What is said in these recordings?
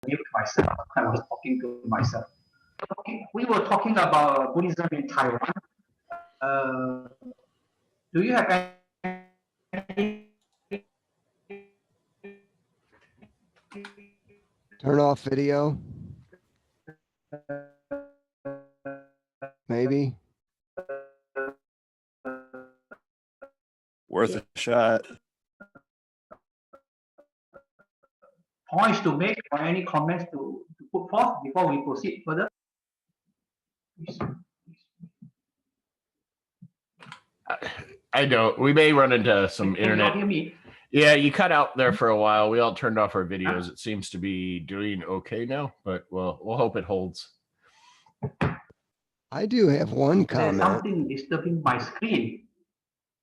mute myself. I was talking to myself. Okay, we were talking about Buddhism in Taiwan. Do you have any? Turn off video. Maybe. Worth a shot. Points to make or any comments to put forth before we proceed further? I don't. We may run into some internet. Can you hear me? Yeah, you cut out there for a while. We all turned off our videos. It seems to be doing okay now, but we'll hope it holds. I do have one comment. There's something disturbing my screen.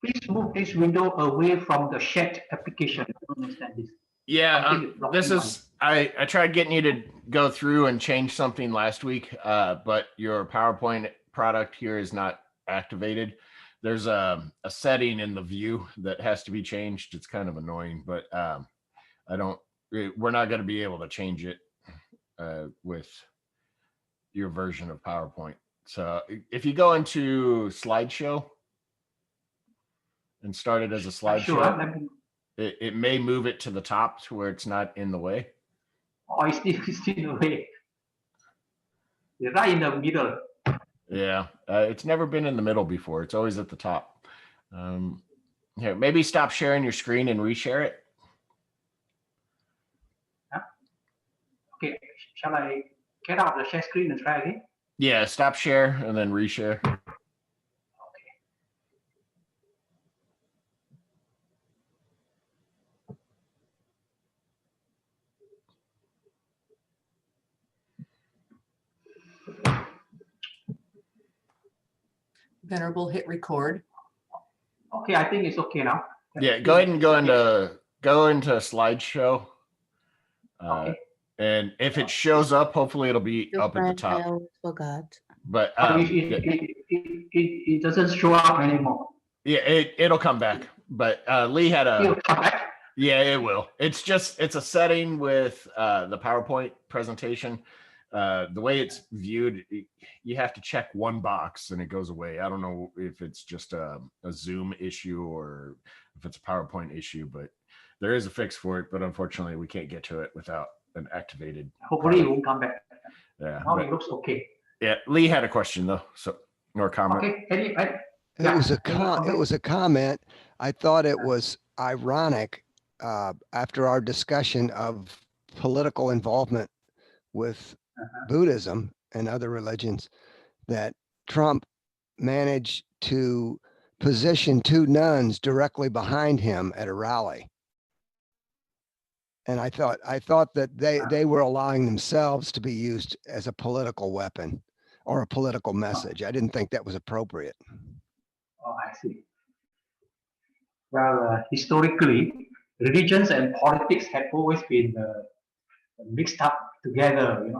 Please move this window away from the chat application. I don't understand this. Yeah, this is. I tried getting you to go through and change something last week, but your PowerPoint product here is not activated. There's a setting in the view that has to be changed. It's kind of annoying, but we're not going to be able to change it with your version of PowerPoint. So if you go into slideshow and start it as a slideshow, it may move it to the top to where it's not in the way. Oh, it's still in the way. You're right in the middle. Yeah, it's never been in the middle before. It's always at the top. Here, maybe stop sharing your screen and reshare it. Huh? Okay, shall I get out of the share screen and try again? Yeah, stop share and then reshare. Venerable, hit record. Okay, I think it's okay now. Yeah, go ahead and go into slideshow. Okay. And if it shows up, hopefully it'll be up at the top. I always forgot. But it doesn't show up anymore. Yeah, it'll come back. But Lee had It'll come back? Yeah, it will. It's a setting with the PowerPoint presentation. The way it's viewed, you have to check one box and it goes away. I don't know if it's just a Zoom issue or if it's a PowerPoint issue, but there is a fix for it. But unfortunately, we can't get to it without an activated. Hopefully, it won't come back. Yeah. Now it looks okay. Yeah, Lee had a question though, or comment. Okay. It was a comment. I thought it was ironic after our discussion of political involvement with Buddhism and other religions that Trump managed to position two nuns directly behind him at a rally. And I thought that they were allowing themselves to be used as a political weapon or a political message. I didn't think that was appropriate. Oh, I see. Well, historically, religions and politics have always been mixed up together,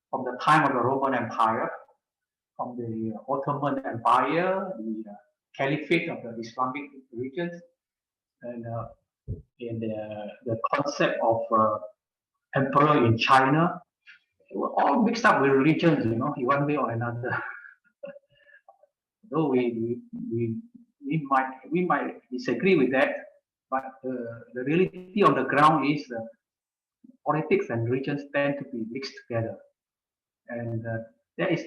from the time of the Roman Empire, from the Ottoman Empire, the Caliphate of the Islamic religions, and the concept of emperor in China. They were all mixed up with religions, in one way or another. Though we might disagree with that, but the reality on the ground is politics and religions tend to be mixed together, and that is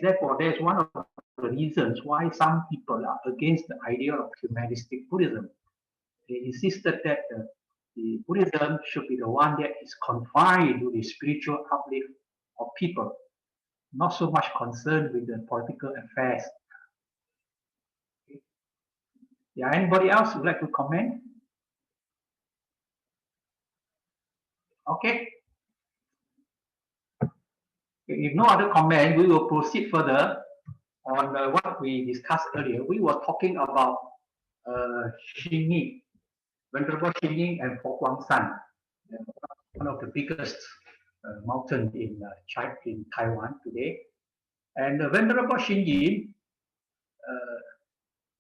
one of the reasons why some people are against the idea of humanistic Buddhism. They insisted that the Buddhism should be the one that is confined to the spiritual uplift of people, not so much concerned with the political affairs. Okay. Yeah, anybody else would like to comment? Okay. If no other comment, we will proceed further on what we discussed earlier. We were talking about Xingyi, Venerable Xingyi and Fo-Guang-San, one of the biggest mountain in Taiwan today. And Venerable Xingyi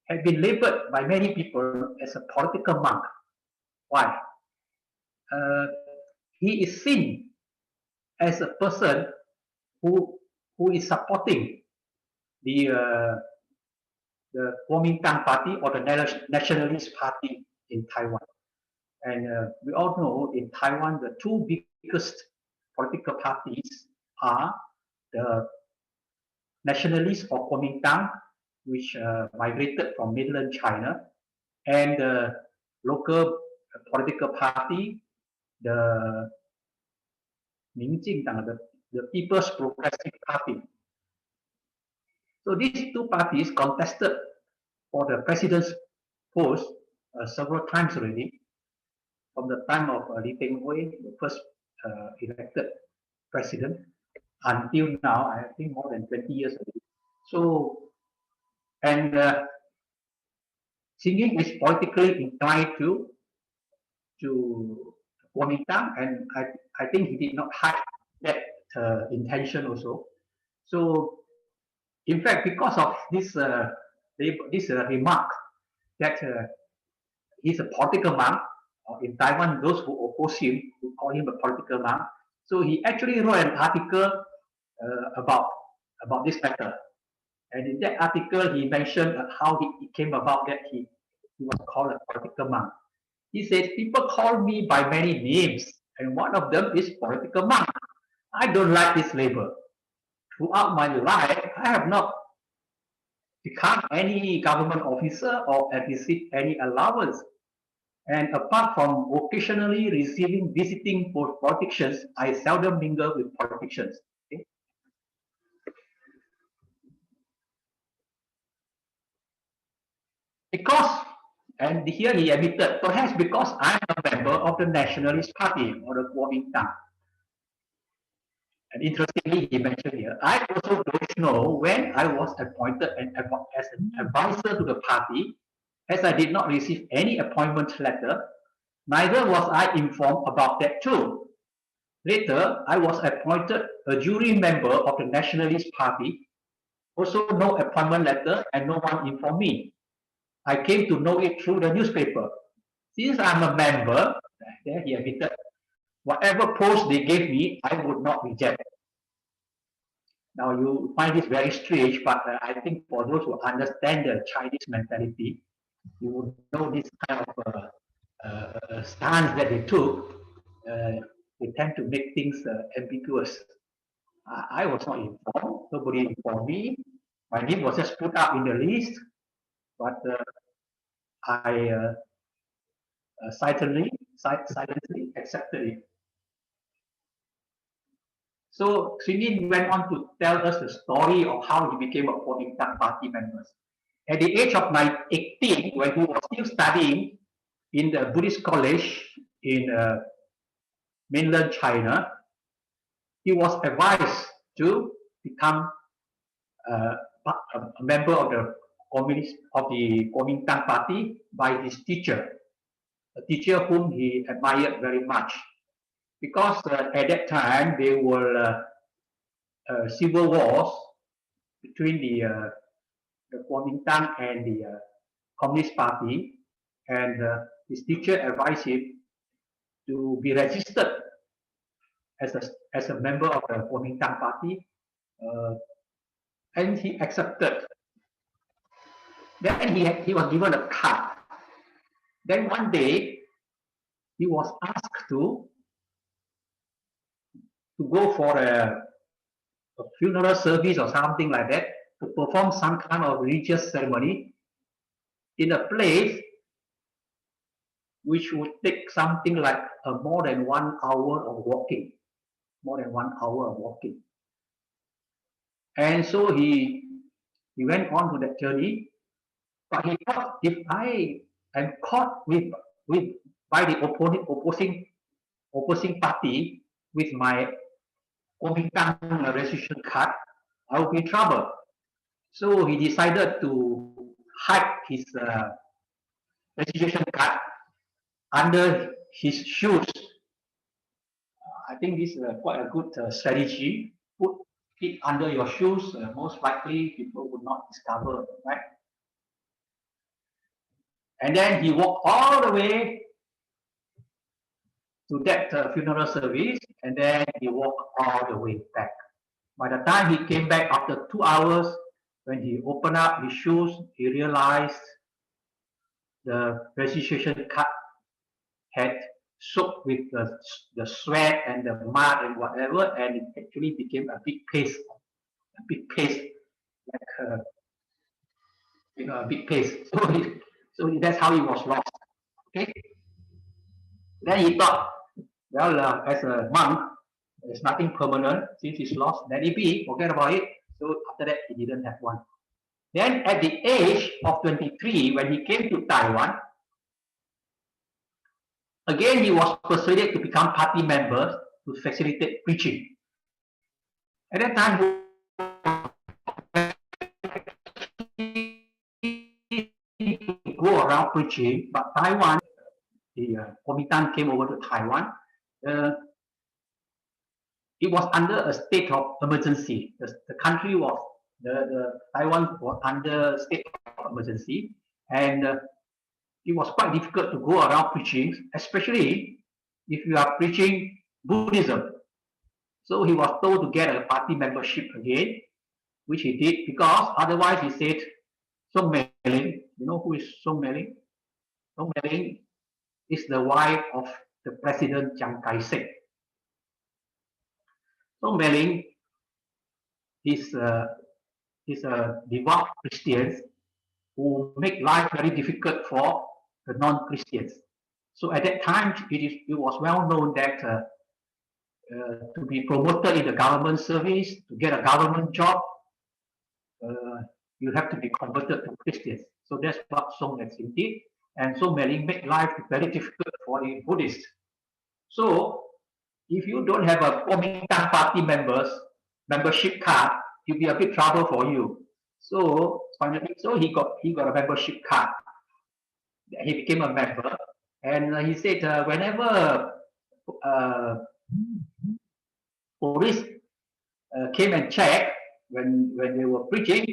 had been labeled by many people as a political monk. Why? He is seen as a person who is supporting the Kuomintang Party or the Nationalist Party in Taiwan. And we all know in Taiwan, the two biggest political parties are the Nationalists or Kuomintang, which migrated from mainland China, and the local political party, the Minjingdang, the People's Progressive Party. So these two parties contested for the president's post several times already, from the time of Lee Teng-hui, the first elected president, until now, I think more than 20 years already. So, and Xing Ying is politically inclined to Kuomintang, and I think he did not hide that intention also. So, in fact, because of this remark that he's a political monk, in Taiwan, those who oppose him would call him a political monk. So he actually wrote an article about this matter. And in that article, he mentioned how it came about that he was called a political monk. He said, people call me by many names, and one of them is political monk. I don't like this label. Throughout my life, I have not become any government officer or received any allowance. And apart from occasionally receiving visiting for politicians, I seldom mingle with politicians. Okay? Because, and here he admitted, perhaps because I'm a member of the Nationalist Party or the Kuomintang. And interestingly, he mentioned here, I also don't know when I was appointed as an advisor to the party, as I did not receive any appointment letter. Neither was I informed about that too. Later, I was appointed a jury member of the Nationalist Party. Also, no appointment letter and no one informed me. I came to know it through the newspaper. Since I'm a member, there he admitted, whatever post they gave me, I would not reject. Now, you find this very strange, but I think for those who understand the Chinese mentality, you would know this kind of stance that they took. They tend to make things ambiguous. I was not informed. Nobody informed me. My name was just put up in the list, but I silently accepted it. So Xing Ying went on to tell us the story of how he became a Kuomintang Party member. At the age of 18, when he was still studying in the Buddhist college in mainland China, he was advised to become a member of the Kuomintang Party by his teacher, a teacher whom he admired very much, because at that time there were civil wars between the Kuomintang and the Communist Party, and his teacher advised him to be registered as a member of the Kuomintang Party, and he accepted. Then he was given a card. Then one day he was asked to go for a funeral service or something like that, to perform some kind of religious ceremony in a place which would take something like more than 1 hour of walking. And so he went on to that journey, but he thought, if I am caught by the opposing party with my Kuomintang registration card, I will be in trouble. So he decided to hide his registration card under his shoes. I think this is quite a good strategy. Put it under your shoes, most likely people would not discover, right? And then he walked all the way to that funeral service, and then he walked all the way back. By the time he came back after 2 hours, when he opened up his shoes, he realized the registration card had soaked with the sweat and the mud and whatever, and it actually became a big paste, like a big paste. So that's how he was lost. Okay. Then he thought, well, as a monk, there's nothing permanent since he's lost. Let it be, forget about it. So after that, he didn't have one. Then at the age of 23, when he came to Taiwan, again, he was persuaded to become party member to facilitate preaching. At that time, he go around preaching, but Taiwan, the Kuomintang came over to Taiwan. It was under a state of emergency. The country was, the Taiwan was under state of emergency, and it was quite difficult to go around preaching, especially if you are preaching Buddhism. So he was told to get a party membership again, which he did, because otherwise he said, Song Mei-ling, you know who is Song Mei-ling? Song Mei-ling is the wife of the President Chiang Kai-shek. Song Mei-ling is a devout Christian who make life very difficult for the non-Christians. So at that time, it was well known that to be promoted in the government service, to get a government job, you have to be converted to Christians. So that's what Song Mei-ling did. And Song Mei-ling made life very difficult for the Buddhists. So if you don't have a Kuomintang party membership card, it'll be a big trouble for you. So finally, he got a membership card. He became a member, and he said whenever police came and checked when they were preaching,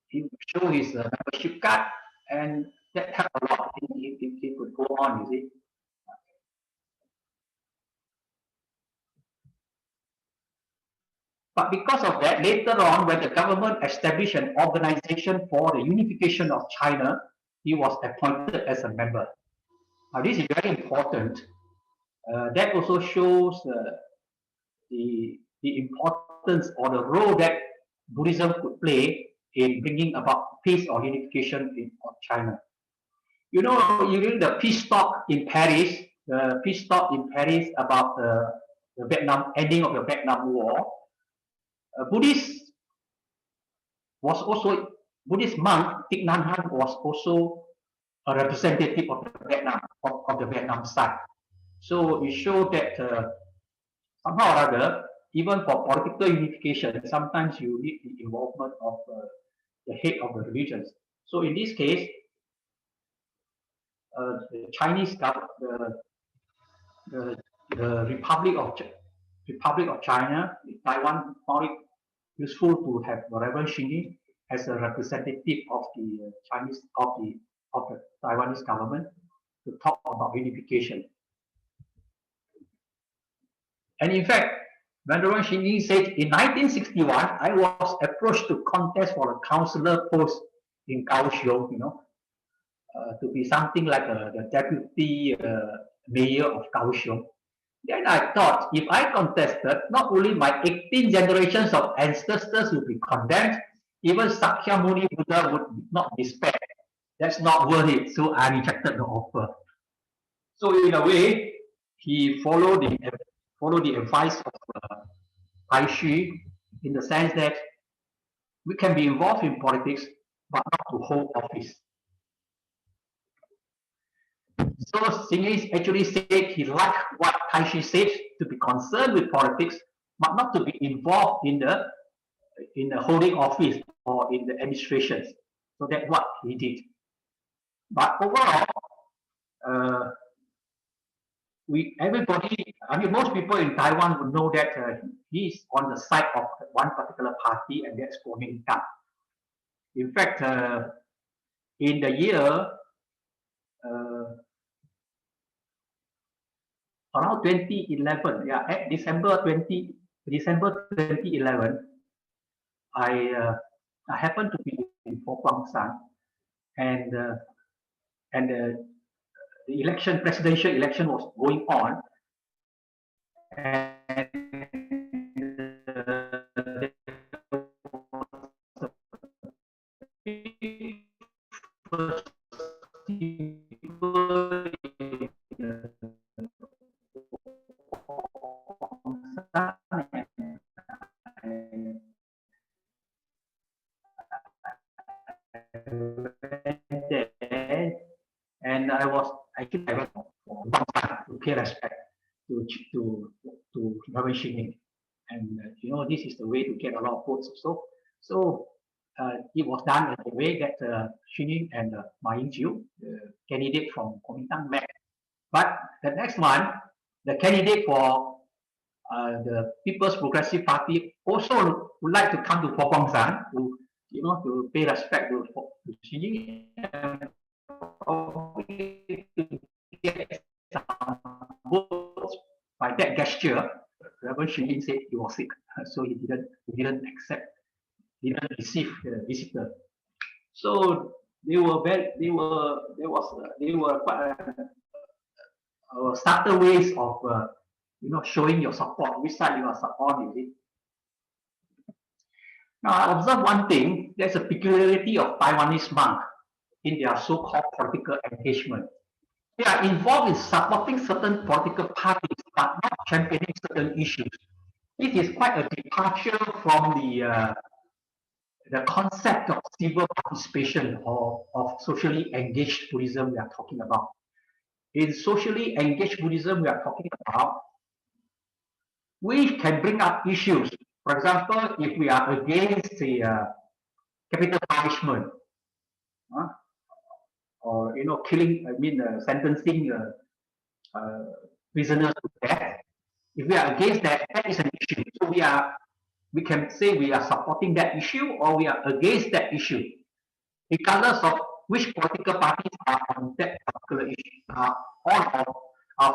he would show his membership card, and that helped a lot. He could go on, you see. But because of that, later on, when the government established an organization for the unification of China, he was appointed as a member. Now, this is very important. That also shows the importance or the role that Buddhism could play in bringing about peace or unification of China. You know, during the peace talk in Paris, about the Vietnam ending of the Vietnam War, Buddhist monk Thich Nhat Hanh was also a representative of the Vietnam side. So it showed that somehow or other, even for political unification, sometimes you need the involvement of the head of the religions. So in this case, the Chinese government, the Republic of China, Taiwan, found it useful to have Reverend Xingyi as a representative of the Taiwanese government to talk about unification. And in fact, Reverend Xingyi said in 1961, I was approached to contest for a councillor post in Kaohsiung, to be something like the deputy mayor of Kaohsiung. Then I thought, if I contested, not only my 18 generations of ancestors would be condemned, even Sakyamuni Buddha would not be spared. That's not worth it. So I rejected the offer. So in a way, he followed the advice of Tai Shi, in the sense that we can be involved in politics, but not to hold office. So Xingyi actually said he liked what Tai Shi said, to be concerned with politics, but not to be involved in the holding office or in the administrations. So that's what he did. But overall, most people in Taiwan would know that he's on the side of one particular party, and that's Kuomintang. In fact, in the year around 2011, yeah, at December 2011, I happened to be in San, and the presidential election was going on, and and I went to pay respect to Reverend Shining, and this is the way to get a lot of votes. So it was done in the way that Shining and Ma Ying-jeou, the candidate from Kuomintang, met. But the next one, the candidate for the People's Progressive Party also would like to come to San to pay respect to Shining and get some votes. By that gesture, Reverend Shining said he was sick, so he didn't receive the visitor. So they were quite starter ways of showing your support, which side you are on, is it? Now I observe one thing. There's a peculiarity of Taiwanese monks in their so-called political engagement. They are involved in supporting certain political parties, but not championing certain issues. It is quite a departure from the concept of civil participation or of socially engaged Buddhism we are talking about. In socially engaged Buddhism we are talking about, we can bring up issues. For example, if we are against the capital punishment, or killing, sentencing prisoners to death. If we are against that, that is an issue. So we can say we are supporting that issue or we are against that issue, regardless of which political parties are on that particular issue, are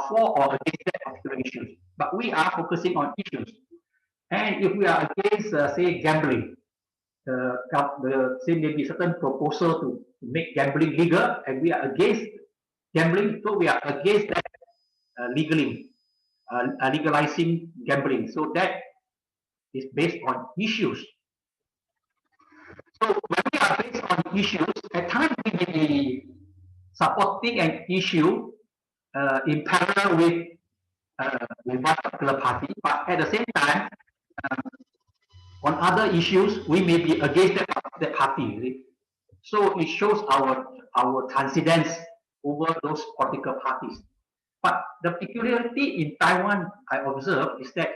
for or against that particular issue. But we are focusing on issues. And if we are against, say, gambling, say maybe certain proposal to make gambling legal, and we are against gambling, so we are against that legalizing gambling. So that is based on issues. So when we are based on issues, at times we may be supporting an issue in parallel with one particular party, but at the same time, on other issues, we may be against that party. Really. So it shows our transcendence over those political parties. But the peculiarity in Taiwan, I observe, is that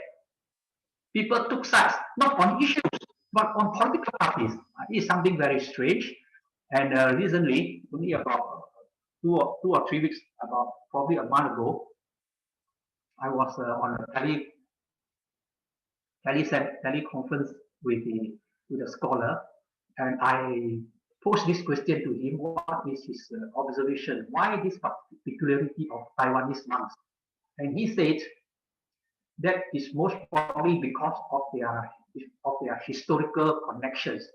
people took sides not on issues, but on political parties. It is something very strange. And recently, only about two or 3 weeks, about probably a month ago, I was on a teleconference with a scholar, and I posed this question to him: what is his observation? Why this peculiarity of Taiwanese monks? And he said that is most probably because of their historical connections.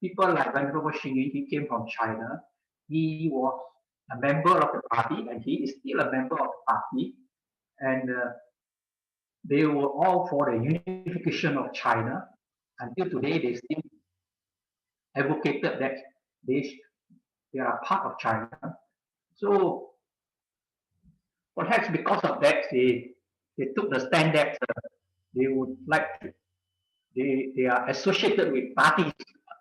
People like Venerable Xingyi, he came from China. He was a member of the party, and he is still a member of the party. And they were all for the unification of China. Until today, they still advocated that they are part of China. So perhaps because of that, they took the stand that they would like to, they are associated with parties.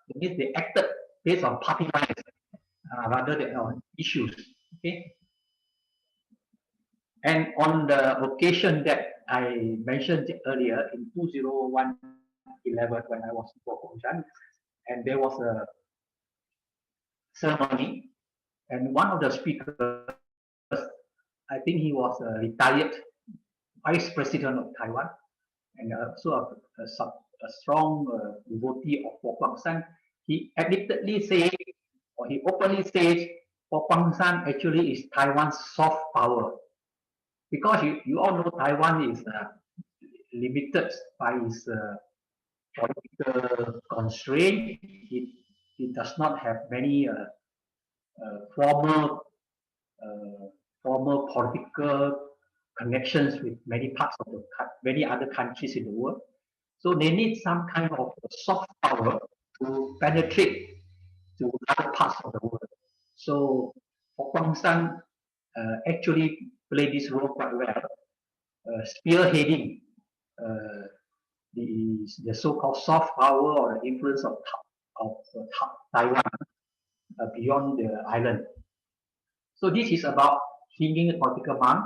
That means they acted based on party lines rather than on issues. Okay. And on the occasion that I mentioned earlier in 2011, when I was in Kuomintang, and there was a ceremony, and one of the speakers, I think he was a retired vice president of Taiwan, and also a strong devotee of Kuomintang. He admittedly said, or he openly says, Kuomintang actually is Taiwan's soft power. because you all know Taiwan is limited by its political constraint. It does not have many formal political connections with many parts of many other countries in the world. So they need some kind of soft power to penetrate to other parts of the world. So Ho Kwang San actually played this role quite well, spearheading the so-called soft power or the influence of Taiwan beyond the island. So this is about singing a political monk.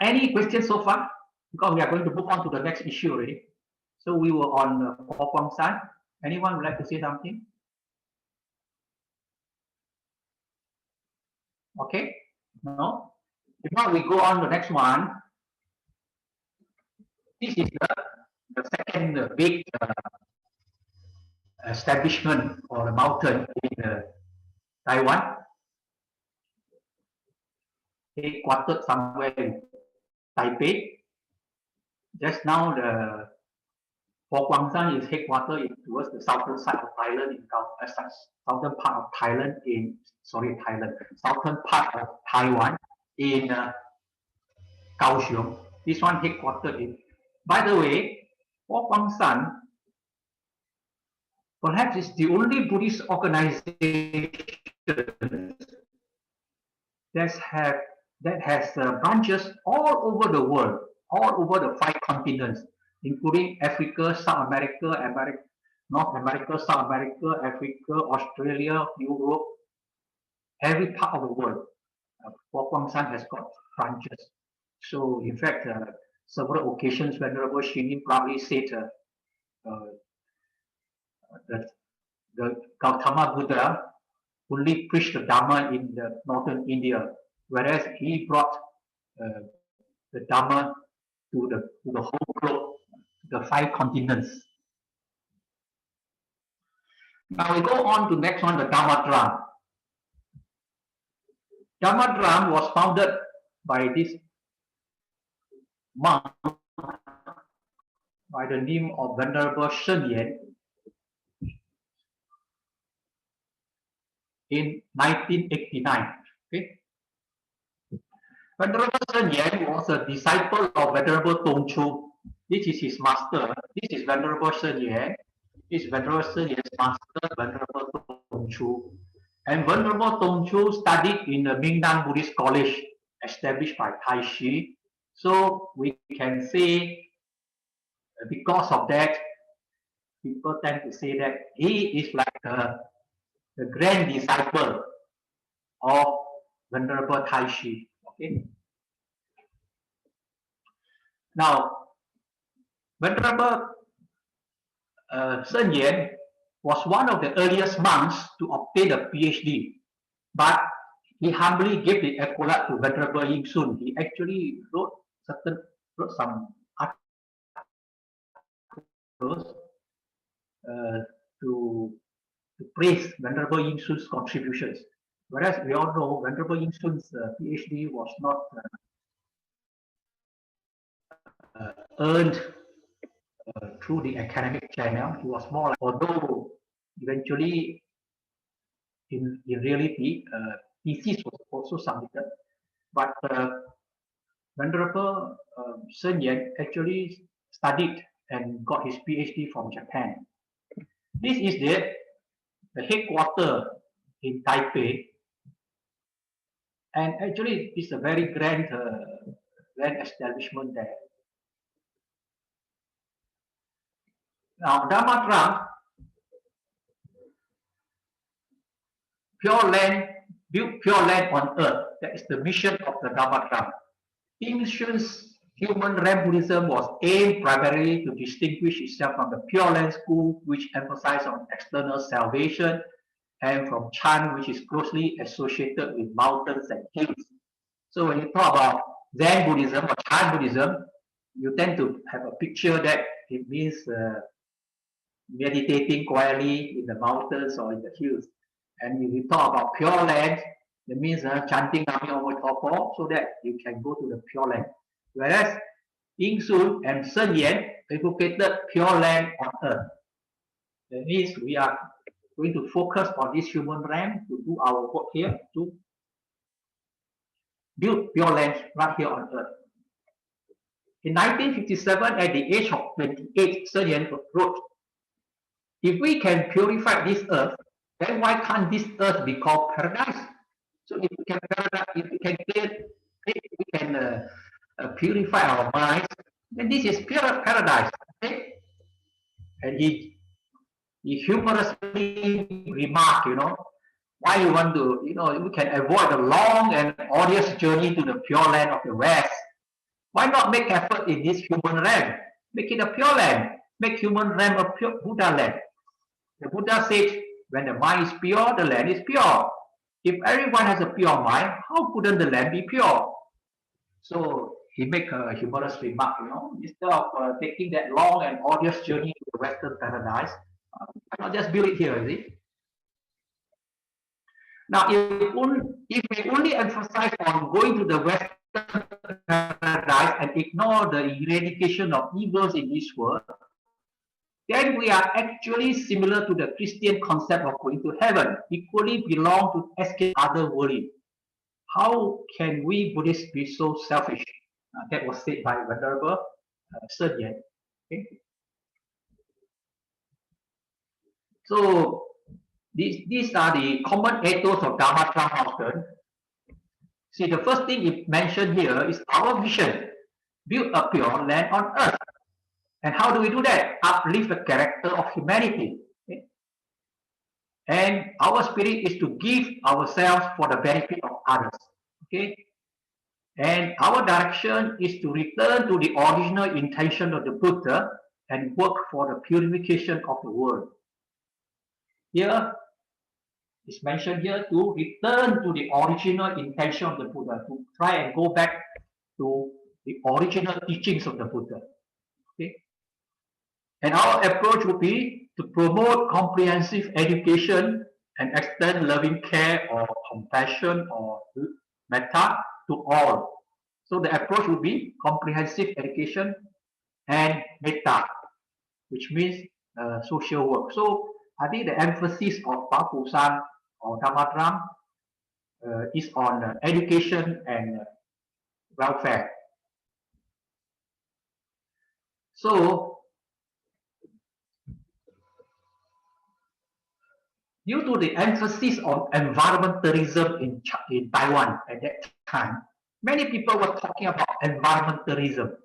Any questions so far? Because we are going to move on to the next issue already. So we were on Ho Kwang San. Anyone would like to say something? Okay, no? If not, we go on to the next one. This is the second big establishment or a mountain in Taiwan, headquartered somewhere in Taipei. Just now, the Ho Kwang San is headquartered towards the southern side of Thailand, southern part of Thailand southern part of Taiwan in Kaohsiung. This one headquartered in. By the way, Ho Kwang San perhaps is the only Buddhist organization that has branches all over the world, all over the 5 continents, including Africa, South America, North America, South America, Africa, Australia, Europe, every part of the world. Ho Kwang San has got branches. So, in fact, several occasions, Venerable Shinin probably said that the Gautama Buddha only preached the Dharma in the northern India, whereas he brought the Dharma to the whole globe, the 5 continents. Now we go on to next one, the Dharma Drum. Dharma Drum was founded by this monk by the name of Venerable Shen Yan in 1989. Okay. Venerable Shen Yan was a disciple of Venerable Tong Chu. This is his master. This is Venerable Shen Yan. This is Venerable Shen Yan's master, Venerable Tong Chu. And Venerable Tong Chu studied in the Mingnam Buddhist College established by Tai Shi. So we can say, because of that, people tend to say that he is like the grand disciple of Venerable Tai Shi. Okay. Now, Venerable Shen Yan was one of the earliest monks to obtain a PhD, but he humbly gave the accolade to Venerable Ying Sun. He actually wrote some articles to praise Venerable Ying Sun's contributions. Whereas we all know Venerable Ying Sun's PhD was not earned through the academic channel. He was more like, although eventually in reality thesis was also submitted, but Venerable Shen Yan actually studied and got his PhD from Japan. This is the headquarters in Taipei, and actually it's a very grand establishment there. Now, Dharma Drum, build pure land on earth. That is the mission of the Dharma Drum. Ancient human Ren Buddhism was aimed primarily to distinguish itself from the Pure Land school, which emphasized on external salvation, and from Chan, which is closely associated with mountains and hills. So when you talk about Zen Buddhism or Chan Buddhism, you tend to have a picture that it means meditating quietly in the mountains or in the hills. And if you talk about Pure Land, That means chanting Nami Omotopo so that you can go to the Pure Land. Whereas Ying Sun and Sen Yan advocated Pure Land on Earth. That means we are going to focus on this human realm to do our work here to build Pure Land right here on Earth. In 1957, at the age of 28, Sen Yan wrote, if we can purify this earth, then why can't this earth be called paradise? So if we can purify our minds, then this is pure paradise. Okay? And he humorously remarked, why you want to, we can avoid a long and arduous journey to the Pure Land of the West. Why not make effort in this human realm? Make it a pure land. Make human realm a pure Buddha land. The Buddha said, when the mind is pure, the land is pure. If everyone has a pure mind, how couldn't the land be pure? So he make a humorous remark, instead of taking that long and arduous journey to the Western paradise, why not just build it here, is it? Now, if we only emphasize on going to the Western paradise and ignore the eradication of evils in this world, then we are actually similar to the Christian concept of going to heaven, equally belong to escape otherworldly. How can we Buddhists be so selfish? That was said by Venerable Sen Yan. Okay. So these are the common ethos of Dharma Mountain. See, the first thing it mentioned here is our vision: build a pure land on earth. And how do we do that? Uplift the character of humanity. Okay? And our spirit is to give ourselves for the benefit of others. Okay? And our direction is to return to the original intention of the Buddha and work for the purification of the world. Here, it's mentioned here to return to the original intention of the Buddha, to try and go back to the original teachings of the Buddha. Okay? And our approach would be to promote comprehensive education and extend loving care or compassion or metta to all. So the approach would be comprehensive education and metta, which means social work. So I think the emphasis of Papusan or Tamatram is on education and welfare. So due to the emphasis on environmentalism in Taiwan at that time, many people were talking about environmentalism,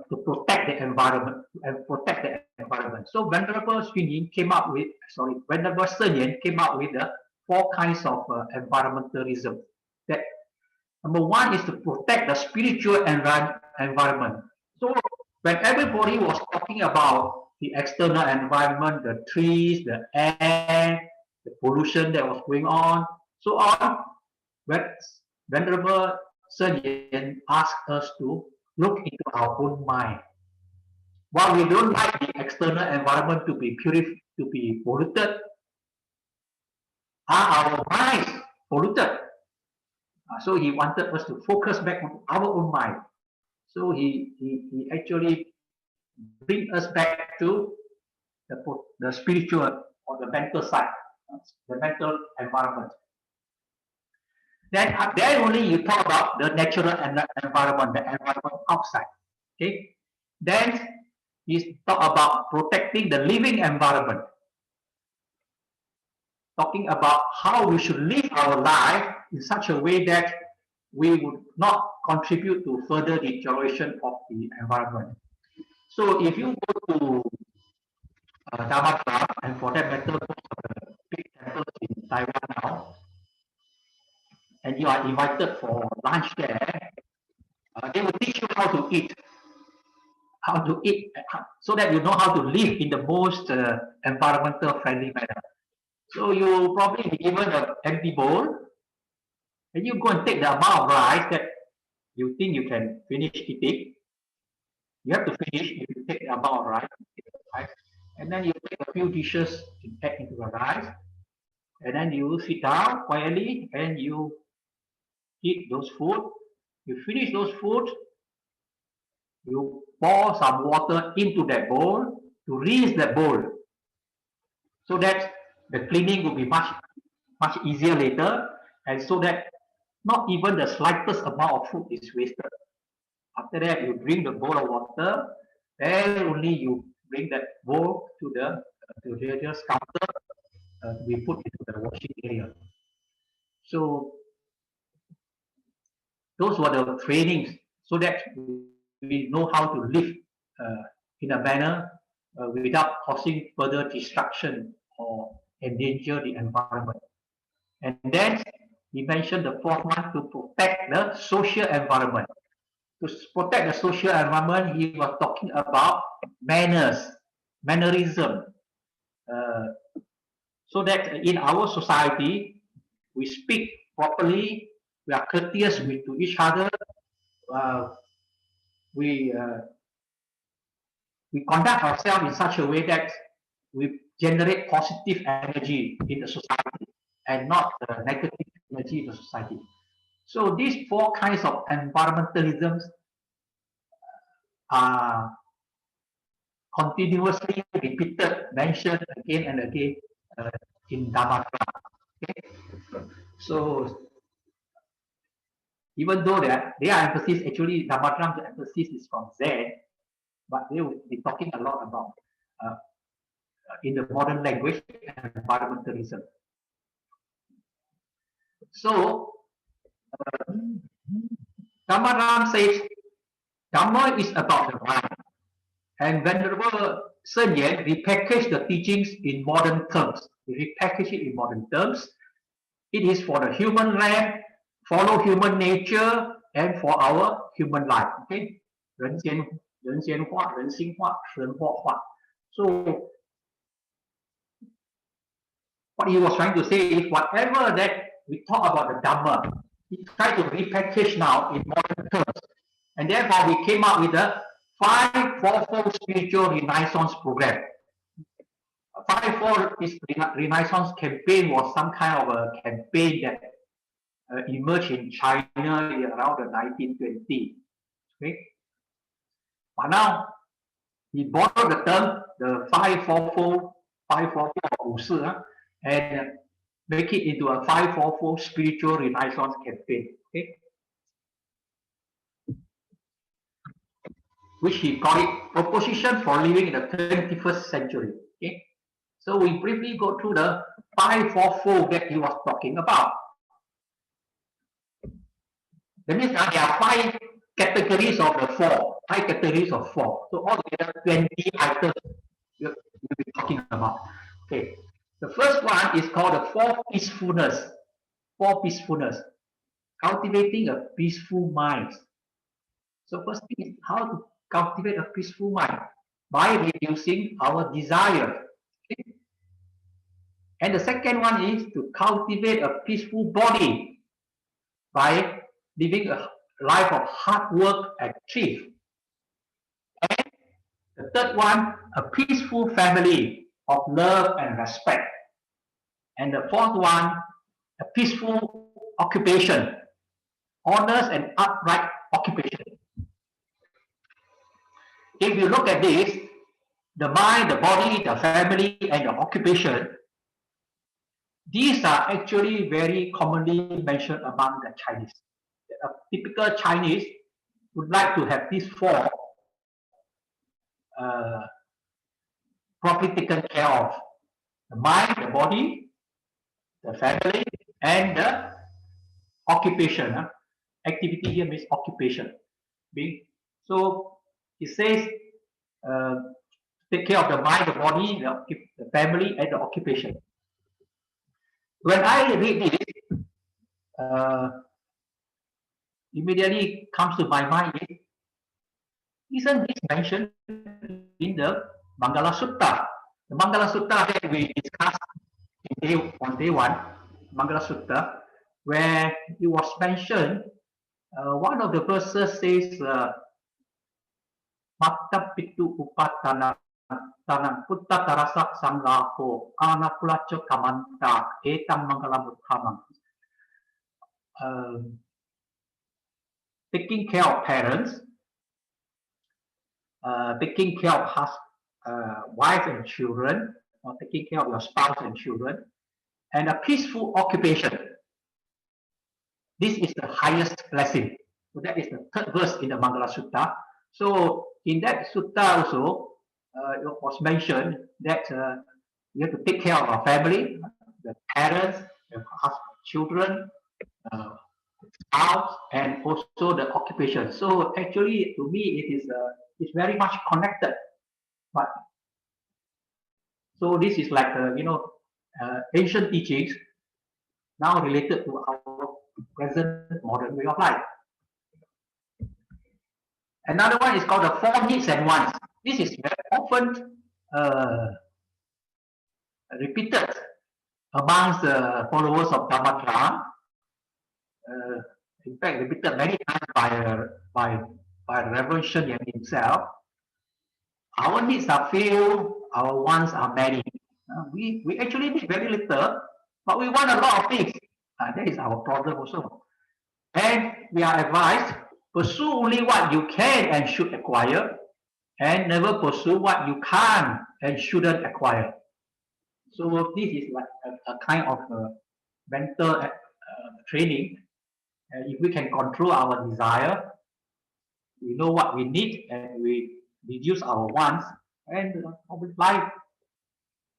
to protect the environment and protect the environment. So Venerable Sen Yan came up with the 4 kinds of environmentalism. That number 1 is to protect the spiritual environment. So when everybody was talking about the external environment, the trees, the air, the pollution that was going on, so on, Venerable Sen Yan asked us to look into our own mind. While we don't like the external environment to be polluted, are our minds polluted? So he wanted us to focus back on our own mind. So he actually bring us back to the spiritual or the mental side, the mental environment. Then only you talk about the natural environment, the environment outside. Okay. Then you talk about protecting the living environment, talking about how we should live our life in such a way that we would not contribute to further deterioration of the environment. So if you go to Dhamma, and for that matter, the big temples in Taiwan now, and you are invited for lunch there, they will teach you how to eat, so that you know how to live in the most environmental friendly manner. So you probably be given an empty bowl, and you go and take the amount of rice that you think you can finish eating. You have to finish if you take the amount of rice, and then you take a few dishes to add into the rice, and then you sit down quietly and you eat those food. You finish those food, you pour some water into that bowl to rinse that bowl, so that the cleaning will be much easier later, and so that not even the slightest amount of food is wasted. After that, you drink the bowl of water, then only you bring that bowl to the counter to be put into the washing area. So those were the trainings, so that we know how to live in a manner without causing further destruction or endanger the environment. And then he mentioned the fourth one, to protect the social environment. To protect the social environment, he was talking about manners, mannerism, so that in our society, we speak properly, we are courteous to each other, we conduct ourselves in such a way that we generate positive energy in the society and not negative energy in the society. So these four kinds of environmentalisms are continuously repeated, mentioned again and again in Dhammapada. Okay? So even though their emphasis, actually Dhammapada emphasis is from Zen, but they will be talking a lot about in the modern language, environmentalism. So Dhammapada says Dhamma is about the mind. And Venerable Sun Yan repackaged the teachings in modern terms. He repackaged it in modern terms. It is for the human realm, follow human nature, and for our human life. Okay? 人间化,人心化,神化化. So what he was trying to say is, whatever that we talk about the Dhamma, he tried to repackage now in modern terms. And therefore, we came up with a 544 spiritual renaissance program. 544 renaissance campaign was some kind of a campaign that emerged in China around the 1920s. Okay? But now, he borrowed the term, the 544 and make it into a 544 spiritual renaissance campaign. Okay? Which he called it proposition for living in the 21st century. Okay? So we briefly go through the 544 that he was talking about. That means there are 5 categories of the 4. 5 categories of 4. So altogether 20 items we'll be talking about. Okay. The first one is called the 4 peacefulness. 4 peacefulness. Cultivating a peaceful mind. So first thing is how to cultivate a peaceful mind by reducing our desire. Okay? And the second one is to cultivate a peaceful body by living a life of hard work and thrift. And the third one, a peaceful family of love and respect. And the fourth one, a peaceful occupation, honest and upright occupation. If you look at this, the mind, the body, the family, and the occupation, these are actually very commonly mentioned among the Chinese. A typical Chinese would like to have these 4 properly taken care of: the mind, the body, the family, and the occupation. Activity here means occupation. So it says take care of the mind, the body, the family, and the occupation. When I read this, immediately comes to my mind is, isn't this mentioned in the Mangala Sutta? The Mangala Sutta that we discussed on day 1, Mangala Sutta, where it was mentioned, one of the verses says, Matta Pitu Upatana Tanang Putta Tarasak Sangako Anapulacho Kamanta Etam Mangalamuthamang. taking care of parents, taking care of wife and children, or taking care of your spouse and children, and a peaceful occupation. This is the highest blessing. So that is the third verse in the Mangala Sutta. So in that sutta also, it was mentioned that we have to take care of our family, the parents, the children, spouse, and also the occupation. So actually, to me, it is it's very much connected. But so this is like ancient teachings now related to our present modern way of life. Another one is called the four needs and wants. This is very often repeated amongst the followers of Dhamma. In fact, repeated many times by Reverend Shen Yang himself. Our needs are few, our wants are many. We actually need very little, but we want a lot of things. That is our problem also. And we are advised, pursue only what you can and should acquire, and never pursue what you can't and shouldn't acquire. So this is like a kind of mental training. If we can control our desire, we know what we need, and we reduce our wants, and life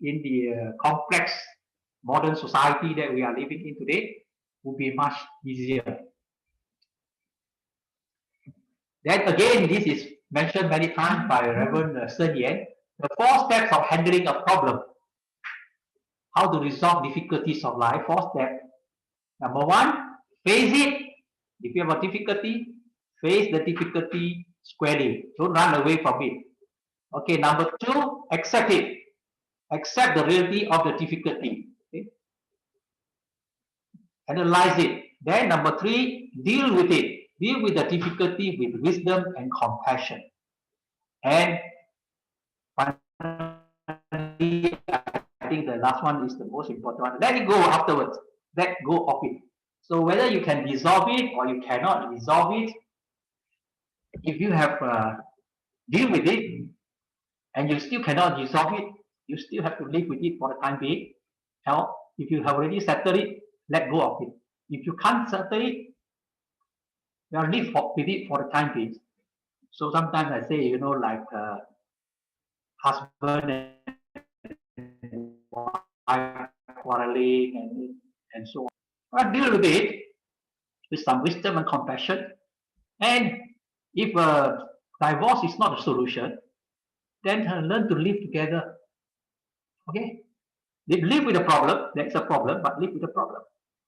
in the complex modern society that we are living in today will be much easier. Then again, this is mentioned many times by Reverend Sun Yan, the 4 steps of handling a problem. How to resolve difficulties of life, 4 steps. Number 1, face it. If you have a difficulty, face the difficulty squarely. Don't run away from it. Okay, number 2, accept it. Accept the reality of the difficulty. Okay? Analyze it. Then number 3, deal with it. Deal with the difficulty with wisdom and compassion. And finally, I think the last one is the most important one. Let it go afterwards. Let go of it. So whether you can resolve it or you cannot resolve it, if you have deal with it and you still cannot resolve it, you still have to live with it for the time being. Or if you have already settled it, let go of it. If you can't settle it, you are live with it for the time being. So sometimes I say, like husband and wife quarreling and so on. But deal with it with some wisdom and compassion. And if divorce is not a solution, then learn to live together. Okay? Live with the problem. That's a problem, but live with the problem.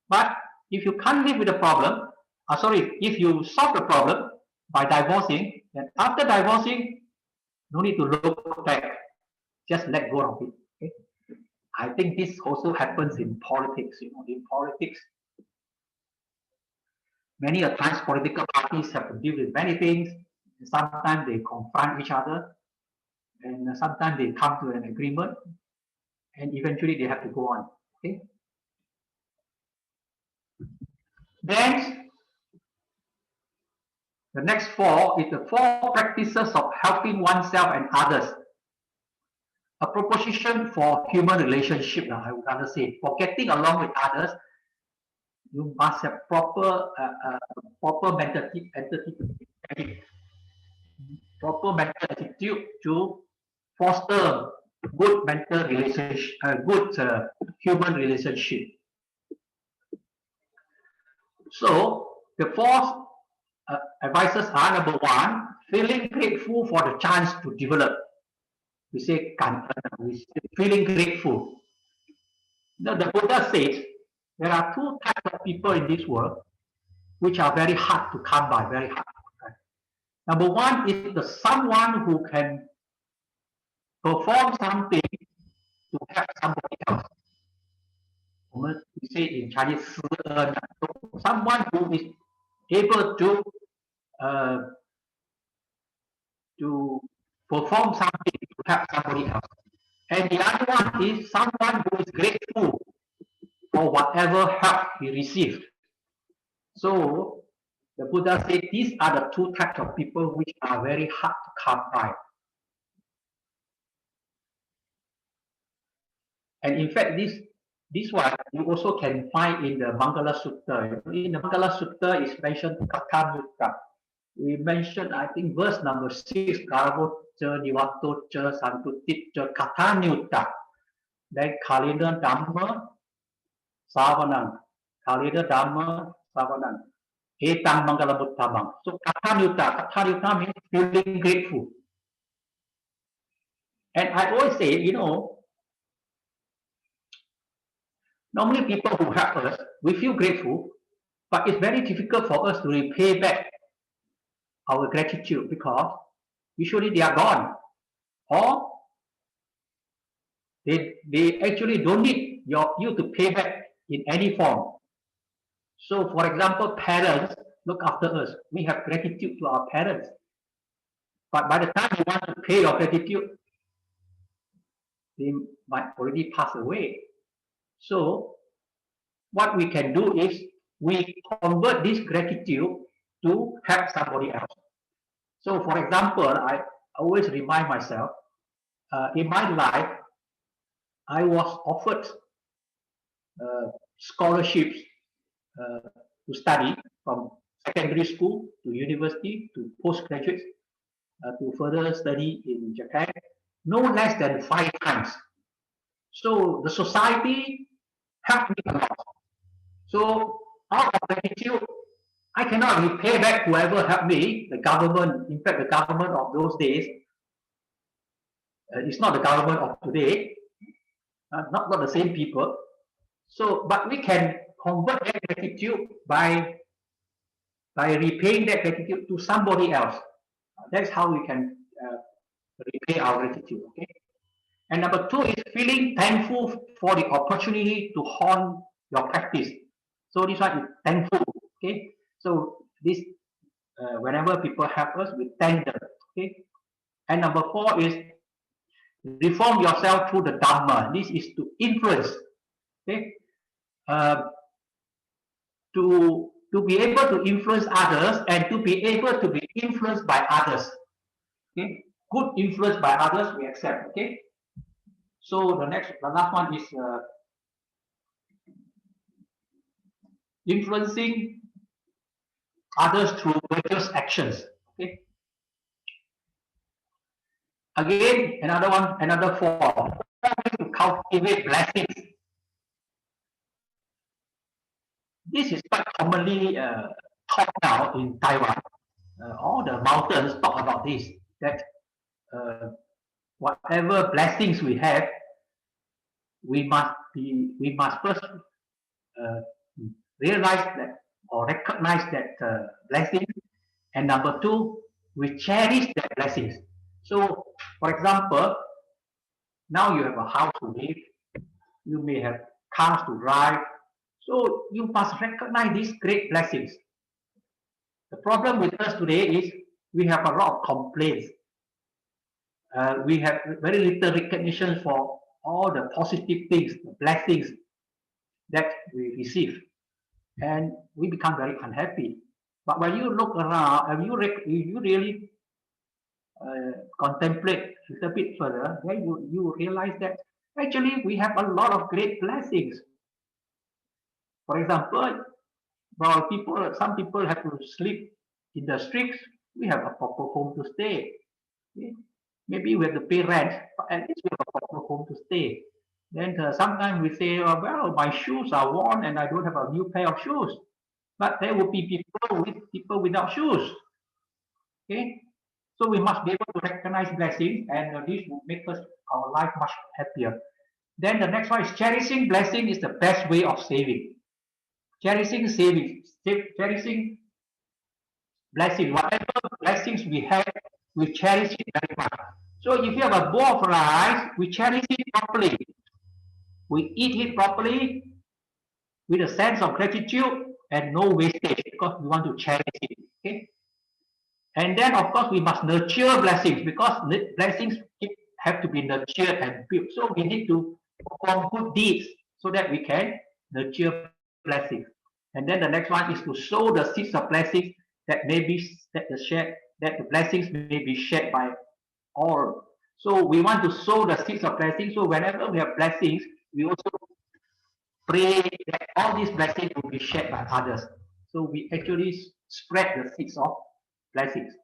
But if you can't live with the problem, if you solve the problem by divorcing, then after divorcing, no need to look back. Just let go of it. Okay? I think this also happens in politics. In politics, many a times political parties have to deal with many things. Sometimes they confront each other, and sometimes they come to an agreement, and eventually they have to go on. Okay. Then the next 4 is the 4 practices of helping oneself and others. A proposition for human relationship, I would rather say. For getting along with others, you must have proper mental attitude to foster good mental relationship, good human relationship. So the 4 advices are: number 1, feeling grateful for the chance to develop. We say feeling grateful. Now the Buddha says there are 2 types of people in this world which are very hard to come by, very hard. Number 1 is someone who can perform something to help somebody else. We say in Chinese, someone who is able to perform something to help somebody else. And the other one is someone who is grateful for whatever help he received. So the Buddha said these are the two types of people which are very hard to come by. And in fact, this one you also can find in the Mangala Sutta. In the Mangala Sutta is mentioned Katha Nyutta. We mentioned, I think, verse number 6, Karavo cha Nivato cha Santutit cha Katha Nyutta. Then Kalina Dhamma Savanang. Kalina Dhamma Savanang. Etang Mangala Buttamang. So Katha Nyutta. Katha Nyutta means feeling grateful. And I always say, you know, normally people who help us, we feel grateful, but it's very difficult for us to repay back our gratitude because usually they are gone, or they actually don't need you to pay back in any form. So for example, parents look after us. We have gratitude to our parents. But by the time you want to pay your gratitude, they might already pass away. So what we can do is we convert this gratitude to help somebody else. So for example, I always remind myself, in my life, I was offered scholarships to study from secondary school to university to postgraduate to further study in Japan, no less than 5 times. So the society helped me a lot. So out of gratitude, I cannot repay back whoever helped me, the government. In fact, the government of those days, it's not the government of today, not the same people. So, but we can convert that gratitude by repaying that gratitude to somebody else. That's how we can repay our gratitude. Okay. And number 2 is feeling thankful for the opportunity to hone your practice. So this one is thankful. Okay. So this, whenever people help us, we thank them. Okay. And number 4 is reform yourself through the Dhamma. This is to influence. Okay. To be able to influence others and to be able to be influenced by others. Okay. Good influence by others, we accept. Okay. So the last one is influencing others through virtuous actions. Okay. Again, another form to cultivate blessings. This is quite commonly taught now in Taiwan. All the mountains talk about this, that whatever blessings we have, we must first realize that or recognize that blessing, and number 2, we cherish that blessings. So, for example, now you have a house to live, you may have cars to drive, so you must recognize these great blessings. The problem with us today is we have a lot of complaints. We have very little recognition for all the positive things, the blessings that we receive, and we become very unhappy. But when you look around and you really contemplate a little bit further, then you realize that actually we have a lot of great blessings. For example, while some people have to sleep in the streets, we have a proper home to stay. Okay? Maybe we have to pay rent, but at least we have a proper home to stay. Then sometimes we say, oh, well, my shoes are worn and I don't have a new pair of shoes. But there will be people without shoes. Okay, so we must be able to recognize blessings, and this will make our life much happier. Then the next one is cherishing blessing is the best way of saving. Cherishing blessing. Whatever blessings we have, we cherish it very much. So if you have a bowl of rice, we cherish it properly. We eat it properly with a sense of gratitude and no wastage because we want to cherish it. Okay. And then, of course, we must nurture blessings because blessings have to be nurtured and built. So we need to perform good deeds so that we can nurture blessings. And then the next one is to sow the seeds of blessings that the blessings may be shared by all. So we want to sow the seeds of blessing. So whenever we have blessings, we also pray that all these blessings will be shared by others. So we actually spread the seeds of blessings.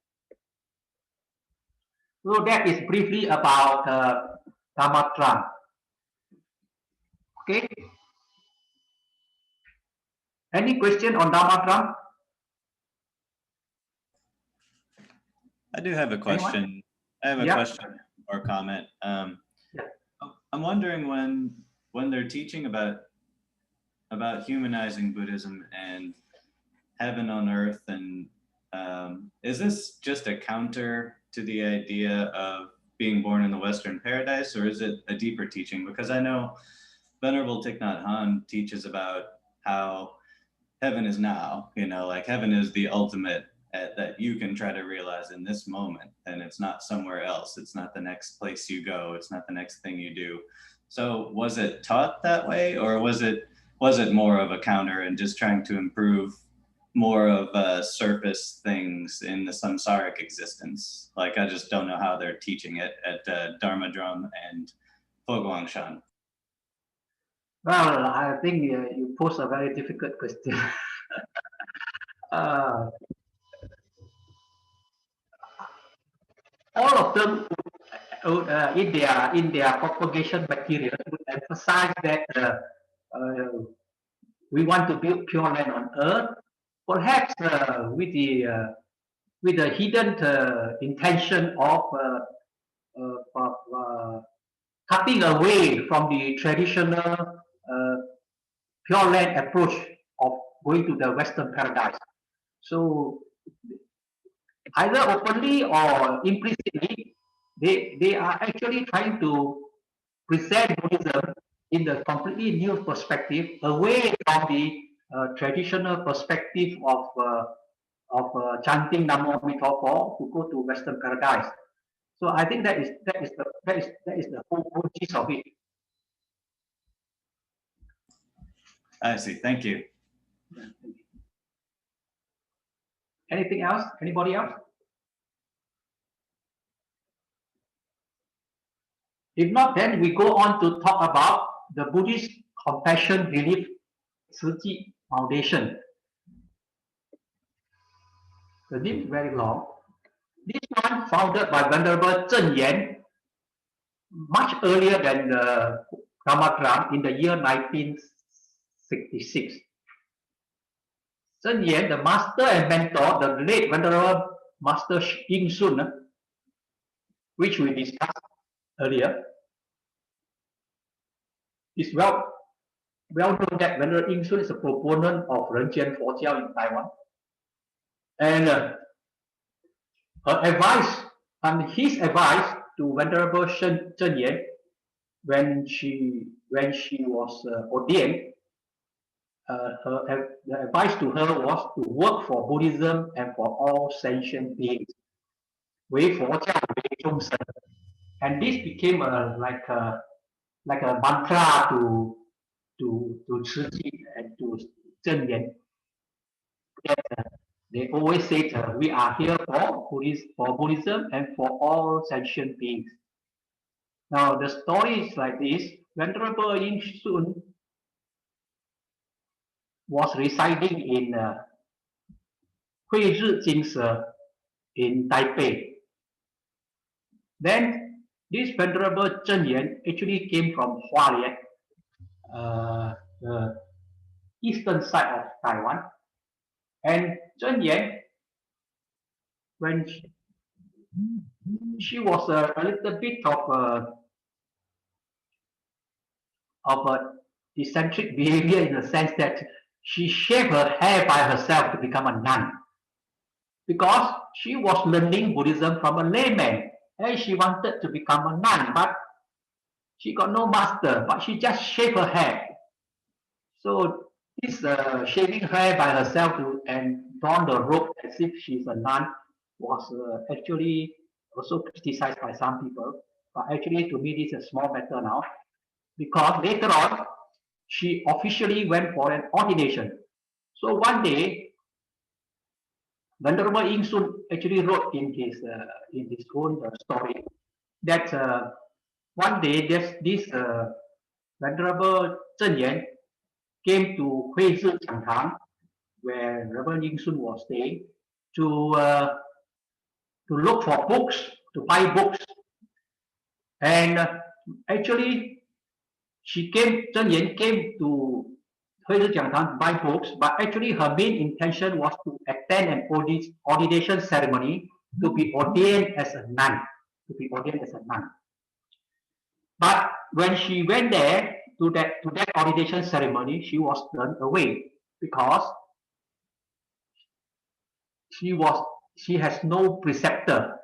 So that is briefly about Dhamma. Okay. Any question on Dhamma? I do have a question. Anyone? I have a Yeah. question or comment. I'm wondering when they're teaching about humanizing Buddhism and heaven on earth, and is this just a counter to the idea of being born in the Western paradise, or is it a deeper teaching? Because I know Venerable Thich Nhat Hanh teaches about how heaven is now, like heaven is the ultimate that you can try to realize in this moment, and it's not somewhere else. It's not the next place you go. It's not the next thing you do. So was it taught that way, or was it more of a counter and just trying to improve more of surface things in the samsaric existence? Like, I just don't know how they're teaching it at Dharma Drum and Fo Guangshan. Well, I think you pose a very difficult question. All of them in their propagation material would emphasize that we want to build pure land on earth, perhaps with the hidden intention of cutting away from the traditional pure land approach of going to the Western paradise. So either openly or implicitly, they are actually trying to present Buddhism in the completely new perspective, away from the traditional perspective of chanting Namo Mitopo to go to Western paradise. So I think that is the whole gist of it. I see. Thank you. Anything else? Anybody else? If not, then we go on to talk about the Buddhist Compassion Belief Tzu Foundation. The name is very long. This one founded by Venerable Zhen Yan much earlier than the Dhamma in the year 1966. Zhen Yan, the master and mentor, the late Venerable Master Ying Sun, which we discussed earlier, is well known that Venerable Ying Sun is a proponent of Renjian Fojiao in Taiwan. And his advice to Venerable Zhen Yan when she was ordained, the advice to her was to work for Buddhism and for all sentient beings. And this became like a mantra to Tzu and to Zhen Yan. They always say we are here for Buddhism and for all sentient beings. Now the story is like this: Venerable Ying Sun was residing in Huizhi Jingse in Taipei. Then this Venerable Zhen Yan actually came from Hualien, the eastern side of Taiwan. And Zhen Yan, when she was a little bit of a eccentric behavior, in the sense that she shaved her hair by herself to become a nun, because she was learning Buddhism from a layman, and she wanted to become a nun, but she got no master, but she just shaved her hair. So this shaving hair by herself and don the robe as if she's a nun was actually also criticized by some people. But actually, to me, this is a small matter now, because later on, she officially went for an ordination. So one day, Venerable Ying Sun actually wrote in his own story that one day this Venerable Zhen Yan came to Huizhi Changtang, where Reverend Ying Sun was staying, to look for books, to buy books. And actually, Zhen Yan came to Huizhi Jiangtang to buy books, but actually her main intention was to attend an ordination ceremony to be ordained as a nun, But when she went there to that ordination ceremony, she was turned away because she has no preceptor.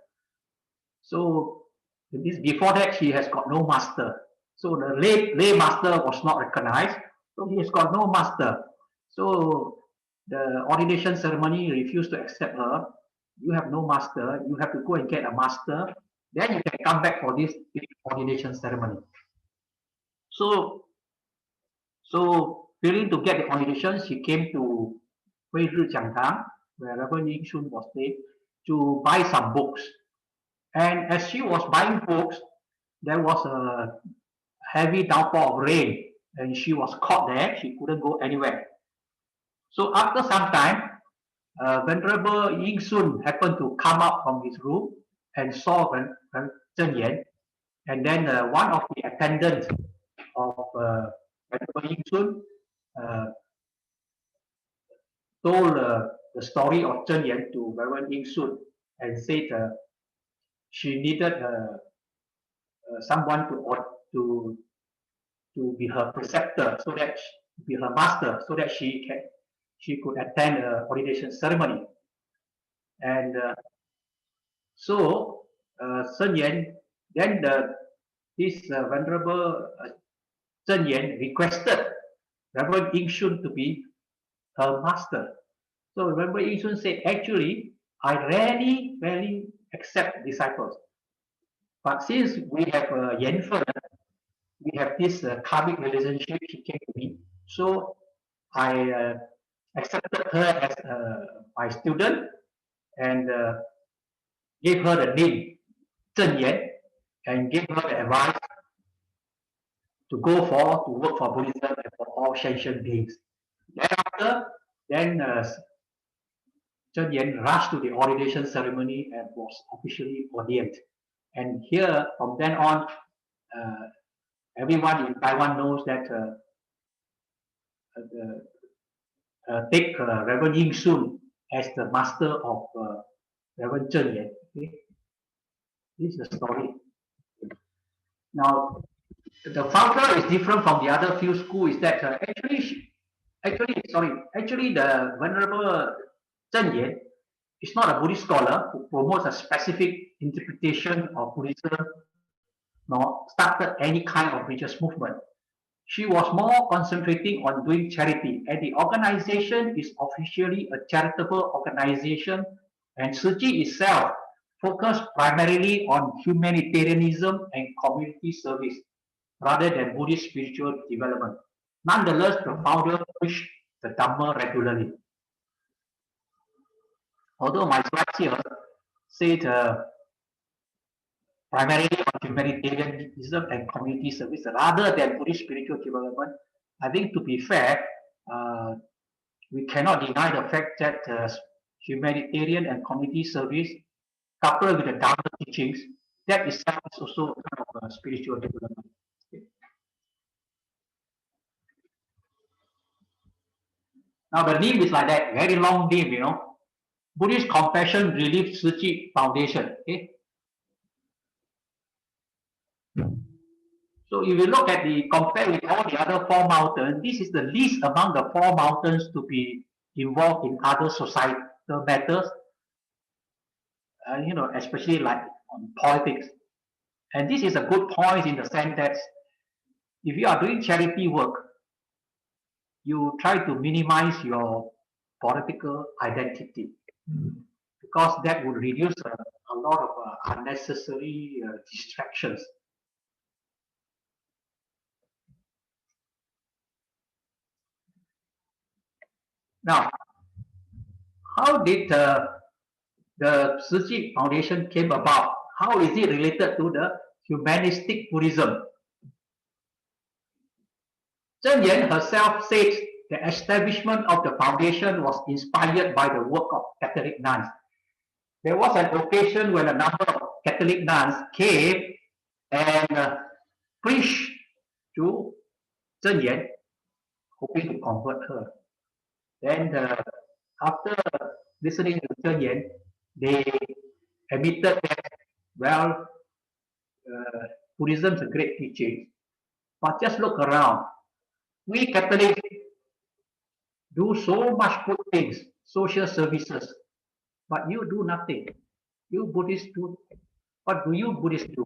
So before that, she has got no master. So the lay master was not recognized. So he has got no master. So the ordination ceremony refused to accept her. You have no master. You have to go and get a master. Then you can come back for this ordination ceremony. So willing to get the ordination, she came to Huizhi Jiangtang, where Reverend Ying Sun was staying, to buy some books. And as she was buying books, there was a heavy downpour of rain, and she was caught there. She couldn't go anywhere. So after some time, Venerable Ying Sun happened to come out from his room and saw Zhen Yan. And then one of the attendants of Venerable Ying Sun told the story of Zhen Yan to Reverend Ying Sun and said she needed someone to be her preceptor, so that be her master, so that she could attend the ordination ceremony. And so Zhen Yan, then this Venerable Zhen Yan requested Reverend Ying Sun to be her master. So Reverend Ying Sun said, actually, I rarely accept disciples. But since we have Yan Fe, we have this karmic relationship, she came to me. So I accepted her as my student and gave her the name Zhen Yan and gave her the advice to work for Buddhism and for all sentient beings. Thereafter, then Zhen Yan rushed to the ordination ceremony and was officially ordained. And here, from then on, everyone in Taiwan knows that take Reverend Ying Sun as the master of Reverend Zhen Yan. Okay? This is the story. Now, the founder is different from the other few schools. Is that actually, the Venerable Zhen Yan is not a Buddhist scholar who promotes a specific interpretation of Buddhism, nor started any kind of religious movement. She was more concentrating on doing charity, and the organization is officially a charitable organization, and Tzu Chi itself focused primarily on humanitarianism and community service rather than Buddhist spiritual development. Nonetheless, the founder preached the Dhamma regularly. Although my slides here said primarily on humanitarianism and community service rather than Buddhist spiritual development, I think to be fair, we cannot deny the fact that humanitarian and community service coupled with the Dharma teachings, that itself is also a kind of spiritual development. Okay. Now the name is like that, very long name, you know. Buddhist Compassion Relief Tzu Chi Foundation. Okay. So if you look at compare with all the other 4 mountains, this is the least among the 4 mountains to be involved in other societal matters, especially like on politics. And this is a good point in the sense that if you are doing charity work, you try to minimize your political identity because that would reduce a lot of unnecessary distractions. Now, how did the Tzu Chi Foundation came about? How is it related to the humanistic Buddhism? Zhen Yan herself said the establishment of the foundation was inspired by the work of Catholic nuns. There was an occasion when a number of Catholic nuns came and preached to Zhen Yan, hoping to convert her. Then after listening to Zhen Yan, they admitted that, well, Buddhism is a great teaching, but just look around. We Catholics do so much good things, social services, but you do nothing. You Buddhists do, what do you Buddhists do?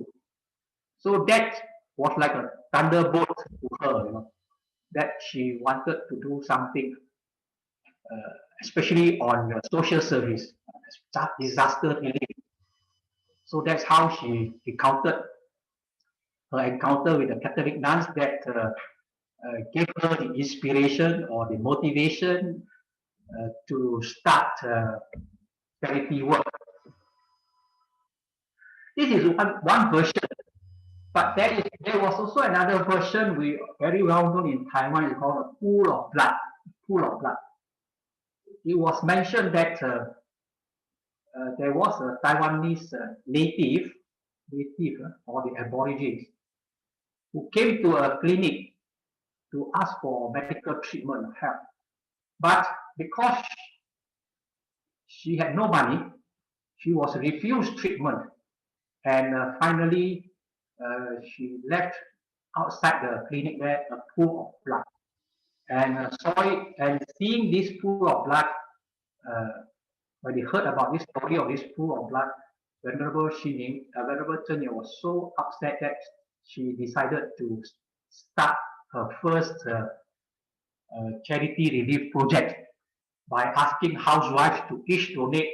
So that was like a thunderbolt to her, you know, that she wanted to do something, especially on social service, disaster relief. So that's how she recounted her encounter with the Catholic nuns that gave her the inspiration or the motivation to start charity work. This is one version, but there was also another version very well known in Taiwan. It's called a pool of blood. Pool of blood. It was mentioned that there was a Taiwanese native or the Aborigines who came to a clinic to ask for medical treatment or help. But because she had no money, she was refused treatment. And finally, she left outside the clinic there a pool of blood. And saw it, and seeing this pool of blood, when they heard about this story of this pool of blood, Venerable Zhen Yan was so upset that she decided to start her first charity relief project by asking housewives to each donate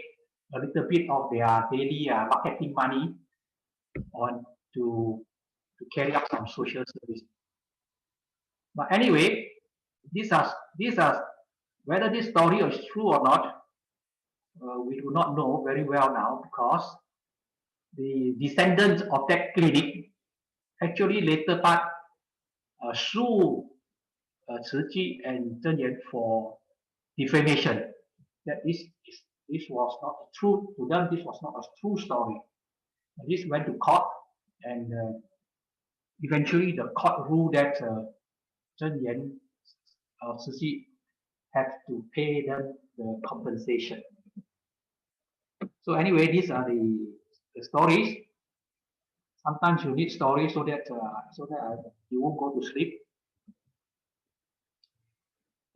a little bit of their daily marketing money to carry out some social service. But anyway, these are whether this story is true or not, we do not know very well now, because the descendants of that clinic actually later part sue Tzu Chi and Zhen Yan for defamation. That this was not true to them. This was not a true story. This went to court, and eventually the court ruled that Zhen Yan or Tzu Chi had to pay them the compensation. So anyway, these are the stories. Sometimes you need stories so that you won't go to sleep.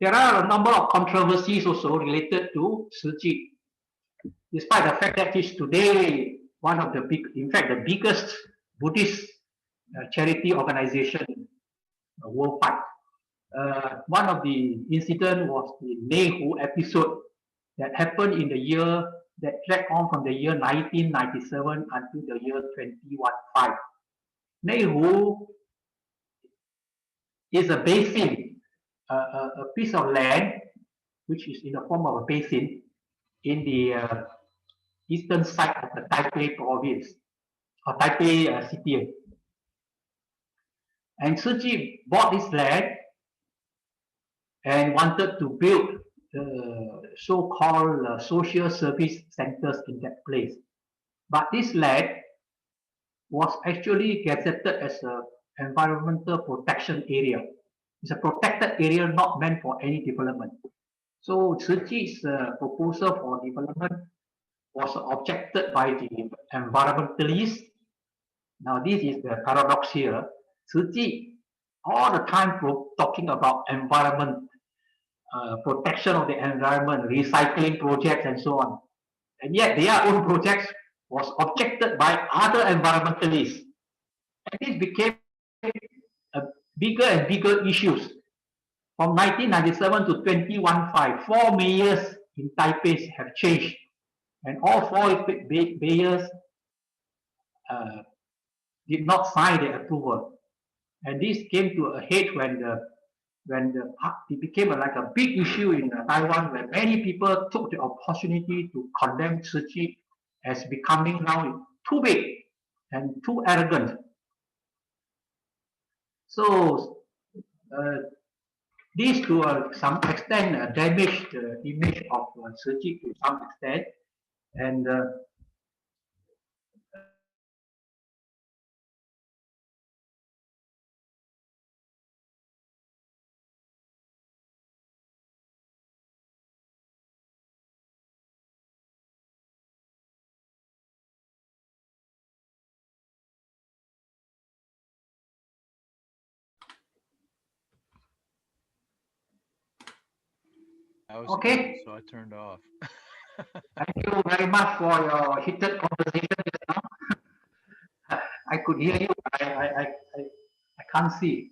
There are a number of controversies also related to Tzu Chi, despite the fact that it's today one of the the biggest Buddhist charity organization worldwide. One of the incidents was the Nehu episode that happened in the year that dragged on from the year 1997 until the year 2015. Nehu is a basin, a piece of land which is in the form of a basin in the eastern side of the Taipei province, or Taipei city. And Tzu Chi bought this land and wanted to build the so-called social service centers in that place. But this land was actually gazetted as an environmental protection area. It's a protected area not meant for any development. So Tzu Chi's proposal for development was objected by the environmentalists. Now this is the paradox here. Tzu Chi all the time talking about environment, protection of the environment, recycling projects and so on. And yet their own projects was objected by other environmentalists. And this became a bigger and bigger issues. From 1997 to 2015, 4 mayors in Taipei have changed. And all 4 mayors did not sign the approval. And this came to a head when it became like a big issue in Taiwan, where many people took the opportunity to condemn Tzu Chi as becoming now too big and too arrogant. So this to some extent damaged the image of Tzu Chi to some extent, and okay. So I turned off. Thank you very much for your heated conversation just now. I could hear you. I can't see.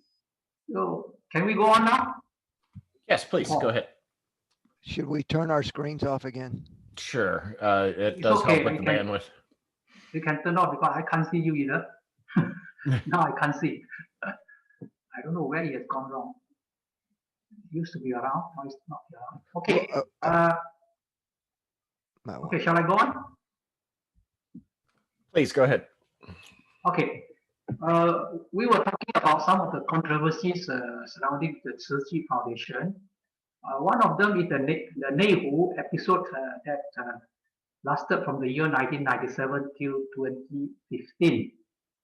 So can we go on now? Yes, please go ahead. Should we turn our screens off again? Sure. It It's does okay. help with the bandwidth. You can turn off because I can't see you either. Now I can't see. I don't know where it has gone wrong. It used to be around. Now it's not around. Okay. Okay, shall I go on? Please go ahead. Okay. We were talking about some of the controversies surrounding the Tzu Chi Foundation. One of them is the Nehu episode that lasted from the year 1997 till 2015.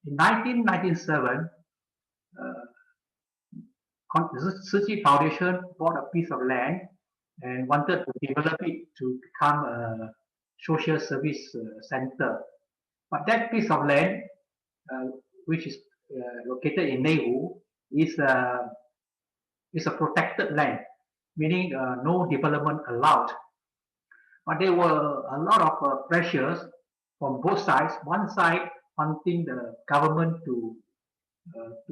In 1997, the Tzu Chi Foundation bought a piece of land and wanted to develop it to become a social service center. But that piece of land, which is located in Nehu, is a protected land, meaning no development allowed. But there were a lot of pressures from both sides. One side wanting the government to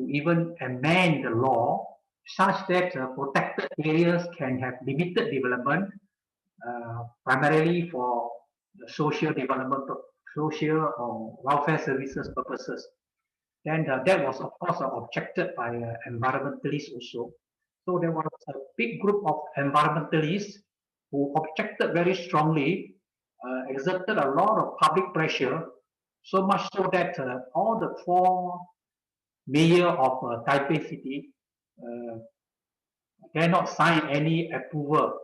even amend the law such that protected areas can have limited development, primarily for the social development, social or welfare services purposes. Then that was, of course, objected by environmentalists also. So there was a big group of environmentalists who objected very strongly, exerted a lot of public pressure, so much so that all the four mayors of Taipei City cannot sign any approval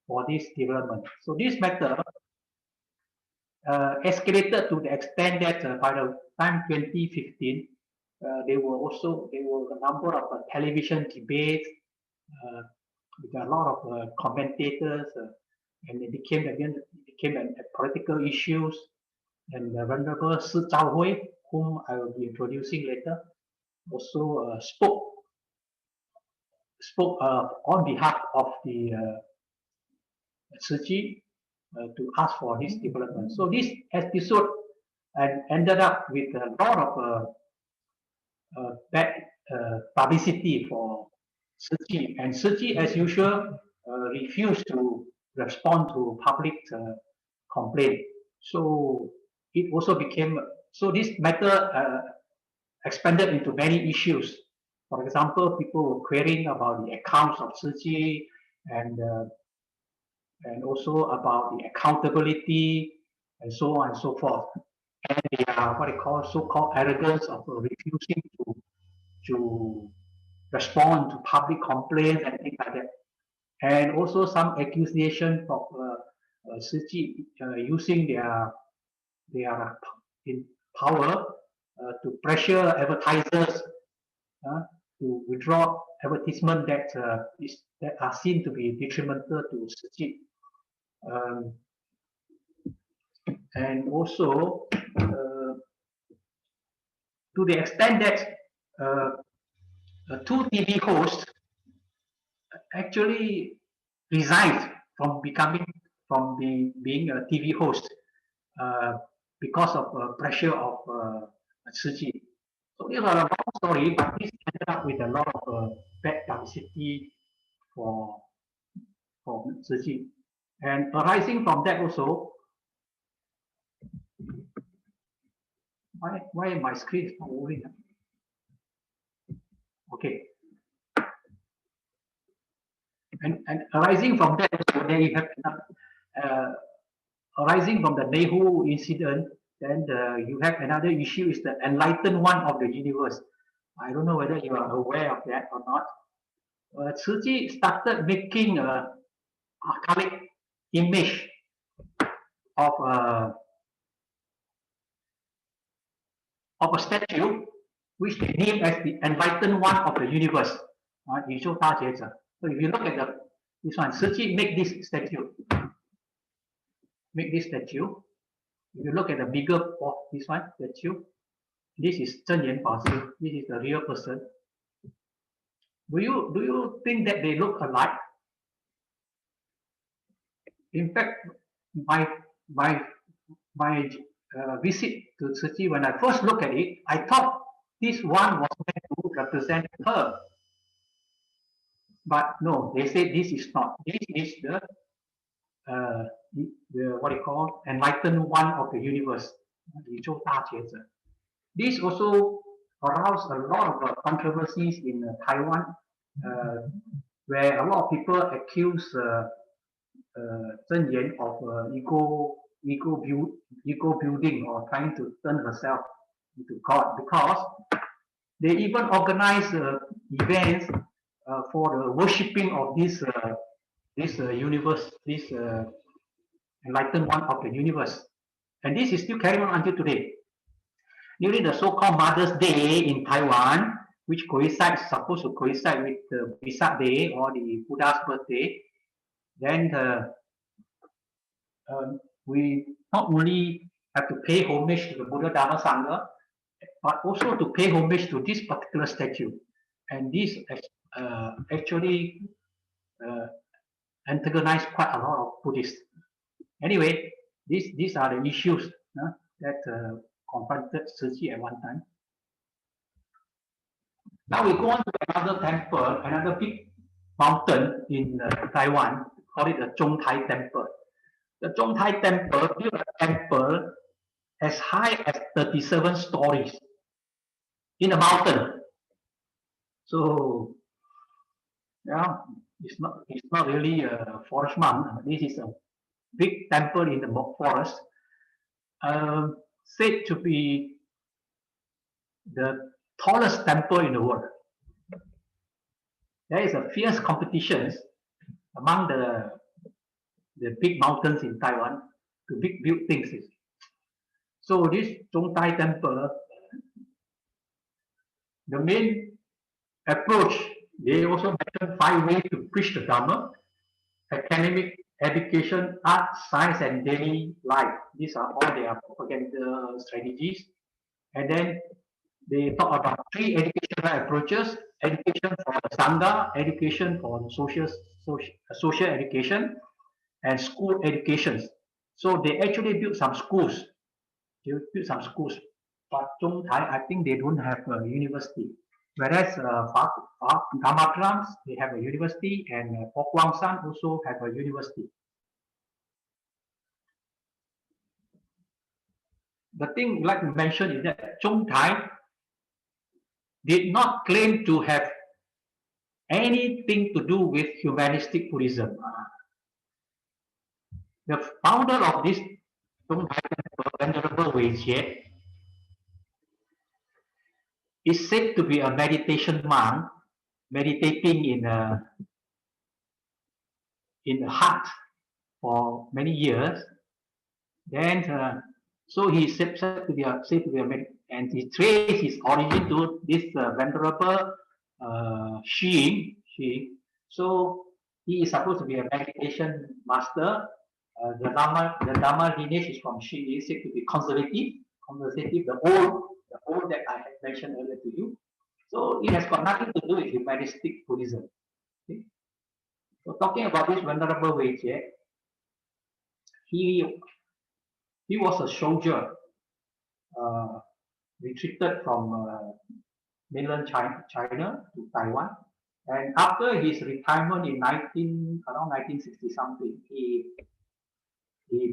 for this development. So this matter escalated to the extent that by the time 2015, there were a number of television debates with a lot of commentators, and it became a political issues. And Venerable Si Zhaohui, whom I will be introducing later, also spoke on behalf of the Tzu Chi to ask for this development. So this episode ended up with a lot of bad publicity for Tzu Chi, and Tzu Chi, as usual, refused to respond to public complaint. So it also became, so this matter expanded into many issues. For example, people were querying about the accounts of Tzu Chi and also about the accountability and so on and so forth. And the what they call so-called arrogance of refusing to respond to public complaints and things like that. And also some accusation of Tzu Chi using their in power to pressure advertisers to withdraw advertisement that are seen to be detrimental to Tzu Chi. And also to the extent that two TV hosts actually resigned from being a TV host because of pressure of Tzu Chi. So these are a long story, but this ended up with a lot of bad publicity for Tzu Chi. And arising from that also, why my screen is not moving? Okay. And arising from that, there you have arising from the Nehu incident, then you have another issue is the enlightened one of the universe. I don't know whether you are aware of that or not. Tzu Chi started making a archaic image of a statue which they name as the enlightened one of the universe. So if you look at this one, Tzu Chi make this statue. If you look at the bigger of this one statue, this is Zhen Yan Fa Sư. This is the real person. Do you think that they look alike? In fact, my visit to Tzu Chi, when I first looked at it, I thought this one was meant to represent her. But no, they say this is not. This is the what you call enlightened one of the universe. This also aroused a lot of controversies in Taiwan, where a lot of people accuse Zhen Yan of ego building or trying to turn herself into God, because they even organize events for the worshipping of this universe, this enlightened one of the universe, and this is still carrying on until today. During the so-called Mother's Day in Taiwan, which supposed to coincide with the Vesak Day or the Buddha's birthday, then we not only have to pay homage to the Buddha Dharma Sangha, but also to pay homage to this particular statue. And this actually antagonized quite a lot of Buddhists. Anyway, these are the issues that confronted Tzu Chi at one time. Now we go on to another temple, another big mountain in Taiwan, call it the Zhongtai Temple. The Zhongtai Temple built a temple as high as 37 stories in a mountain. So, yeah, it's not really a forest monk. This is a big temple in the forest, said to be the tallest temple in the world. There is a fierce competition among the big mountains in Taiwan to build things. So this Zhongtai Temple, the main approach, they also mentioned 5 ways to preach the Dharma: academic, education, art, science, and daily life. These are all their propaganda strategies. And then they talk about 3 educational approaches: education for the Sangha, education for social education, and school education. So they actually built some schools. But Zhongtai, I think they don't have a university. Whereas Dhammatrams, they have a university, and Pokwangshan also have a university. The thing I'd like to mention is that Zhongtai did not claim to have anything to do with humanistic Buddhism. The founder of this Zhongtai Temple, Venerable Weijie, is said to be a meditation monk, meditating in the hut for many years. Then, so he is said to be a and he traced his origin to this Venerable Shi. So he is supposed to be a meditation master. The Dharma lineage is from Shi. He is said to be conservative, the old that I had mentioned earlier to you. So it has got nothing to do with humanistic Buddhism. Okay? So talking about this Venerable Weijie, he was a soldier, retreated from mainland China to Taiwan, and after his retirement in around 1960 something, he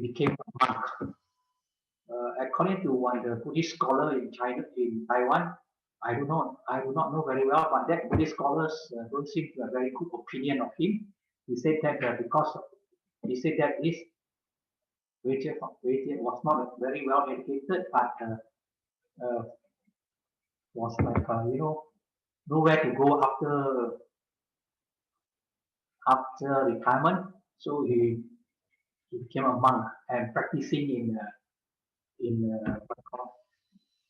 became a monk. According to one of the Buddhist scholar in Taiwan, I do not know very well, but that Buddhist scholars don't seem to have a very good opinion of him. He said that Wei Jie was not very well educated, but was like nowhere to go after retirement. So he became a monk and practicing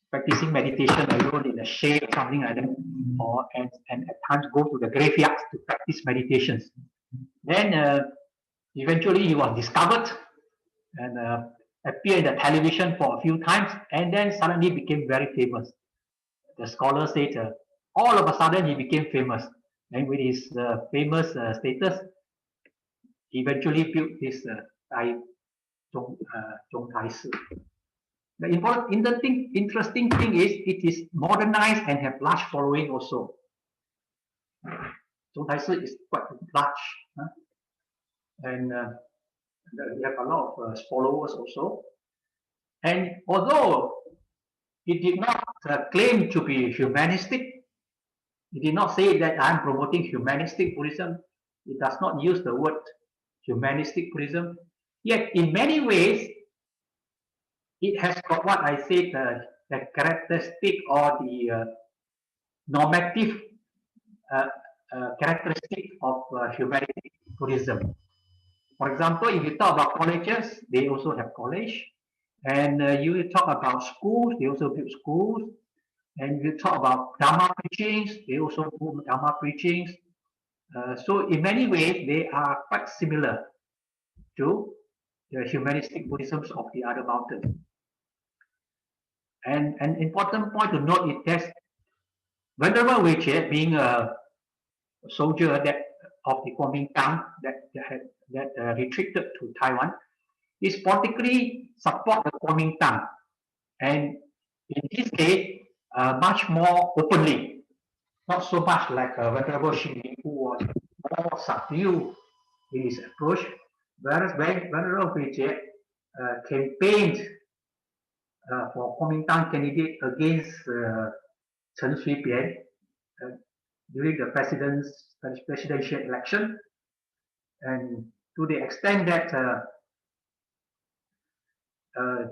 practicing meditation alone in the shade or something like that, or and at times go to the graveyards to practice meditations. Then eventually he was discovered and appeared in the television for a few times, and then suddenly became very famous. The scholar said all of a sudden he became famous, and with his famous status, he eventually built this Zhong Tai Si. The interesting thing is it is modernized and have large following also. Zhong Tai Si is quite large, and we have a lot of followers also. And although he did not claim to be humanistic, he did not say that I'm promoting humanistic Buddhism. He does not use the word humanistic Buddhism. Yet in many ways, it has got what I said, the characteristic or the normative characteristic of humanistic Buddhism. For example, if you talk about colleges, they also have college. And you talk about schools, they also build schools. And you talk about Dharma preachings, they also do Dharma preachings. So in many ways, they are quite similar to the humanistic Buddhisms of the other mountains. And an important point to note is that Venerable Wei Jie, being a soldier of the Kuomintang that retreated to Taiwan, is politically support the Kuomintang, and in this case, much more openly, not so much like Venerable Xing, who was more subdued in his approach, whereas Venerable Wei Jie campaigned for Kuomintang candidate against Chen Shui-bian during the presidential election, and to the extent that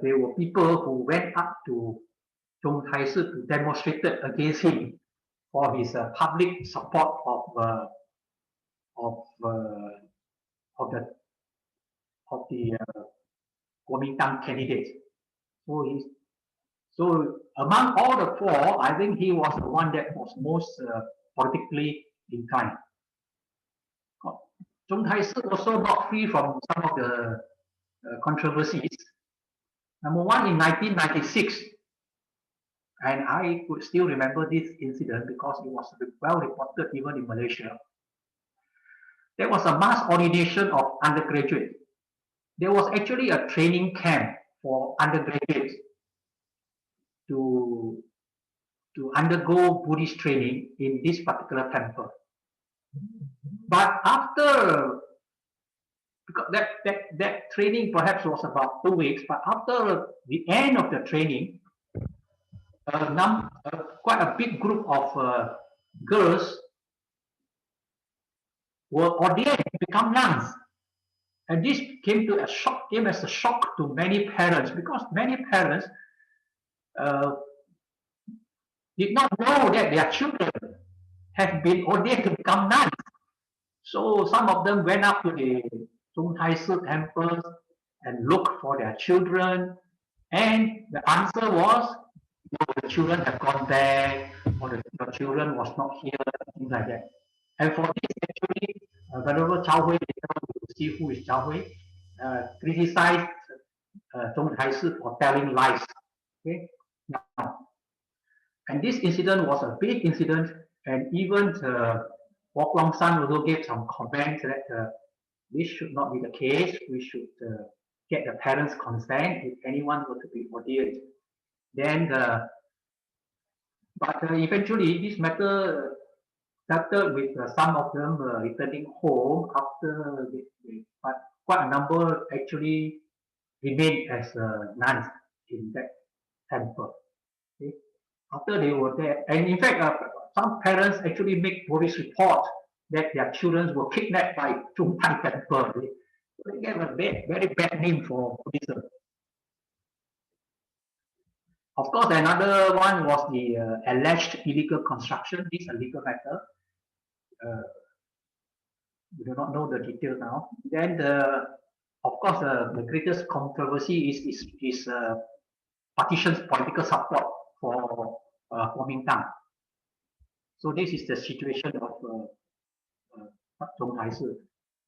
there were people who went up to Zhong Tai Si to demonstrate against him for his public support of the Kuomintang candidate. So among all the four, I think he was the one that was most politically inclined. Zhong Tai Si also not free from some of the controversies. Number one, in 1996, and I could still remember this incident because it was well reported even in Malaysia. There was a mass ordination of undergraduates. There was actually a training camp for undergraduates to undergo Buddhist training in this particular temple. But after, because that training perhaps was about 2 weeks, but after the end of the training, quite a big group of girls were ordained to become nuns. And this came as a shock to many parents, because many parents did not know that their children have been ordained to become nuns. So some of them went up to the Zhong Tai Si temples and looked for their children, and the answer was, the children have gone back, or the children was not here, things like that. And for this, actually, Venerable Chao Hui, you see who is Chao Hui, criticized Zhong Tai Si for telling lies. Okay, now, and this incident was a big incident, and even Wok Long San also gave some comments that this should not be the case. We should get the parents' consent if anyone were to be ordained. Then, but eventually, this matter started with some of them returning home after, but quite a number actually remained as nuns in that temple. Okay? After they were there, and in fact, some parents actually make police report that their children were kidnapped by Zhong Tai temple. They gave a very bad name for Buddhism. Of course, another one was the alleged illegal construction. This is a legal matter. We do not know the details now. Then, of course, the greatest controversy is partition's political support for Kuomintang. So this is the situation of Zhong Taishi.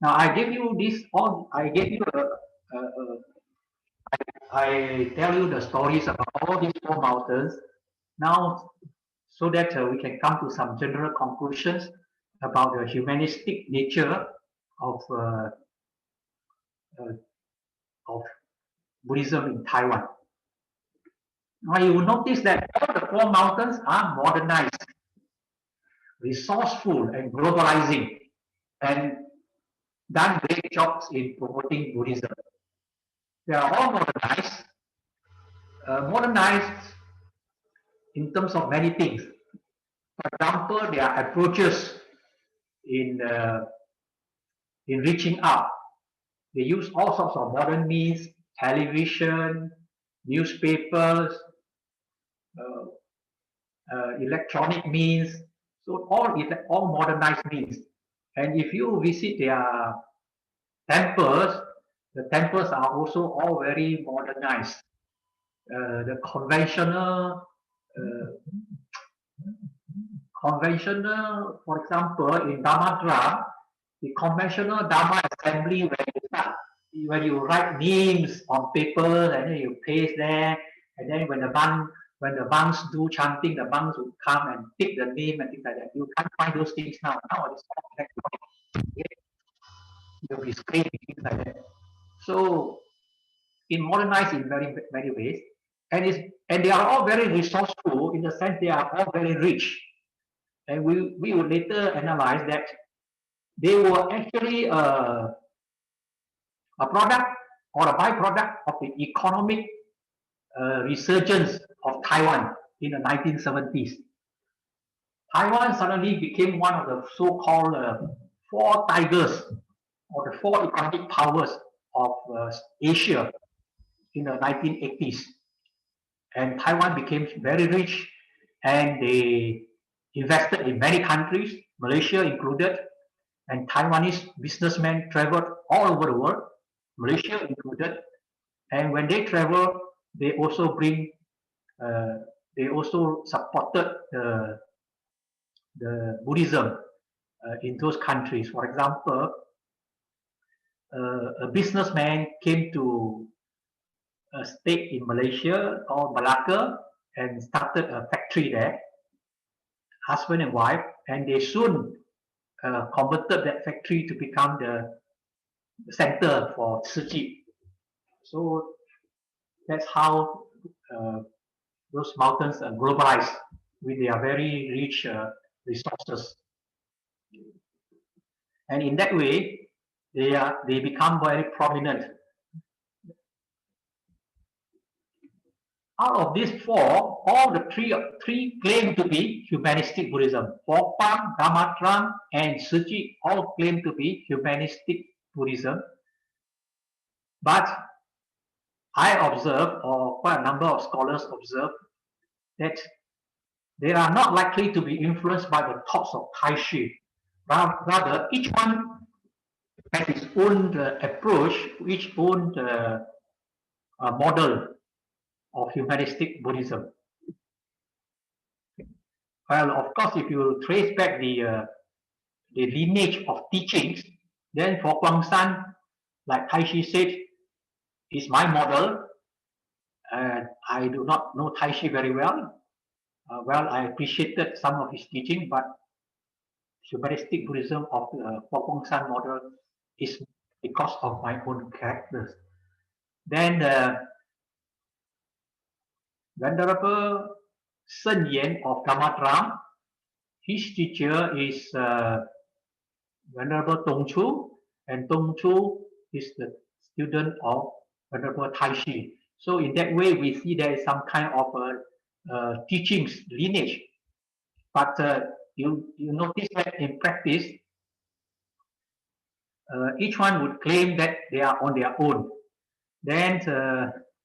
Now I gave you this all. I gave you I tell you the stories about all these four mountains. Now, so that we can come to some general conclusions about the humanistic nature of Buddhism in Taiwan. Now you will notice that all the four mountains are modernized, resourceful, and globalizing, and done great jobs in promoting Buddhism. They are all modernized in terms of many things. For example, their approaches in reaching out. They use all sorts of modern means, television, newspapers, electronic means, so all modernized means. And if you visit their temples, the temples are also all very modernized. The conventional, for example, in Dhammadram, the conventional Dharma assembly when you write names on paper and then you paste there, and then when the monks do chanting, the monks will come and pick the name and things like that. You can't find those things now. Now it's all electronic. You'll be screened, things like that. So it modernized in many ways, and they are all very resourceful in the sense they are all very rich. And we will later analyze that they were actually a product or a byproduct of the economic resurgence of Taiwan in the 1970s. Taiwan suddenly became one of the so-called four tigers or the four economic powers of Asia in the 1980s. And Taiwan became very rich, and they invested in many countries, Malaysia included, and Taiwanese businessmen traveled all over the world, Malaysia included. And when they travel, they also supported the Buddhism in those countries. For example, a businessman came to a state in Malaysia called Malacca and started a factory there, husband and wife, and they soon converted that factory to become the center for Tzu Chi. So that's how those mountains are globalized with their very rich resources. And in that way, they become very prominent. Out of these four, all the three claim to be humanistic Buddhism. Fopang, Dhammadram, and Tzu Chi all claim to be humanistic Buddhism. But I observe, or quite a number of scholars observe, that they are not likely to be influenced by the thoughts of Taishi. Rather, each one has its own approach, its own model of humanistic Buddhism. Well, of course, if you trace back the lineage of teachings, then for Guangshan, like Taishi said, is my model. I do not know Taishi very well. I appreciated some of his teaching, but humanistic Buddhism of the Guangshan model is because of my own characters. Then Venerable Sen Yen of Dhammadram, his teacher is Venerable Dong Chu, and Dong Chu is the student of Venerable Taishi. So in that way, we see there is some kind of teachings lineage. But you notice that in practice, each one would claim that they are on their own. Then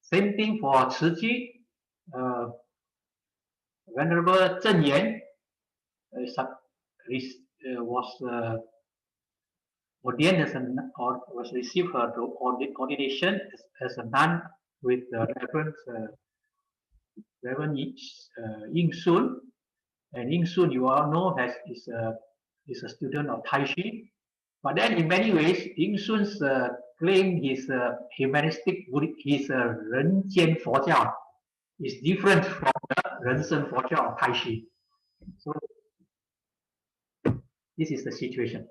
same thing for Tzu Chi, Venerable Zhen Yan was ordained as or was received her ordination as a nun with Reverend Ying Sun. And Ying Sun, you all know, is a student of Tai Chi. But then, in many ways, Ying Sun's claim his humanistic, his Ren Jian Fojiao is different from the Ren Shen Fojiao of Tai Chi. So this is the situation.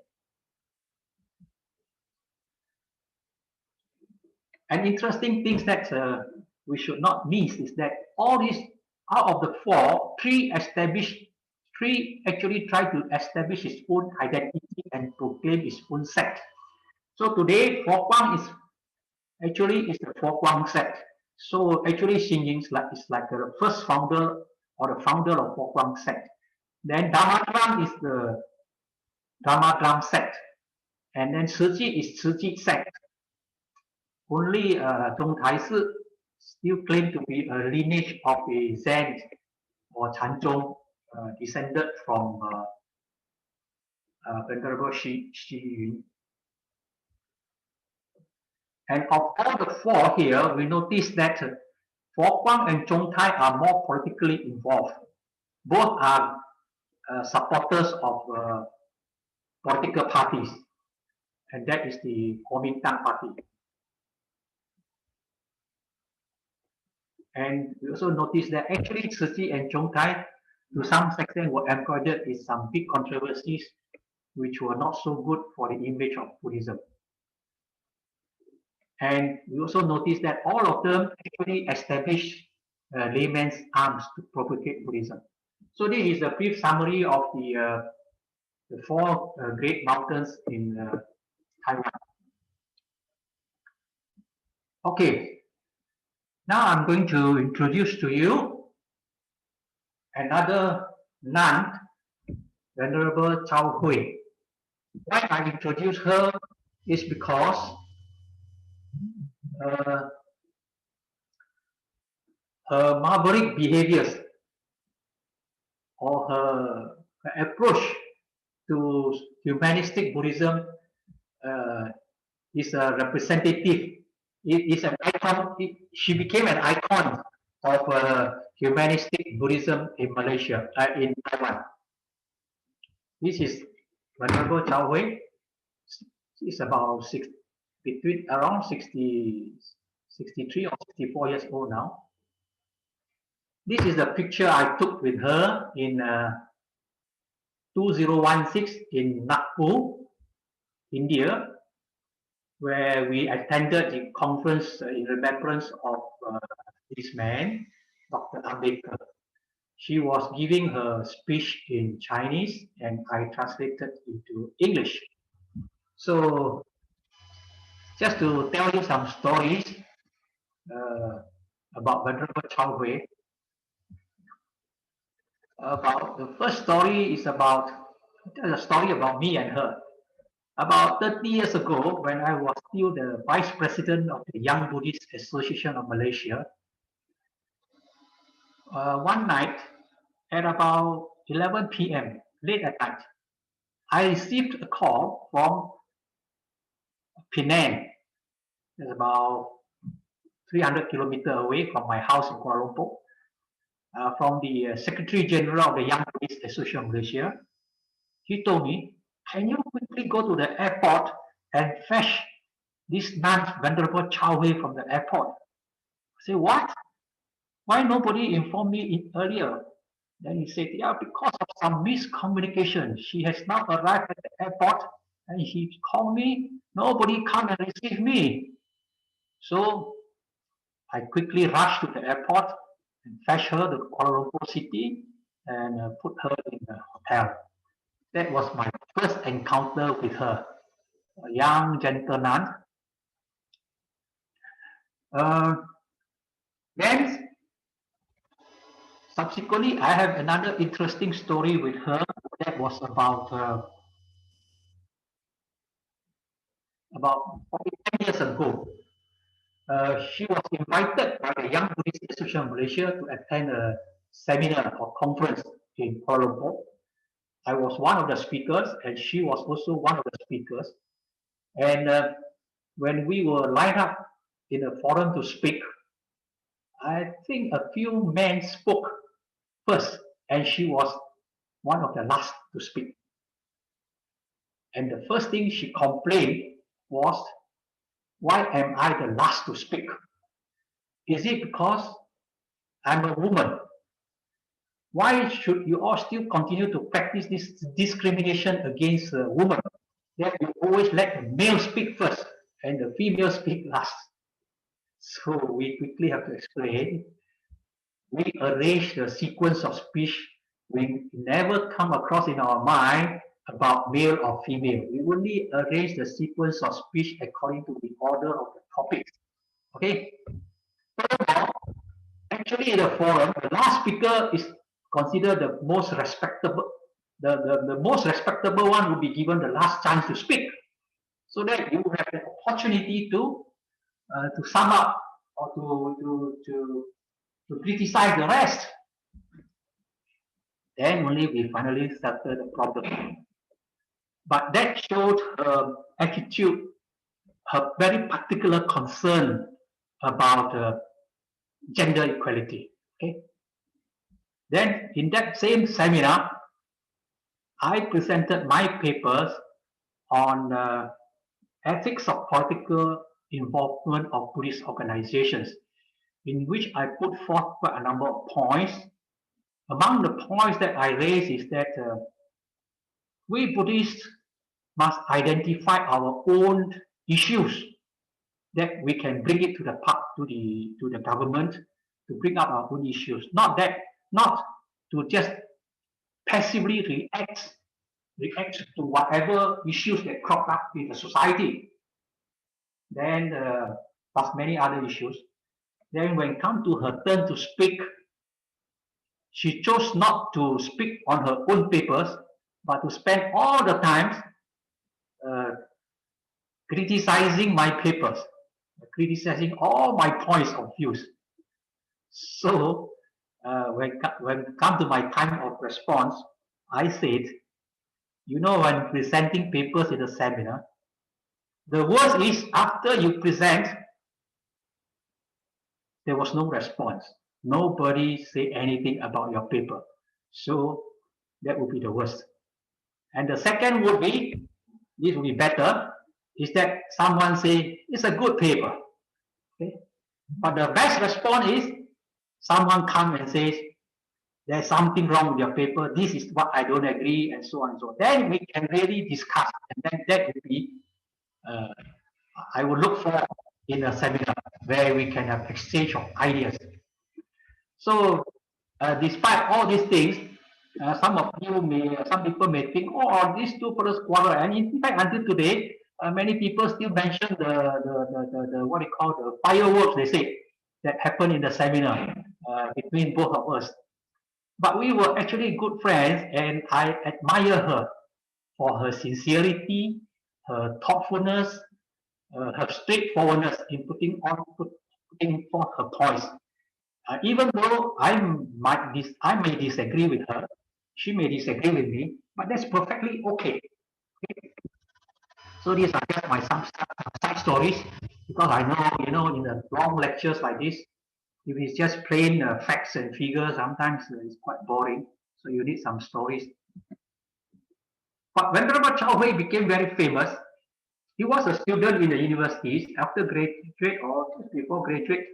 And interesting things that we should not miss is that all these, out of the four, three actually try to establish its own identity and proclaim its own sect. So today, Fo Guang is the Fo Guang sect. So actually, Xing Ying is like the first founder or the founder of Fo Guang sect. Then Dharma is the Dharma sect, and then Tzu Chi is Tzu Chi sect. Only Zhong Taisi still claim to be a lineage of a Zen or Chanzhong descended from Venerable Xi Yun. And of all the four here, we notice that Fo Guang and Zhong Tai are more politically involved. Both are supporters of political parties, and that is the Kuomintang party. And we also notice that actually Tzu Chi and Zhong Tai, to some extent, were embroidered in some big controversies, which were not so good for the image of Buddhism. And we also notice that all of them actually established layman's arms to propagate Buddhism. So this is a brief summary of the four great mountains in Taiwan. Okay, now I'm going to introduce to you another nun, Venerable Chao Hui. Why I introduce her is because her maverick behaviors or her approach to humanistic Buddhism is a representative. It is an icon. She became an icon of humanistic Buddhism in Malaysia, in Taiwan. This is Venerable Chao Hui. She's about around 63 or 64 years old now. This is the picture I took with her in 2016 in Nagpur, India, where we attended the conference in remembrance of this man, Dr. Ambedkar. She was giving her speech in Chinese and I translated into English. So just to tell you some stories about Venerable Chao Hui. About the first story is about a story about me and her. About 30 years ago, when I was still the vice president of the Young Buddhist Association of Malaysia, one night at about 11 p.m., late at night, I received a call from Penang. It's about 300 kilometers away from my house in Kuala Lumpur, from the Secretary General of the Young Buddhist Association of Malaysia. He told me, can you quickly go to the airport and fetch this nun, Venerable Chao Hui, from the airport? I said, what? Why nobody informed me earlier? Then he said, yeah, because of some miscommunication. She has now arrived at the airport and she called me. Nobody come and receive me. So I quickly rushed to the airport and fetched her to Kuala Lumpur city and put her in the hotel. That was my first encounter with her, a young gentle nun. Then, subsequently, I have another interesting story with her that was about about 10 years ago. She was invited by the Young Buddhist Association of Malaysia to attend a seminar or conference in Kuala Lumpur. I was one of the speakers, and she was also one of the speakers. And when we were lined up in a forum to speak, I think a few men spoke first, and she was one of the last to speak. And the first thing she complained was, why am I the last to speak? Is it because I'm a woman? Why should you all still continue to practice this discrimination against a woman? That you always let the male speak first and the female speak last. So we quickly have to explain. We arrange the sequence of speech. We never come across in our mind about male or female. We only arrange the sequence of speech according to the order of the topics. Okay? Furthermore, actually, in the forum, the last speaker is considered the most respectable. The most respectable one will be given the last chance to speak, so that you have the opportunity to sum up or to criticize the rest. Then only we finally settle the problem. But that showed her attitude, her very particular concern about gender equality. Okay. Then in that same seminar, I presented my papers on ethics of political involvement of Buddhist organizations, in which I put forth quite a number of points. Among the points that I raised is that we Buddhists must identify our own issues, that we can bring it to the government to bring up our own issues. Not to just passively react to whatever issues that crop up in the society. Then plus many other issues. Then when it comes to her turn to speak, she chose not to speak on her own papers, but to spend all the time criticizing my papers, criticizing all my points of views. So when it comes to my time of response, I said, you know, when presenting papers in a seminar, the worst is after you present, there was no response. Nobody say anything about your paper. So that would be the worst. And the second would be, this would be better, is that someone say, it's a good paper. Okay? But the best response is, someone comes and says, there's something wrong with your paper, this is what I don't agree, and so on and so on. Then we can really discuss, and then that would be, I would look for in a seminar where we can have exchange of ideas. So, despite all these things, some people may think, oh, these two brothers quarrel, and in fact, until today, many people still mention the what they call the fireworks, they say, that happened in the seminar between both of us. But we were actually good friends, and I admire her for her sincerity, her thoughtfulness, her straightforwardness in putting forth her points. Even though I may disagree with her, she may disagree with me, but that's perfectly okay. So these are just my some side stories, because I know, you know, in the long lectures like this, if it's just plain facts and figures, sometimes it's quite boring. So you need some stories. But when Venerable Chao Hui became very famous, he was a student in the universities. After graduate or just before graduate,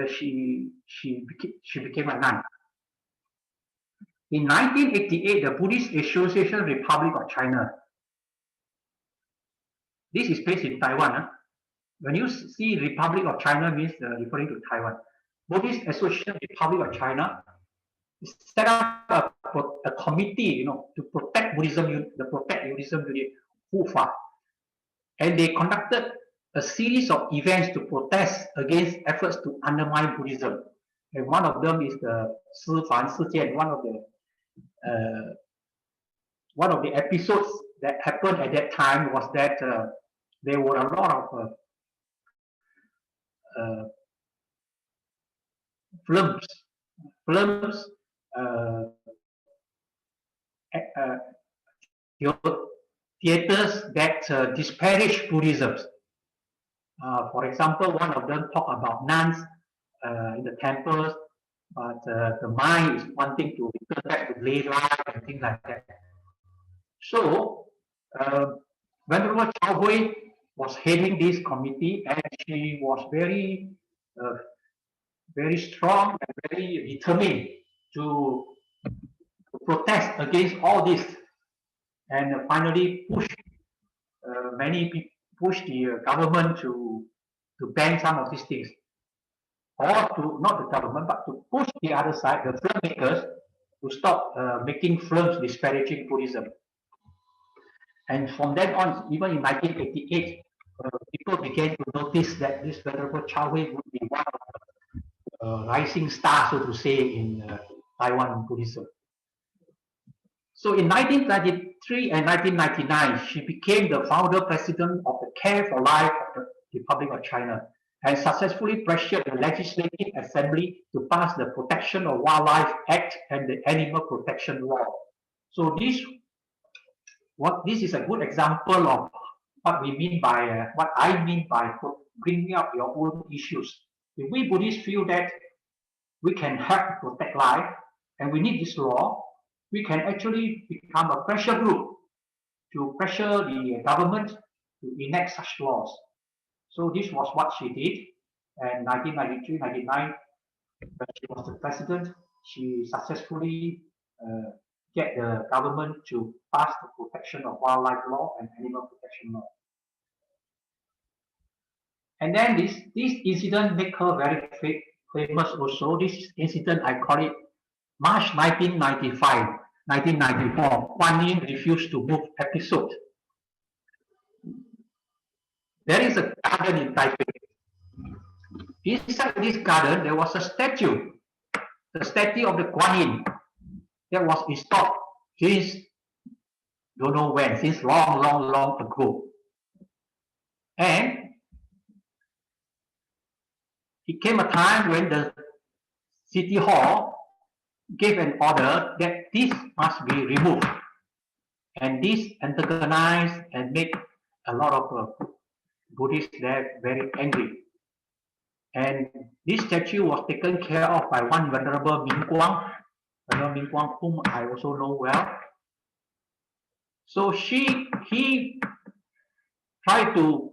she became a nun. In 1988, the Buddhist Association Republic of China. This is based in Taiwan. Huh? When you see Republic of China, means referring to Taiwan. Buddhist Association Republic of China set up a committee, you know, to protect Buddhism, unit, Hufa. And they conducted a series of events to protest against efforts to undermine Buddhism. And one of them is the Sifan Sijian, one of the episodes that happened at that time was that there were a lot of films, uh, theaters that disparage Buddhism. For example, one of them talk about nuns in the temples, but the mind is wanting to return back to lay life and things like that. So, Venerable Chao Hui was heading this committee, and she was very, very strong and very determined to protest against all this, and finally push the government to ban some of these things, or to not the government, but to push the other side, the filmmakers, to stop making films disparaging Buddhism. And from then on, even in 1988, people began to notice that this Venerable Chao Hui would be one of the rising stars, so to say, in Taiwan Buddhism. So in 1993 and 1999, she became the founder president of the Care for Life of the Republic of China, and successfully pressured the Legislative Assembly to pass the Protection of Wildlife Act and the Animal Protection Law. So this is a good example of what we mean by what I mean by bringing up your own issues. If we Buddhists feel that we can help protect life and we need this law, we can actually become a pressure group to pressure the government to enact such laws. So this was what she did. And 1993-99, when she was the president, she successfully get the government to pass the Protection of Wildlife Law and Animal Protection Law. And then this incident made her very famous also. This incident, I call it March 1994, Kuan Yin refused to move episode. There is a garden in Taipei. Inside this garden, there was a statue, the statue of the Kuan Yin, that was installed since don't know when, since long ago. And it came a time when the City Hall gave an order that this must be removed. And this antagonized and made a lot of Buddhists there very angry. And this statue was taken care of by one Venerable Ming Guang, whom I also know well. So he tried to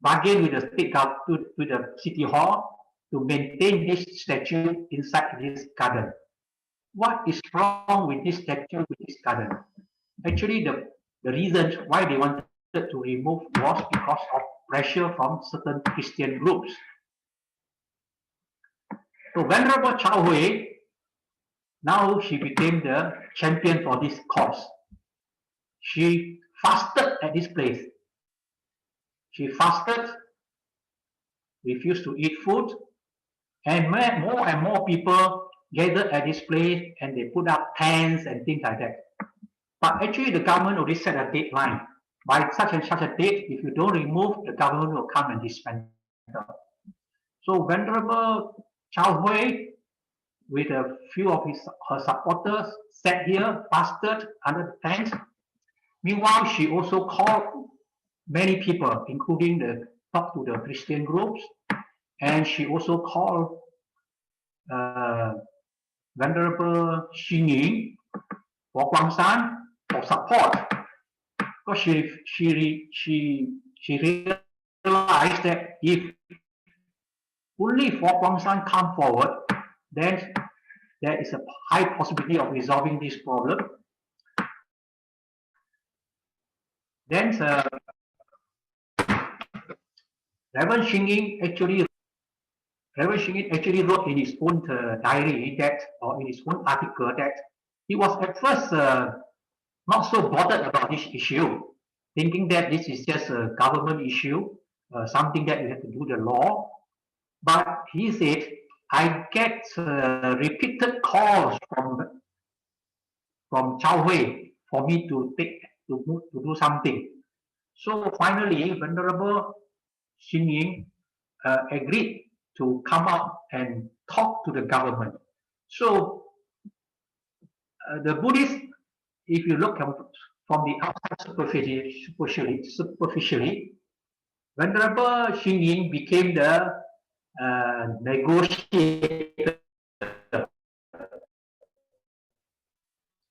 bargain with the state government, with the City Hall, to maintain this statue inside this garden. What is wrong with this statue, with this garden? Actually, the reason why they wanted to remove was because of pressure from certain Christian groups. So Venerable Chao Hui, now she became the champion for this cause. She fasted at this place. She fasted, refused to eat food, and more and more people gathered at this place, and they put up tents and things like that. But actually, the government already set a deadline. By such and such a date, if you don't remove, the government will come and dismantle. So Venerable Chao Hui, with a few of her supporters, sat here, fasted under the tent. Meanwhile, she also called many people, including talk to the Christian groups, and she also called Venerable Xing for Guangshan for support, because she realized that if only for Guangshan come forward, then there is a high possibility of resolving this problem. Then Reverend Xing actually wrote in his own diary that, or in his own article, that he was at first not so bothered about this issue, thinking that this is just a government issue, something that you have to do the law. But he said, I get repeated calls from Chao Hui for me to do something. So finally, Venerable Xin Ying agreed to come out and talk to the government. So the Buddhists, if you look from the outside superficially, Venerable Xin Ying became the negotiator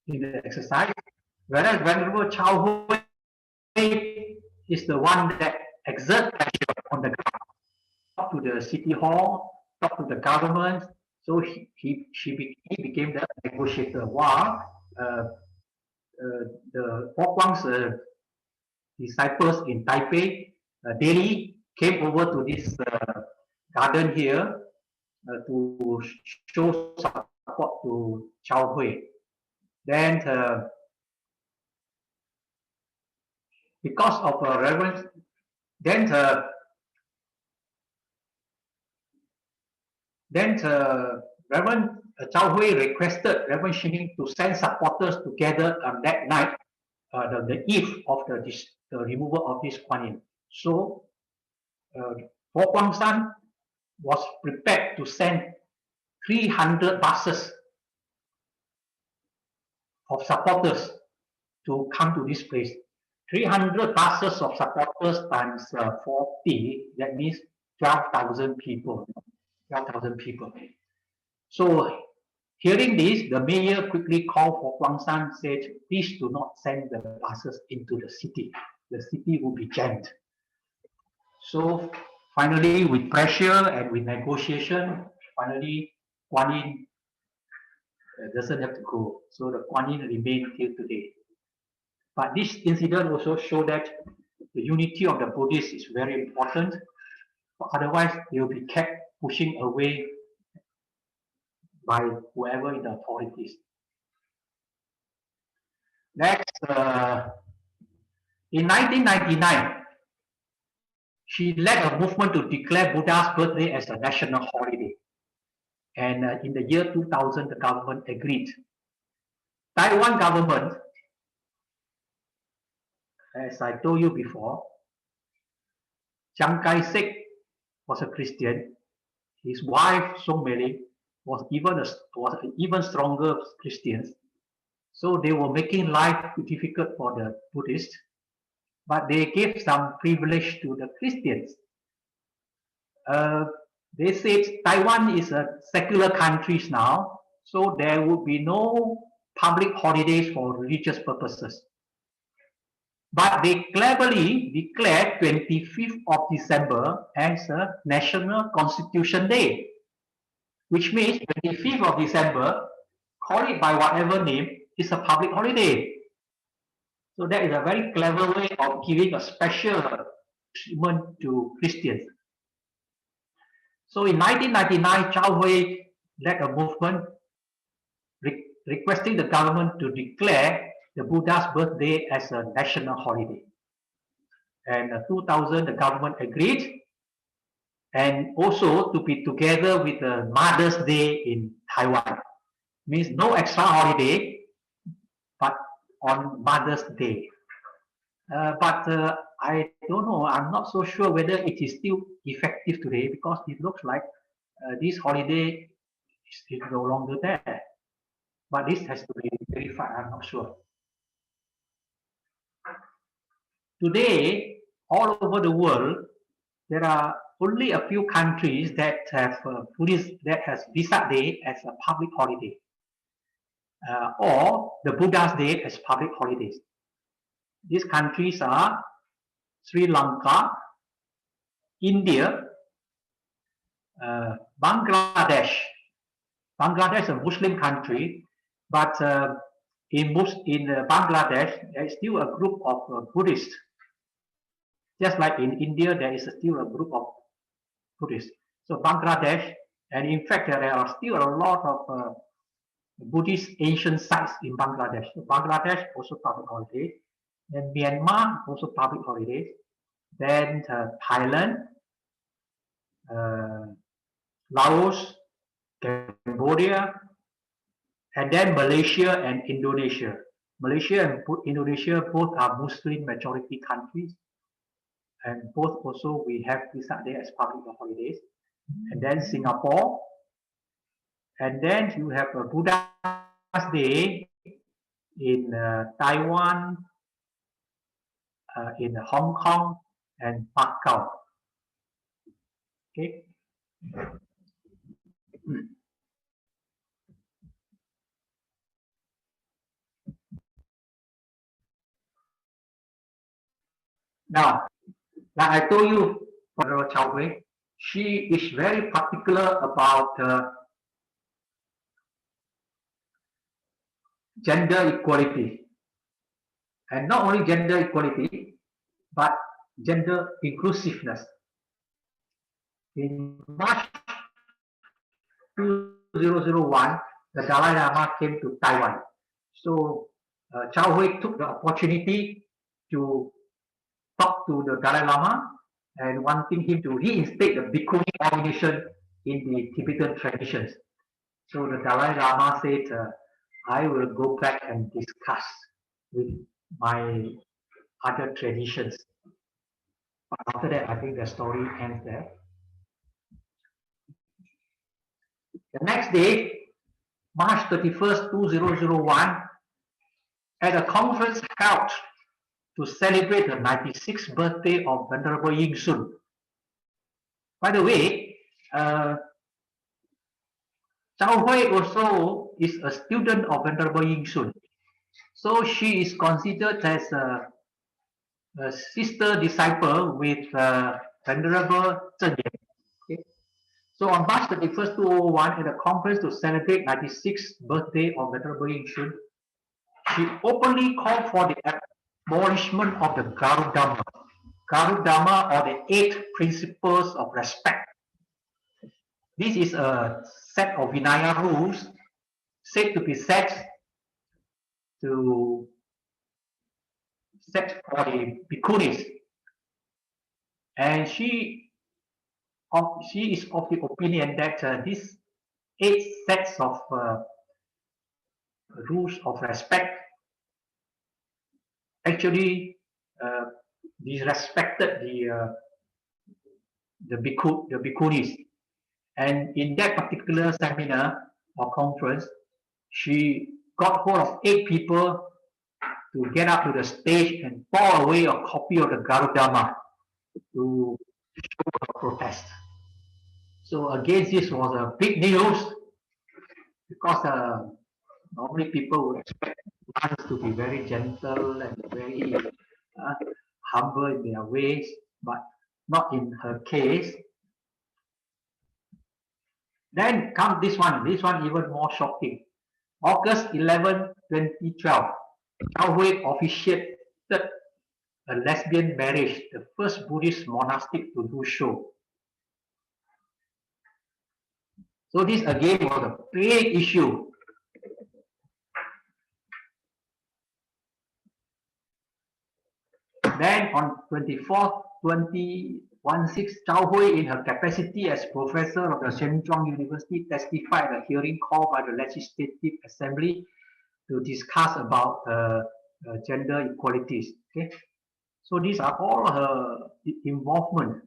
in the exercise, whereas Venerable Chao Hui is the one that exerts pressure on the ground, talk to the city hall, talk to the government. So he became the negotiator, while the Fo Guang's disciples in Taipei, Delhi, came over to this garden here to show support to Chao Hui. Then, because of reverence, then Reverend Chao Hui requested Reverend Xin Ying to send supporters together on that night, the eve of the removal of this Kuan Yin. So, Fo Guangshan was prepared to send 300 buses of supporters to come to this place. 300 buses of supporters times 40, that means 12,000 people. 12,000 people. So, hearing this, the mayor quickly called for Guangshan, said, please do not send the buses into the city. The city will be jammed. So, finally, with pressure and with negotiation, finally, Kuan Yin doesn't have to go. So, the Kuan Yin remains till today. But this incident also shows that the unity of the Buddhists is very important. Otherwise, they will be kept pushing away by whoever in the authorities. Next, in 1999, she led a movement to declare Buddha's birthday as a national holiday. And in the year 2000, the government agreed. Taiwan government, as I told you before, Chiang Kai-shek was a Christian. His wife, Song Mei-ling, was even stronger Christians. So they were making life difficult for the Buddhists, but they gave some privilege to the Christians. They said Taiwan is a secular country now, so there would be no public holidays for religious purposes. But they cleverly declared 25th of December as a National Constitution Day, which means 25th of December, call it by whatever name, is a public holiday. So that is a very clever way of giving a special treatment to Christians. So in 1999, Chao Hui led a movement requesting the government to declare the Buddha's birthday as a national holiday. And 2000, the government agreed, and also to be together with the Mother's Day in Taiwan. Means no extra holiday, but on Mother's Day. But I don't know, I'm not so sure whether it is still effective today, because it looks like this holiday is no longer there. But this has to be verified, I'm not sure. Today, all over the world, there are only a few countries that have that has Vesak Day as a public holiday, or the Buddha's Day as public holidays. These countries are Sri Lanka, India, Bangladesh. Bangladesh is a Muslim country, but in Bangladesh, there is still a group of Buddhists. Just like in India, there is still a group of Buddhists. So Bangladesh, and in fact, there are still a lot of Buddhist ancient sites in Bangladesh. So Bangladesh also public holiday. Then Myanmar also public holidays. Then Thailand, Laos, Cambodia, and then Malaysia and Indonesia. Malaysia and Indonesia both are Muslim majority countries. and both also we have Vesak Day as public holidays. And then Singapore, and then you have a Buddha's Day in Taiwan, in Hong Kong, and Macau. Okay. Now, like I told you, for Chao Hui, she is very particular about gender equality. And not only gender equality, but gender inclusiveness. In March 2001, the Dalai Lama came to Taiwan. So Chao Hui took the opportunity to talk to the Dalai Lama and wanting him to reinstate the Bhikkhuni ordination in the Tibetan traditions. So the Dalai Lama said, I will go back and discuss with my other traditions. But after that, I think the story ends there. The next day, March 31st, 2001, at a conference held to celebrate the 96th birthday of Venerable Ying Sun. By the way, Chao Hui also is a student of Venerable Ying Sun. So she is considered as a sister disciple with Venerable Zhen Yan. Okay. So on March 31st, 2001, at a conference to celebrate 96th birthday of Venerable Ying Sun, she openly called for the abolishment of the Garudharma. Garudharma, or the 8 principles of respect. This is a set of Vinaya rules said to be set for the Bhikkhunis. And she is of the opinion that these 8 sets of rules of respect actually disrespected the Bhikkhunis. And in that particular seminar or conference, she got hold of 8 people to get up to the stage and pour away a copy of the Garudharma to show a protest. So against this was a big news, because normally people would expect nuns to be very gentle and very humble in their ways, but not in her case. Then comes this one even more shocking. August 11, 2012, Chao Hui officiated a lesbian marriage, the first Buddhist monastic to do so. So this again was a big issue. Then on 24th, 2016, Chao Hui, in her capacity as professor of the Shenzhen University, testified at a hearing called by the Legislative Assembly to discuss about gender equalities. Okay, so these are all her involvement.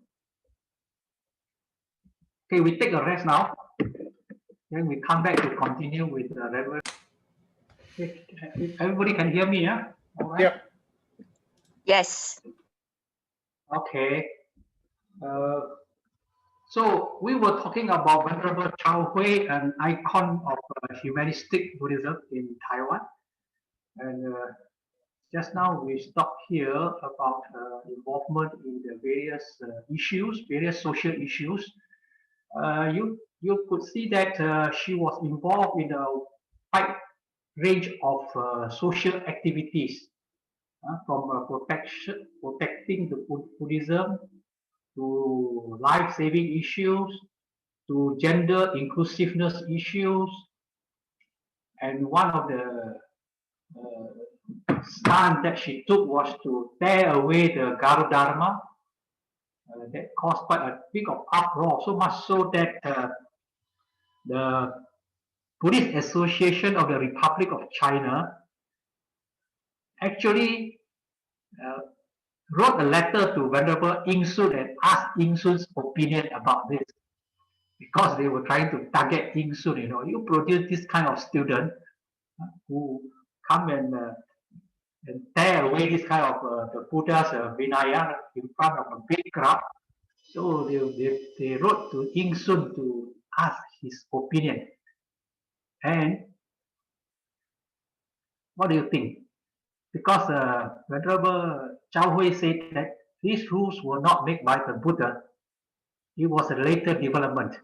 Okay, we take a rest now. Then we come back to continue with the Reverend. Okay, everybody can hear me, yeah? All right. Yep. Yes. Okay. So we were talking about Venerable Chao Hui, an icon of humanistic Buddhism in Taiwan. And just now we stopped here about involvement in the various various social issues. You could see that she was involved in a wide range of social activities, from protecting the Buddhism, to life-saving issues, to gender inclusiveness issues. And one of the stand that she took was to tear away the Garudharma. That caused quite a big of uproar, so much so that the Buddhist Association of the Republic of China actually wrote a letter to Venerable Ing Sun and asked Ing Sun's opinion about this, because they were trying to target Ing Sun. You know, you produce this kind of student who come and tear away this kind of the Buddha's Vinaya in front of a big crowd. So they wrote to Ing Sun to ask his opinion. And what do you think? Because Venerable Chao Hui said that these rules were not made by the Buddha. It was a later development.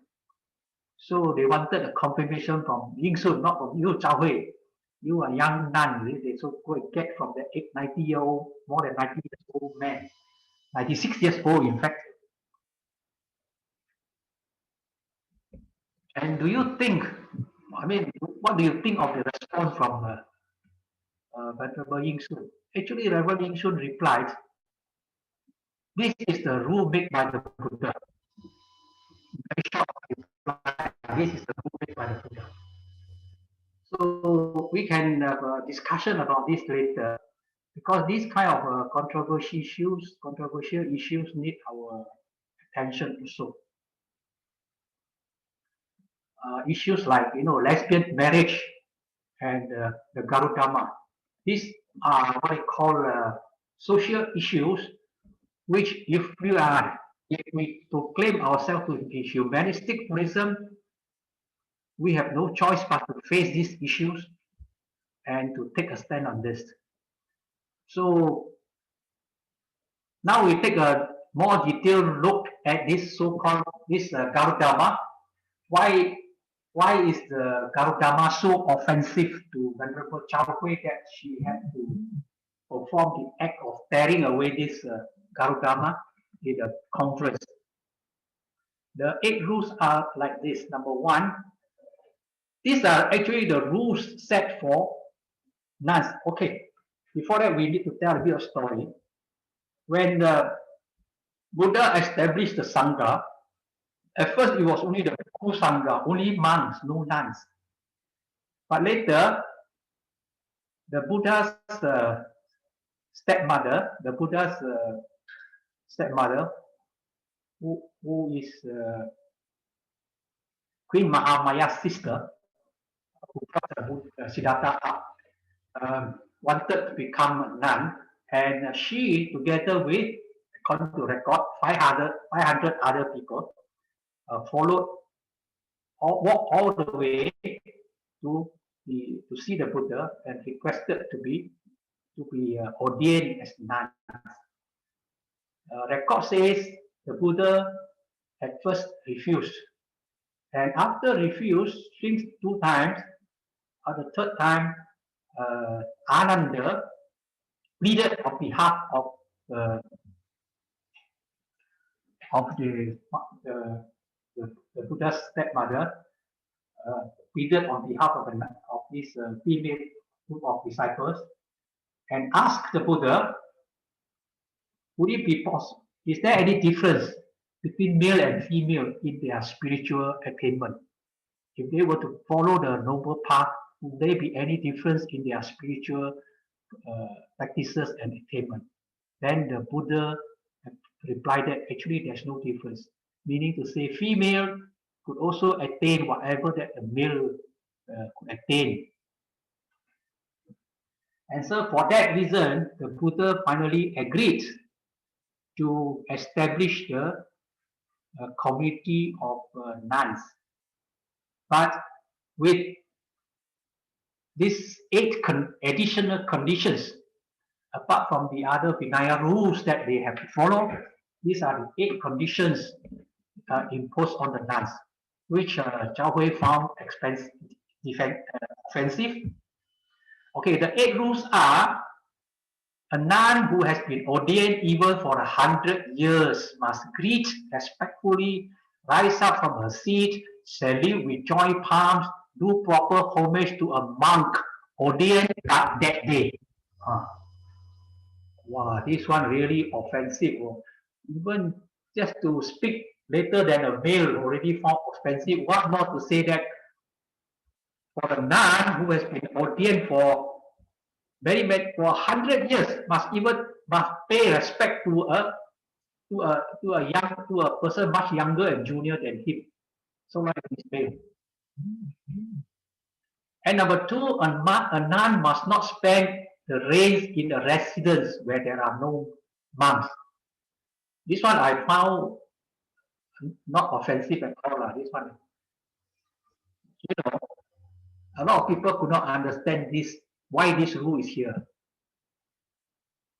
So they wanted a confirmation from Ing Sun, not from you, Chao Hui. You are a young nun. So go and get from the 90-year-old, more than 90 years old man, 96 years old, in fact. And do you think, I mean, what do you think of the response from Venerable Ing Sun? Actually, Reverend Ing Sun replied, this is the rule made by the Buddha. Very short reply, this is the rule made by the Buddha. So we can have a discussion about this later, because these kind of controversial issues need our attention also. Issues like, you know, lesbian marriage and the Garudharma. These are what I call social issues, which if we proclaim ourselves to be humanistic Buddhism, we have no choice but to face these issues and to take a stand on this. So now we take a more detailed look at this so-called Garudharma. Why is the Garudharma so offensive to Venerable Chao Hui that she had to perform the act of tearing away this Garudharma in a conference? The 8 rules are like this. Number 1, these are actually the rules set for nuns. Okay, before that we need to tell a bit of story. When the Buddha established the Sangha, at first it was only the Bhikkhu Sangha, only monks, no nuns. But later, the Buddha's stepmother, who is Queen Mahamaya's sister, who brought Siddhartha up, wanted to become a nun, and she, together with, according to record, 500 other people, walked all the way to see the Buddha and requested to be ordained as nuns. Record says the Buddha at first refused, and after refused 2 times, on the 3rd time, Ananda pleaded on behalf of the Buddha's stepmother, pleaded on behalf of this female group of disciples, and asked the Buddha, would it be possible? Is there any difference between male and female in their spiritual attainment? If they were to follow the noble path, would there be any difference in their spiritual practices and attainment? Then the Buddha replied that actually there's no difference, meaning to say female could also attain whatever that a male could attain. And so for that reason, the Buddha finally agreed to establish the community of nuns. But with these 8 additional conditions, apart from the other Vinaya rules that they have to follow, these are the 8 conditions imposed on the nuns, which Chao Hui found offensive. Okay, the 8 rules are: a nun who has been ordained even for 100 years must greet respectfully, rise up from her seat, salute with joint palms, do proper homage to a monk ordained that day. Wow, this one really offensive. Even just to speak later than a male already found offensive. What more to say that for a nun who has been ordained for 100 years must even must pay respect to a person much younger and junior than him. So like this way. And number two, a nun must not spend the rains in a residence where there are no monks. This one I found not offensive at all. This one, a lot of people could not understand this, why this rule is here.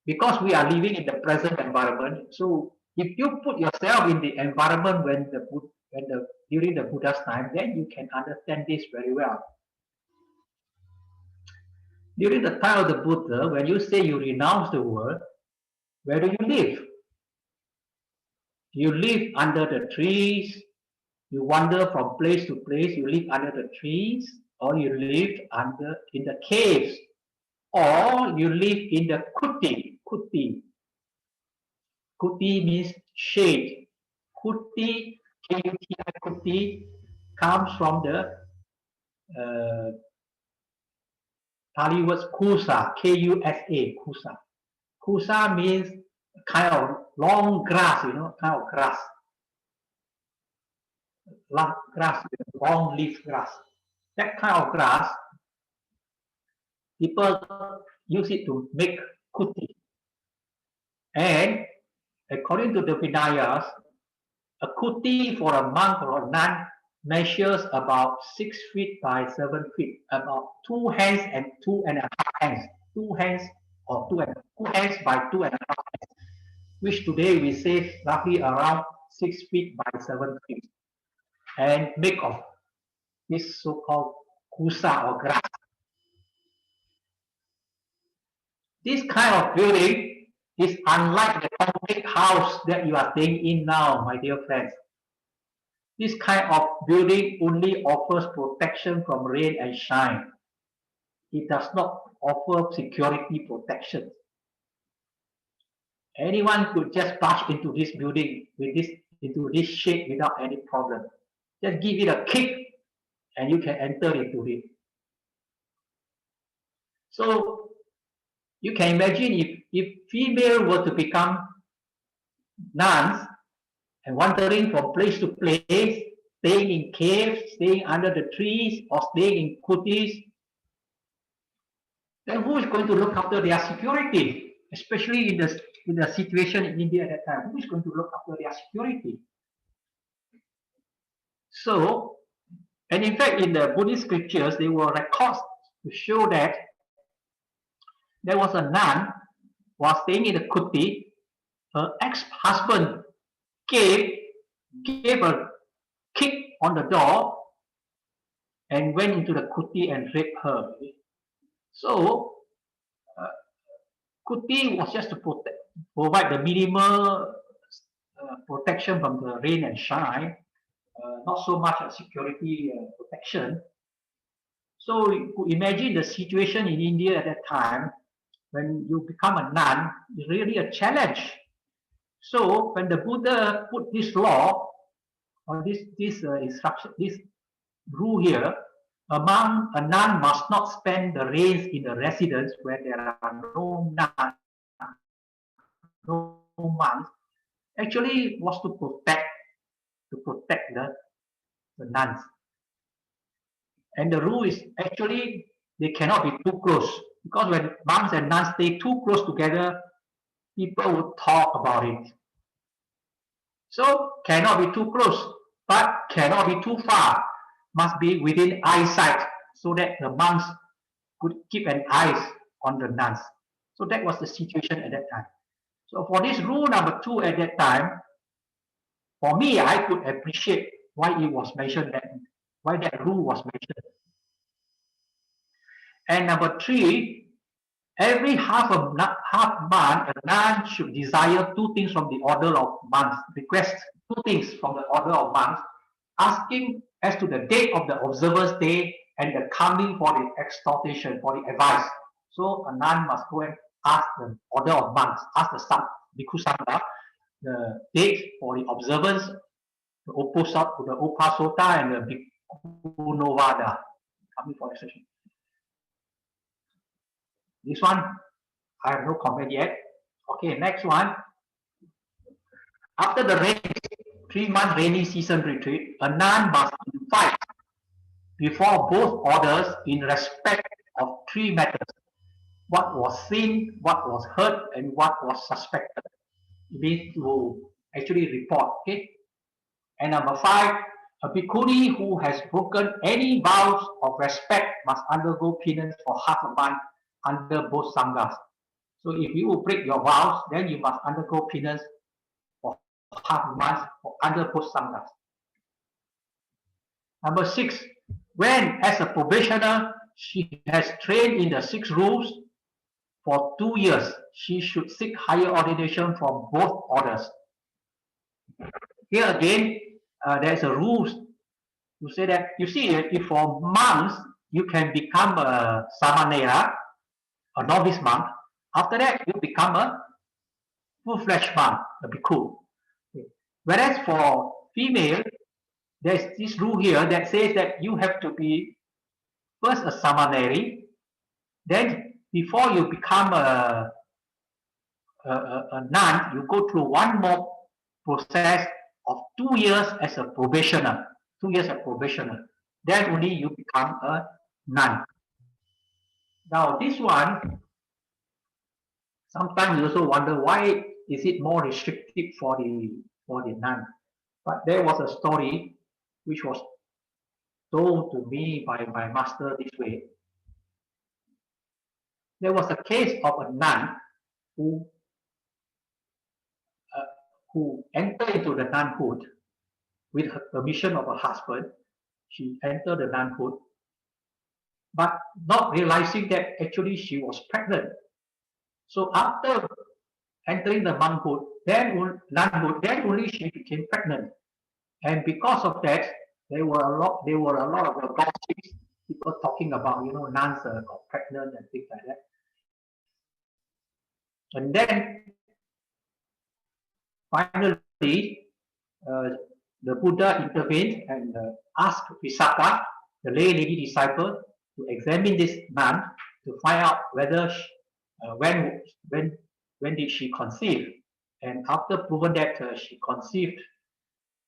Because we are living in the present environment. So if you put yourself in the environment during the Buddha's time, then you can understand this very well. During the time of the Buddha, when you say you renounce the world, where do you live? You live under the trees, you wander from place to place, you live under the trees, or you live in the caves, or you live in the kuti. Kuti means shade. Kuti, K-U-T-I, kuti, comes from the Pali words kusa, K-U-S-A, kusa. Kusa means kind of long grass, kind of grass. Long leaf grass. That kind of grass, people use it to make kuti. And according to the Vinayas, a kuti for a monk or a nun measures about 6 feet by 7 feet, about 2 hands and 2.5 hands. 2 hands or 2 hands by 2.5 hands, which today we say roughly around 6 feet by 7 feet, and make of this so-called kusa or grass. This kind of building is unlike the concrete house that you are staying in now, my dear friends. This kind of building only offers protection from rain and shine. It does not offer security protection. Anyone could just barge into this building into this shade without any problem. Just give it a kick and you can enter into it. So you can imagine if female were to become nuns and wandering from place to place, staying in caves, staying under the trees, or staying in kutis, then who is going to look after their security? Especially in the situation in India at that time, who is going to look after their security? So, and in fact, in the Buddhist scriptures, there were records to show that there was a nun was staying in a kuti. Her ex-husband gave a kick on the door and went into the kuti and raped her. So, kuti was just to provide the minimal protection from the rain and shine, not so much a security protection. So you could imagine the situation in India at that time when you become a nun is really a challenge. So when the Buddha put this law or this instruction, this rule here, a nun must not spend the rains in the residence where there are no nuns, no monks. Actually, was to protect the nuns. And the rule is actually they cannot be too close, because when monks and nuns stay too close together, people would talk about it. So cannot be too close, but cannot be too far. Must be within eyesight, so that the monks could keep an eye on the nuns. So that was the situation at that time. So for this rule number 2 at that time, for me, I could appreciate why it was mentioned, why that rule was mentioned. And number 3, every half month, a nun should desire 2 things from the order of monks, request 2 things from the order of monks, asking as to the date of the observance day and the coming for the exhortation, for the advice. So a nun must go and ask the order of monks, ask the Bhikkhu Sangha, the date for the observance, the Upasota and the Bhikkhu Novada coming for the session. This one, I have no comment yet. Okay, next one. After the 3-month rainy season retreat, a nun must fight before both orders in respect of 3 matters: what was seen, what was heard, and what was suspected. It means to actually report. Okay. And number 5, a bhikkhuni who has broken any vows of respect must undergo penance for half a month under both sanghas. So if you break your vows, then you must undergo penance for half a month under both sanghas. Number 6, when as a probationer she has trained in the 6 rules for 2 years, she should seek higher ordination from both orders. Here again, there's a rules to say that, you see, if for monks, you can become a samanera, a novice monk. After that, you become a full-fledged monk, a bhikkhu. Whereas for female, there's this rule here that says that you have to be first a samaneri, then before you become a nun, you go through one more process of 2 years as a probationer. 2 years as probationer. Then only you become a nun. Now this one, sometimes you also wonder why is it more restrictive for the nun. But there was a story which was told to me by my master this way. There was a case of a nun who entered into the nunhood with her permission of her husband. She entered the nunhood, but not realizing that actually she was pregnant. So after entering the nunhood, then only she became pregnant. And because of that, there were a lot of gossips, people talking about, nuns got pregnant and things like that. And then finally, the Buddha intervened and asked Visakha, the lay lady disciple, to examine this nun to find out whether when did she conceive. And after proven that she conceived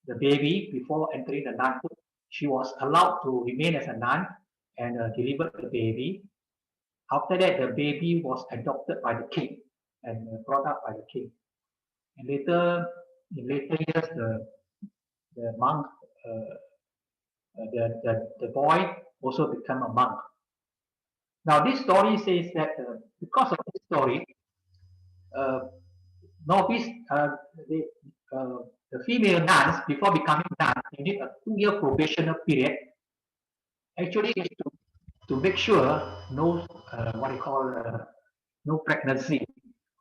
the baby before entering the nunhood, she was allowed to remain as a nun and delivered the baby. After that, the baby was adopted by the king and brought up by the king. And in later years, the monk, the boy also became a monk. Now, this story says that because of this story, novice, the female nuns, before becoming nuns, they need a 2-year probational period. Actually, is to make sure no no pregnancy.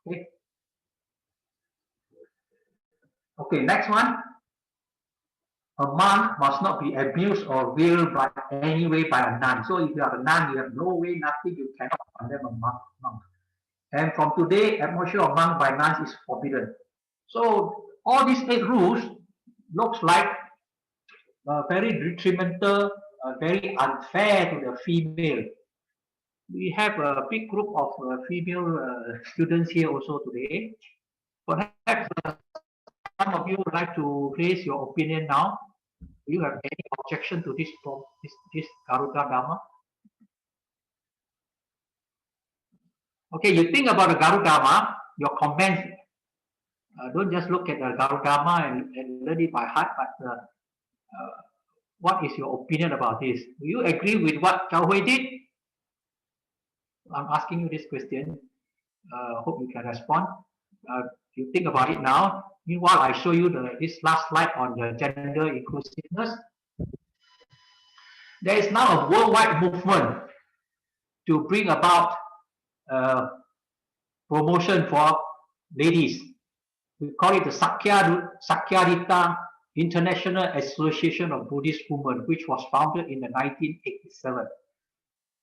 Okay. Okay. Next one. A monk must not be abused or veiled by any way by a nun. So if you are a nun, you have no way, nothing, you cannot condemn a monk. And from today, admonition of monk by nuns is forbidden. So all these 8 rules looks like very detrimental, very unfair to the female. We have a big group of female students here also today. Perhaps some of you would like to raise your opinion now. Do you have any objection to this Garuda Dharma? Okay, you think about the Garuda Dharma, your comments, don't just look at the Garuda Dharma and learn it by heart, but what is your opinion about this? Do you agree with what Chao Hui did? I'm asking you this question. Hope you can respond. You think about it now. Meanwhile, I show you this last slide on the gender inclusiveness. There is now a worldwide movement to bring about promotion for ladies. We call it the Sakyarita International Association of Buddhist Women, which was founded in the 1987.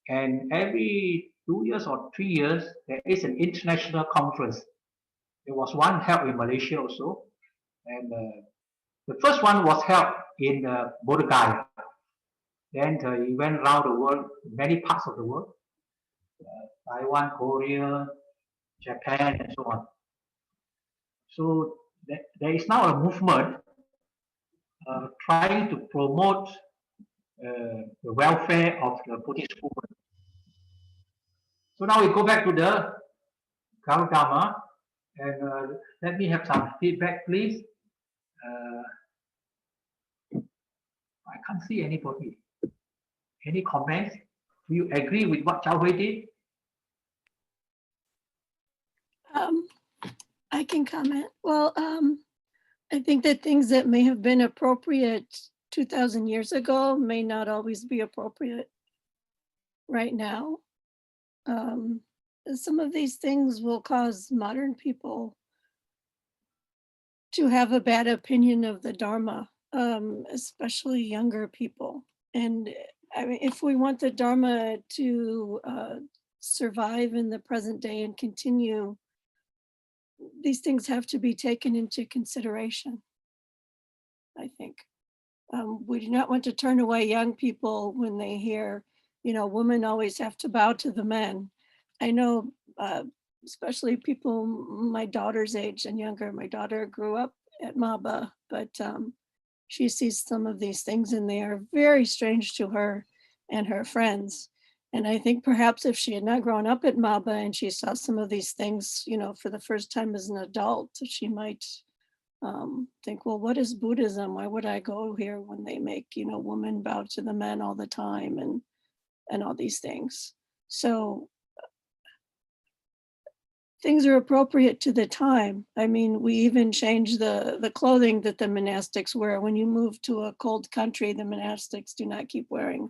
And every 2 years or 3 years, there is an international conference. There was one held in Malaysia also. And the first one was held in Bodh Gaya. Then he went around the world, many parts of the world, Taiwan, Korea, Japan, and so on. So there is now a movement trying to promote the welfare of the Buddhist woman. So now we go back to the Gautama, and let me have some feedback, please. I can't see anybody. Any comments? Do you agree with what Chao Hui did? I can comment. Well, I think that things that may have been appropriate 2,000 years ago may not always be appropriate right now. Some of these things will cause modern people to have a bad opinion of the Dharma, especially younger people. And I mean, if we want the Dharma to survive in the present day and continue, these things have to be taken into consideration, I think. We do not want to turn away young people when they hear, you know, women always have to bow to the men. I know, especially people my daughter's age and younger. My daughter grew up at Maba, but she sees some of these things and they are very strange to her and her friends. And I think perhaps if she had not grown up at Maba and she saw some of these things, you know, for the first time as an adult, she might think, well, what is Buddhism? Why would I go here when they make, you know, women bow to the men all the time and all these things? So things are appropriate to the time. I mean, we even changed the clothing that the monastics wear. When you move to a cold country, the monastics do not keep wearing,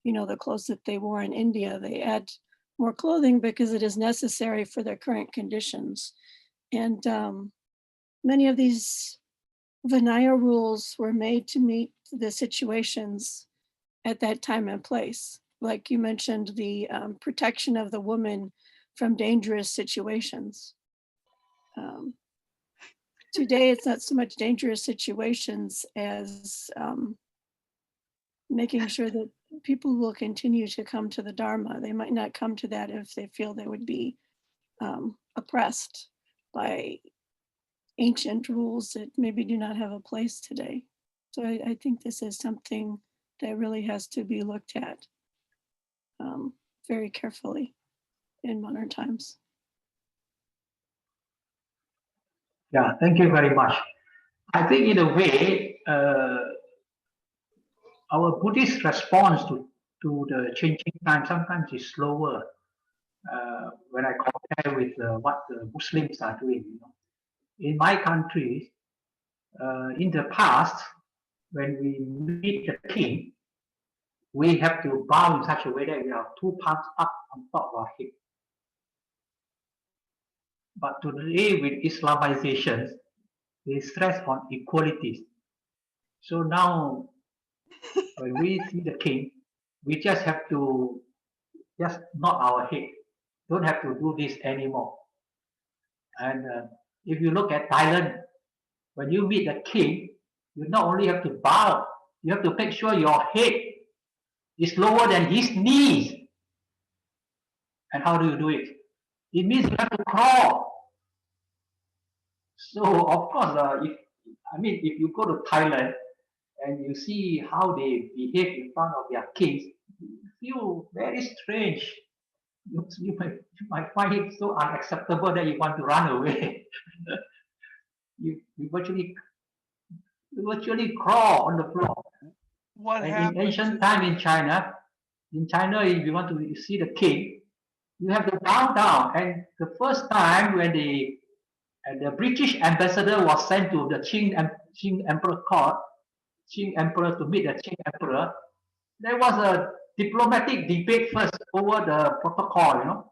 you know, the clothes that they wore in India. They add more clothing because it is necessary for their current conditions. And many of these Vinaya rules were made to meet the situations at that time and place. Like you mentioned, the protection of the woman from dangerous situations. Today, it's not so much dangerous situations as making sure that people will continue to come to the Dharma. They might not come to that if they feel they would be oppressed by ancient rules that maybe do not have a place today. So I think this is something that really has to be looked at very carefully in modern times. Yeah, thank you very much. I think in a way, our Buddhist response to the changing time sometimes is slower when I compare with what the Muslims are doing. You know, in my country, in the past, when we meet the king, we have to bow in such a way that we have two palms up on top of our head. But today, with Islamization, they stress on equalities. So now, when we see the king, we just have to just nod our head. Don't have to do this anymore. And if you look at Thailand, when you meet the king, you not only have to bow, you have to make sure your head is lower than his knees. And how do you do it? It means you have to crawl. So of course, if you go to Thailand and you see how they behave in front of their kings, you feel very strange. You might find it so unacceptable that you want to run away. you virtually crawl on the floor. What And happened? in ancient time in China, if you want to see the king, you have to bow down. And the first time when the British ambassador was sent to the Qing Emperor court, Qing Emperor to meet the Qing Emperor, there was a diplomatic debate first over the protocol. You know,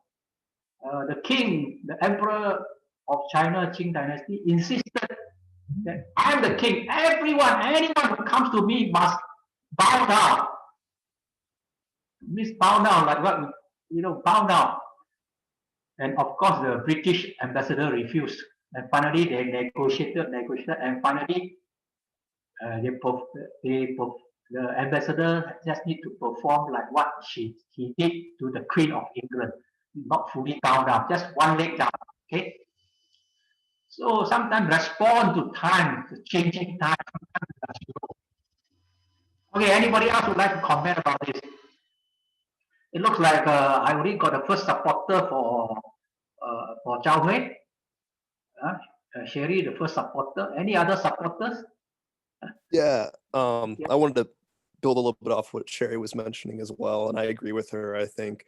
the king, the Emperor of China, Qing Dynasty, insisted that I'm the king. Anyone who comes to me must bow down. Means bow down, like what, bow down. And of course, the British ambassador refused. And finally, they negotiated, and finally, the ambassador just need to perform like what he did to the Queen of England, not fully bow down, just one leg down. Okay. So sometimes respond to time, to changing time. Okay, anybody else would like to comment about this? It looks like I already got the first supporter for Zhao Hui. Sherry, the first supporter. Any other supporters? Yeah, Yeah. I wanted to build a little bit off what Sherry was mentioning as well, and I agree with her. I think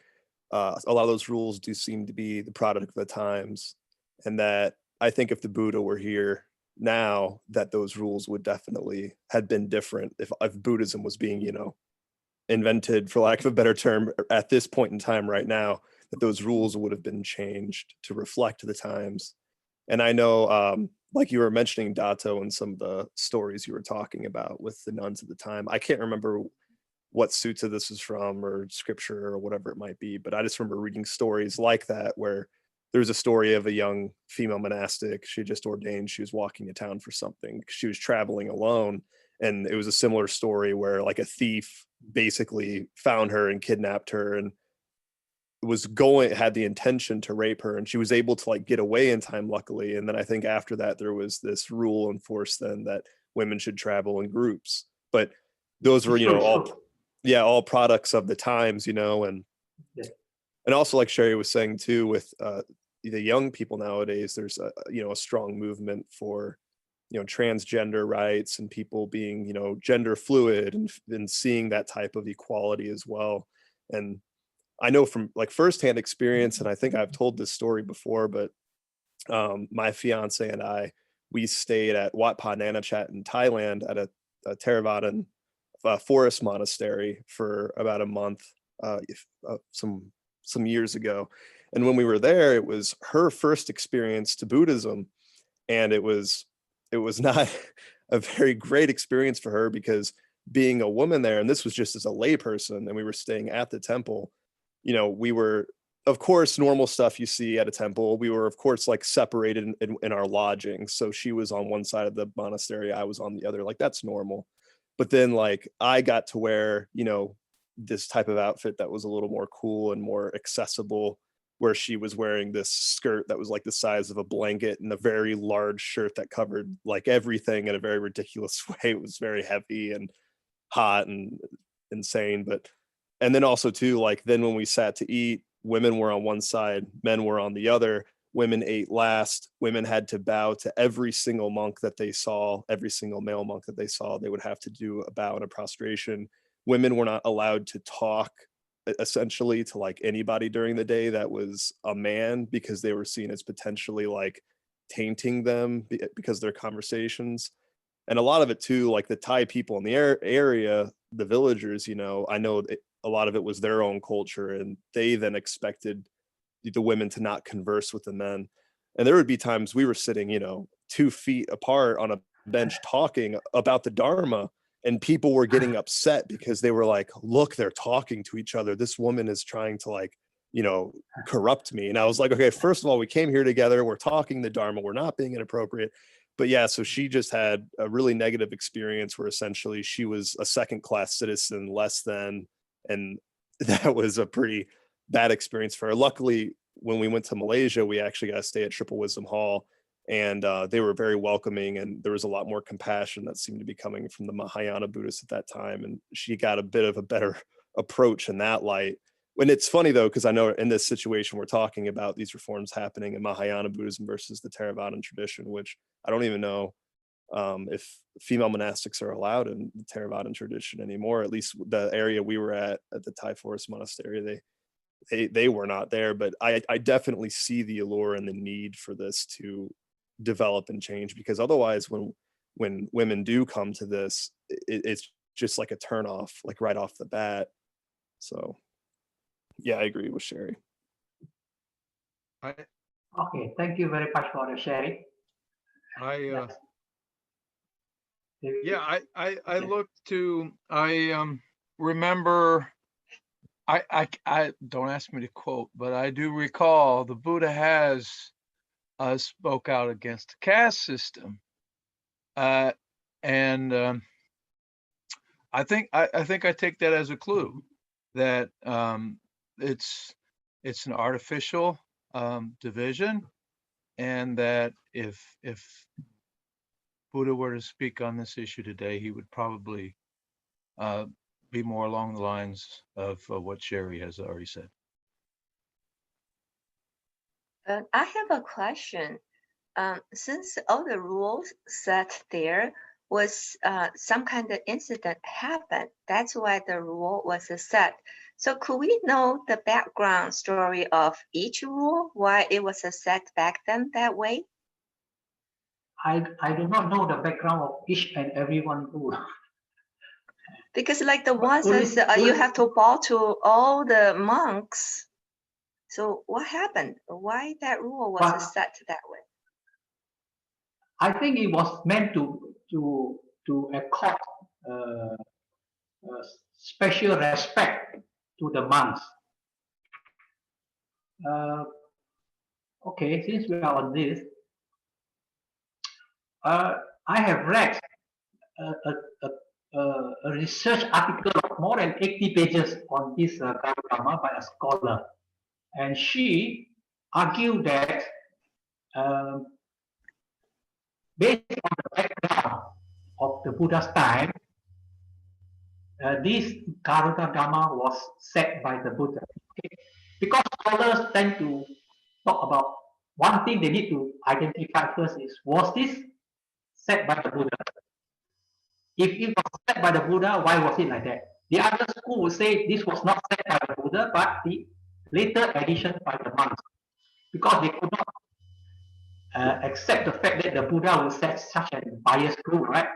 a lot of those rules do seem to be the product of the times, and that I think if the Buddha were here now, that those rules would definitely have been different if Buddhism was being, invented, for lack of a better term, at this point in time right now, that those rules would have been changed to reflect the times. And I know, like you were mentioning Dato and some of the stories you were talking about with the nuns at the time, I can't remember what sutta this is from or scripture or whatever it might be, but I just remember reading stories like that where there was a story of a young female monastic. She just ordained, she was walking to town for something, she was traveling alone, and it was a similar story where like a thief basically found her and kidnapped her and had the intention to rape her, and she was able to like get away in time, luckily. And then I think after that there was this rule enforced then that women should travel in groups, but those were all products of the times, and Yeah. and also like Sherry was saying too, with the young people nowadays, there's a strong movement for transgender rights and people being gender fluid and seeing that type of equality as well. And I know from like firsthand experience, and I think I've told this story before, but my fiance and I, we stayed at Wat Pa Nanachat in Thailand at a Theravadan forest monastery for about a month, some years ago. And when we were there, it was her first experience to Buddhism, and it was not a very great experience for her, because being a woman there, and this was just as a lay person, and we were staying at the temple, we were, of course, normal stuff you see at a temple. We were, of course, like separated in our lodging. So she was on one side of the monastery, I was on the other, like that's normal. But then like I got to wear, this type of outfit that was a little more cool and more accessible, where she was wearing this skirt that was like the size of a blanket and a very large shirt that covered like everything in a very ridiculous way. It was very heavy and hot and insane. And then also too, like then when we sat to eat, women were on one side, men were on the other. Women ate last. Women had to bow to every single monk that they saw, every single male monk that they saw. They would have to do a bow and a prostration. Women were not allowed to talk essentially to like anybody during the day that was a man, because they were seen as potentially like tainting them because of their conversations. And a lot of it too, like the Thai people in the area, the villagers, I know a lot of it was their own culture, and they then expected the women to not converse with the men. And there would be times we were sitting 2 feet apart on a bench talking about the Dharma, and people were getting upset because they were like, look, they're talking to each other, this woman is trying to like corrupt me. And I was like, okay, first of all, we came here together, we're talking the Dharma, we're not being inappropriate. But yeah, so she just had a really negative experience where essentially she was a second-class citizen, less than, and that was a pretty bad experience for her. Luckily, when we went to Malaysia, we actually got to stay at Triple Wisdom Hall, and they were very welcoming, and there was a lot more compassion that seemed to be coming from the Mahayana Buddhists at that time, and she got a bit of a better approach in that light. When it's funny though, because I know in this situation we're talking about these reforms happening in Mahayana Buddhism versus the Theravadan tradition, which I don't even know if female monastics are allowed in the Theravadan tradition anymore. At least the area we were at the Thai Forest Monastery, they were not there. But I definitely see the allure and the need for this to develop and change, because otherwise when women do come to this, it's just like a turnoff, like right off the bat. So yeah, I agree with Sherry. Okay, thank you very much for the sharing. I remember, I don't ask me to quote, but I do recall the Buddha has spoke out against the caste system, and I think I take that as a clue that it's an artificial division, and that if Buddha were to speak on this issue today, he would probably be more along the lines of what Sherry has already said. I have a question. Since all the rules set there was some kind of incident happened, that's why the rule was set. So could we know the background story of each rule, why it was set back then that way? I do not know the background of each and every one rule. Because like the one Only- says you have to bow to all the monks. So what happened? Why that rule was But- set that way? I think it was meant to accord special respect to the monks. Okay, since we are on this, I have read a research article of more than 80 pages on this Dharma by a scholar, and she argued that based on the background of the Buddha's time, this Garuda Dharma was set by the Buddha. Okay? Because scholars tend to talk about one thing they need to identify first is, was this set by the Buddha? If it was set by the Buddha, why was it like that? The other school would say this was not set by the Buddha, but the later addition by the monks, because they could not accept the fact that the Buddha would set such a biased rule, right?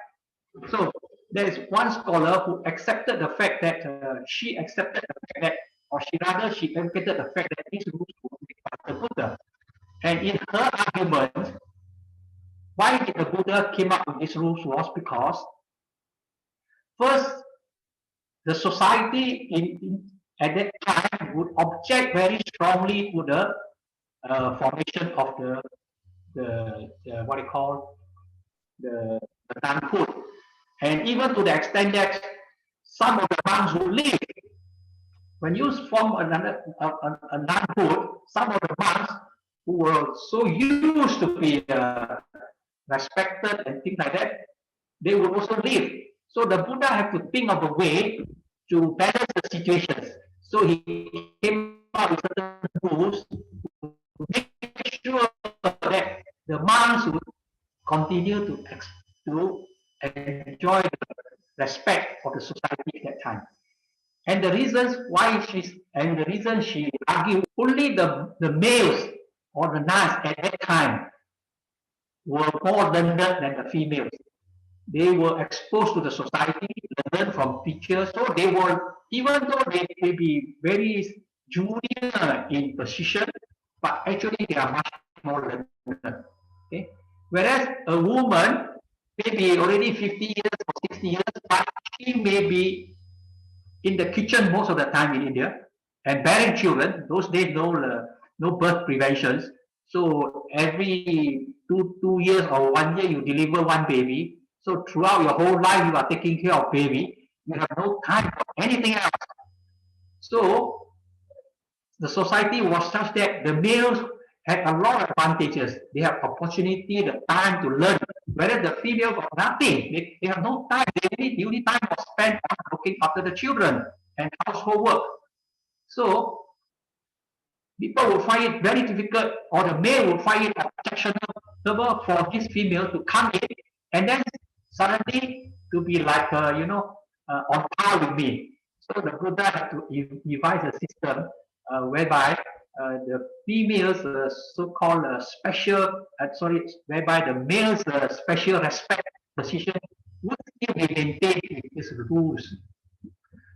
So there is one scholar who accepted the fact that she accepted the fact that, or she rather she advocated the fact that these rules were made by the Buddha. And in her argument, why did the Buddha came up with these rules was because first, the society at that time would object very strongly to the formation of the what you call the non-food, and even to the extent that some of the monks would leave. When you form a non-food, some of the monks who were so used to be respected and things like that, they would also leave. So the Buddha had to think of a way to balance the situations. So he came up with certain rules to make sure that the monks would continue to enjoy the respect of the society at that time. And the reasons why she argued only the males or the nuns at that time were more learned than the females. They were exposed to the society, learned from teachers, so they were, even though they may be very junior in position, but actually they are much more learned. Okay? Whereas a woman may be already 50 years or 60 years, but she may be in the kitchen most of the time in India and bearing children. Those days no birth preventions. So every two years or 1 year you deliver one baby. So throughout your whole life you are taking care of baby. You have no time for anything else. So the society was such that the males had a lot of advantages. They have opportunity, the time to learn. Whereas the female got nothing. They have no time. The only time was spent on looking after the children and household work. So people will find it very difficult, or the male will find it objectionable for this female to come in and then suddenly to be like, on par with me. So the Buddha had to devise a system whereby the females so-called whereby the males special respect position would still be maintained with these rules.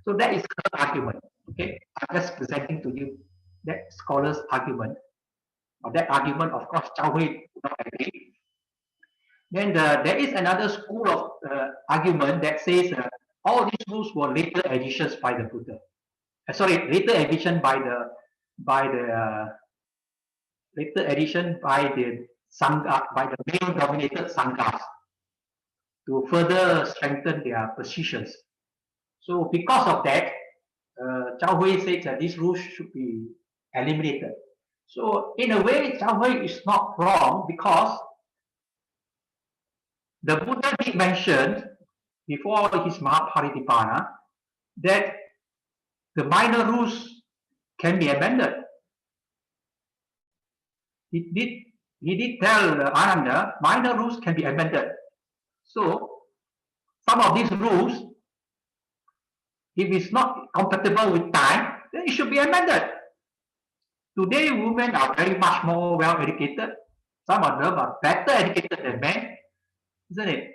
So that is her argument. Okay, I'm just presenting to you that scholar's argument. Or that argument, of course, Zhao Hui would not agree. Then there is another school of argument that says all these rules were later additions by the Buddha. Later addition by the Sangha, by the male-dominated Sanghas to further strengthen their positions. So because of that, Zhao Hui said that these rules should be eliminated. So in a way, Zhao Hui is not wrong because the Buddha did mention before his Mahaparinibbana that the minor rules can be amended. He did tell Ananda minor rules can be amended. So some of these rules, if it's not compatible with time, then it should be amended. Today, women are very much more well educated. Some of them are better educated than men, isn't it?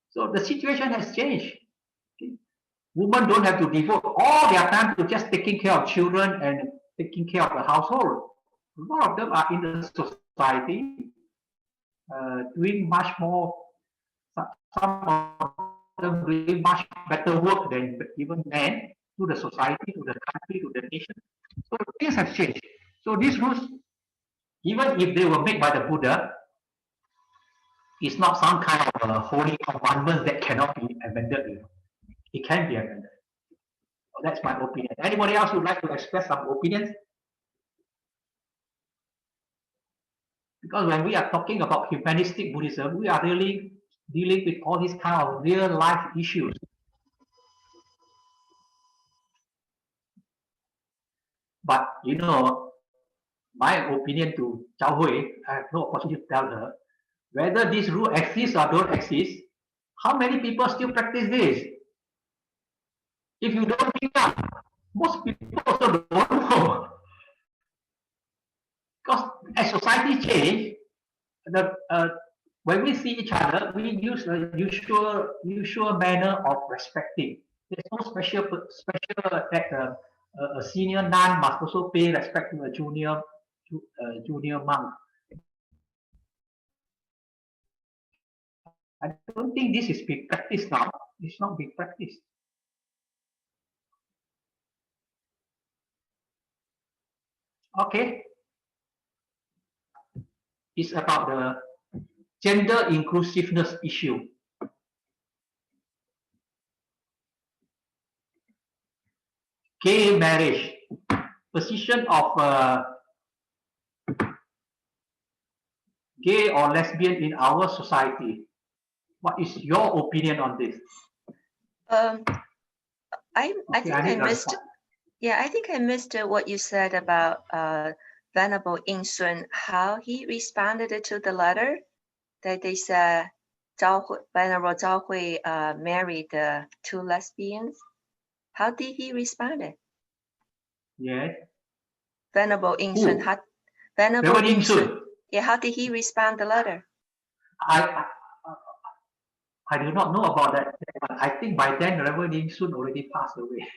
So the situation has changed. Women don't have to devote all their time to just taking care of children and taking care of the household. A lot of them are in the society doing much more, some of them doing much better work than even men to the society, to the country, to the nation. So things have changed. So these rules, even if they were made by the Buddha, it's not some kind of a holy commandment that cannot be amended. You know. It can be amended. So that's my opinion. Anybody else would like to express some opinions? Because when we are talking about humanistic Buddhism, we are really dealing with all these kind of real life issues. But you know, my opinion to Zhao Hui, I have no opportunity to tell her whether this rule exists or don't exist. How many people still practice this? If you don't think up, most people also don't know. Because as society change, when we see each other, we use the usual manner of respecting. There's no special that a senior nun must also pay respect to a junior monk. I don't think this is being practiced now. It's not being practiced. Okay. It's about the gender inclusiveness issue. Gay marriage, position of gay or lesbian in our society. What is your opinion on this? I think I missed. Yeah, I think I missed what you said about Venerable Yin Sun, how he responded to the letter that they said Venerable Zhao Hui married two lesbians. How did he respond? Yes. Venerable Yin Sun. Venerable Yin Sun. Yeah, how did he respond the letter? I do not know about that. I think by then Reverend Yin Sun already passed away.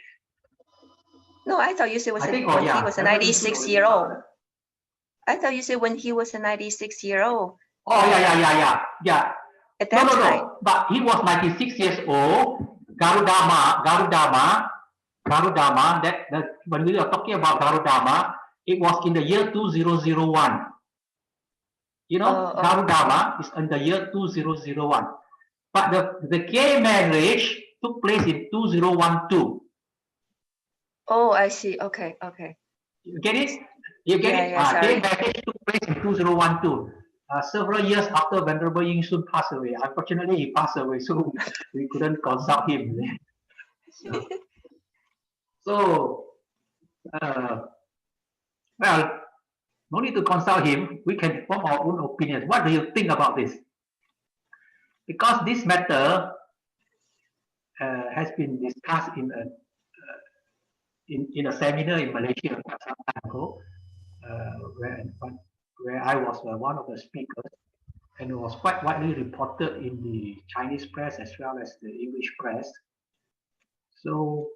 No, I thought you said when he was a 96-year-old. I thought you said when he was a 96-year-old. Oh, yeah. At that time. No. But he was 96 years old. Garudama. That when we are talking about Garudama, it was in the year 2001. You know, Garudama is in the year 2001. But the gay marriage took place in 2012. Oh, I see. Okay. You get it? You get it? Gay marriage took place in 2012. Several years after Venerable Yin Sun passed away. Unfortunately, he passed away, so we couldn't consult him. So, well, no need to consult him. We can form our own opinions. What do you think about this? Because this matter has been discussed in a seminar in Malaysia some time ago, where I was one of the speakers, and it was quite widely reported in the Chinese press as well as the English press. So,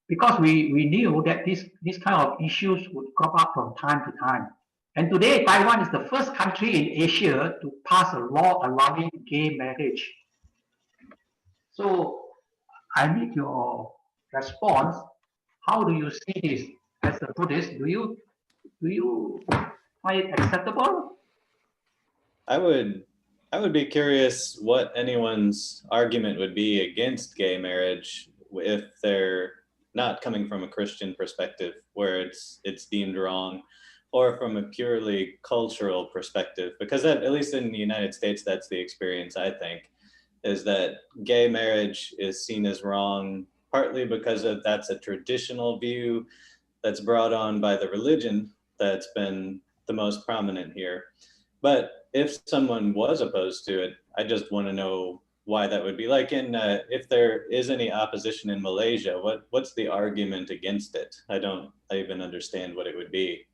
because we knew that these kind of issues would crop up from time to time. And today, Taiwan is the first country in Asia to pass a law allowing gay marriage. So, I need your response. How do you see this as a Buddhist? Do you find it acceptable? I would be curious what anyone's argument would be against gay marriage if they're not coming from a Christian perspective, where it's deemed wrong. or from a purely cultural perspective? Because that, at least in the United States, that's the experience, I think, is that gay marriage is seen as wrong, partly because that's a traditional view that's brought on by the religion that's been the most prominent here. But if someone was opposed to it, I just want to know why that would be. Like if there is any opposition in Malaysia, what's the argument against it? I don't even understand what it would be.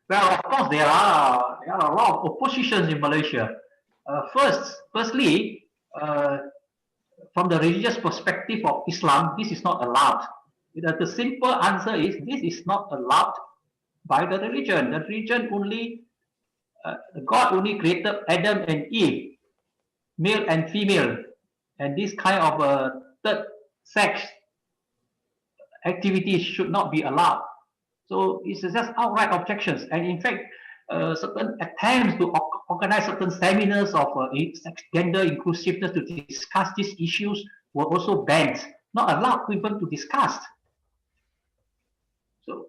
Well, of course, there are a lot of oppositions in Malaysia. Firstly, from the religious perspective of Islam, this is not allowed. The simple answer is this is not allowed by the religion. The religion only, God only created Adam and Eve, male and female, and this kind of third sex activities should not be allowed. So it's just outright objections. And in fact, certain attempts to organize certain seminars of gender inclusiveness to discuss these issues were also banned, not allowed even to discuss. So,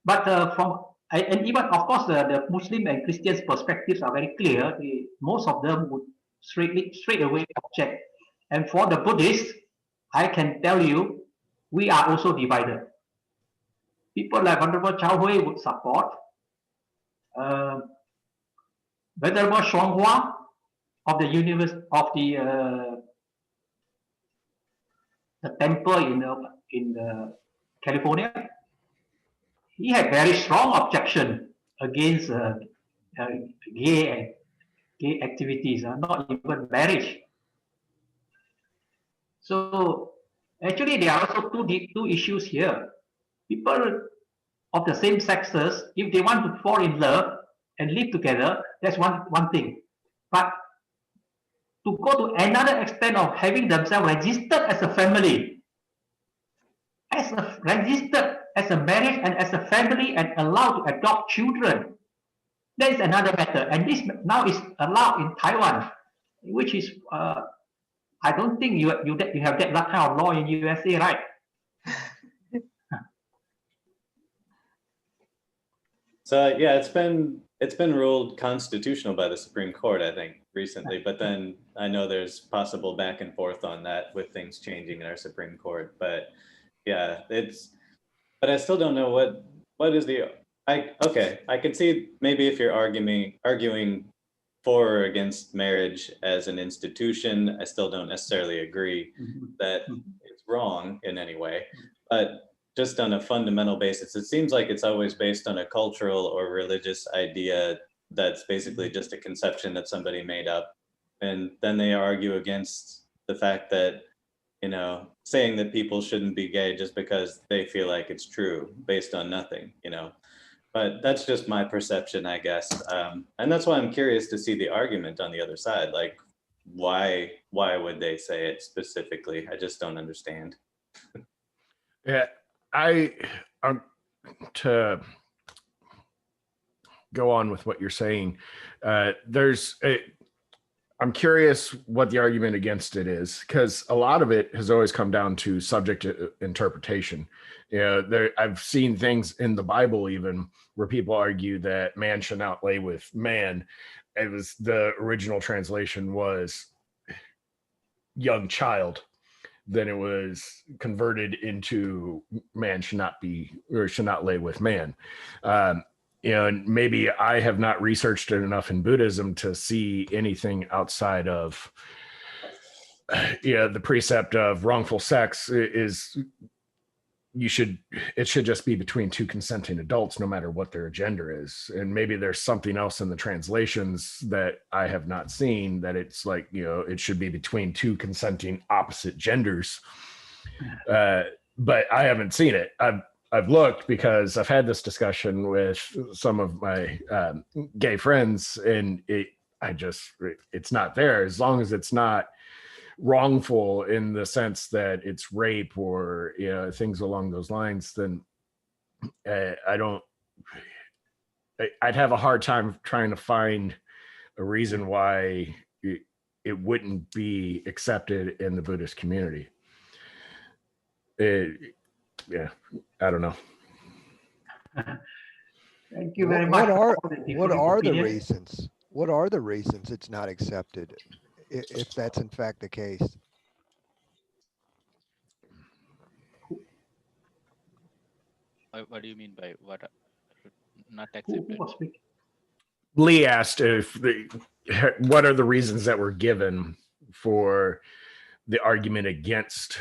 but and even of course the Muslim and Christians perspectives are very clear. Most of them would straight away object. And for the Buddhists, I can tell you, we are also divided. People like Honorable Chow Hui would support. Venerable Shuanghua of the the temple in California, he had very strong objection against gay activities, not even marriage. So actually, there are also two issues here. People of the same sexes, if they want to fall in love and live together, that's one thing. But to go to another extent of having themselves registered as a family, registered as a marriage and as a family and allowed to adopt children, that is another matter. And this now is allowed in Taiwan, which is I don't think you have that kind of law in USA, right? So yeah, it's been ruled constitutional by the Supreme Court, I think, recently. But then I know there's possible back and forth on that with things changing in our Supreme Court. But yeah, but I still don't know what is okay, I can see maybe if you're arguing for or against marriage as an institution. I still don't necessarily agree that it's wrong in any way, but just on a fundamental basis, it seems like it's always based on a cultural or religious idea that's basically just a conception that somebody made up. And then they argue against the fact that, saying that people shouldn't be gay just because they feel like it's true based on nothing, But that's just my perception, I guess. And that's why I'm curious to see the argument on the other side. Like, why would they say it specifically? I just don't understand. Yeah. To go on with what you're saying, I'm curious what the argument against it is, because a lot of it has always come down to subject interpretation. I've seen things in the Bible even where people argue that man should not lay with man. It was the original translation was young child. Then it was converted into man should not lay with man. And maybe I have not researched it enough in Buddhism to see anything outside of the precept of wrongful sex is it should just be between two consenting adults, no matter what their gender is. And maybe there's something else in the translations that I have not seen, that it's like, it should be between two consenting opposite genders. But I haven't seen it. I've looked because I've had this discussion with some of my gay friends, and it's not there. As long as it's not wrongful in the sense that it's rape or things along those lines, then I'd have a hard time trying to find a reason why it wouldn't be accepted in the Buddhist community. I don't know. Thank you very much. What are for the what differing are the opinions. reasons? What are the reasons it's not accepted, if that's in fact the case? What do you mean by what not Who accepted? was speaking? Lee asked what are the reasons that were given for the argument against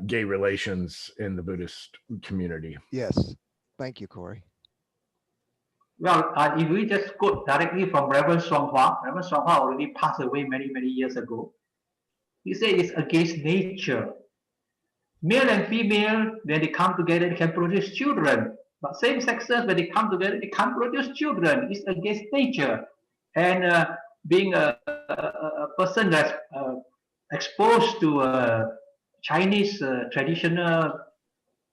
gay relations in the Buddhist community. Yes. Thank you, Corey. Well, if we just quote directly from Reverend Songhua already passed away many, many years ago. He said it's against nature. Male and female, when they come together, they can produce children. But same sexes, when they come together, they can't produce children. It's against nature. And being a person that's exposed to Chinese traditional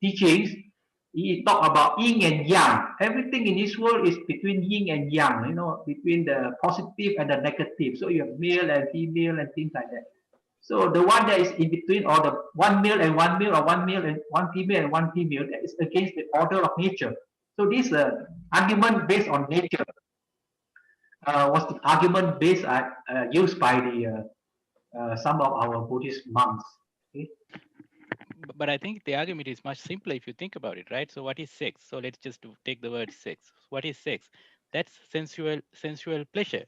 teachings, he talk about yin and yang. Everything in this world is between yin and yang, between the positive and the negative. So you have male and female and things like that. So the one that is in between, or the one male and one male, or one male and one female and one female, that is against the order of nature. So this argument based on nature was the argument based used by the some of our Buddhist monks. Okay? But I think the argument is much simpler if you think about it, right? So what is sex? So let's just take the word sex. What is sex? That's sensual pleasure.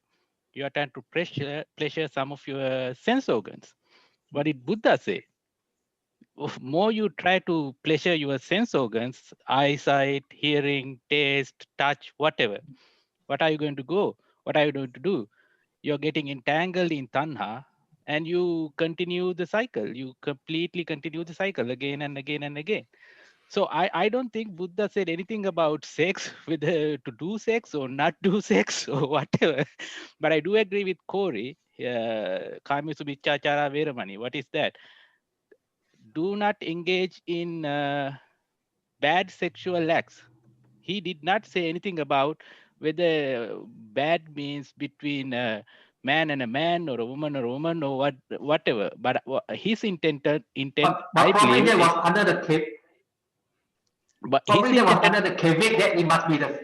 You are trying to pleasure some of your sense organs. What did Buddha say? More you try to pleasure your sense organs, eyesight, hearing, taste, touch, whatever, what are you going to go? What are you going to do? You're getting entangled in tanha, and you continue the cycle. You completely continue the cycle again and again and again. So I don't think Buddha said anything about sex, whether to do sex or not do sex or whatever. But I do agree with Corey, Kamisu Michachara Veramani. What is that? Do not engage in bad sexual acts. He did not say anything about whether bad means between a man and a man, or a woman or whatever. But his intent But I probably believe, that was under the probably that was under the caveat that it must be the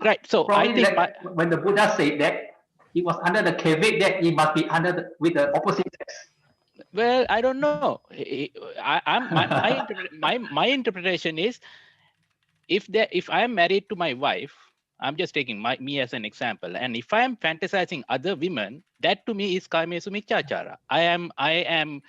right. So I think when the Buddha said that, it was under the caveat that it must be with the opposite sex. Well, I don't know. My interpretation is, if I am married to my wife, I'm just taking me as an example, and if I am fantasizing other women, that to me is kamesu michachara. I am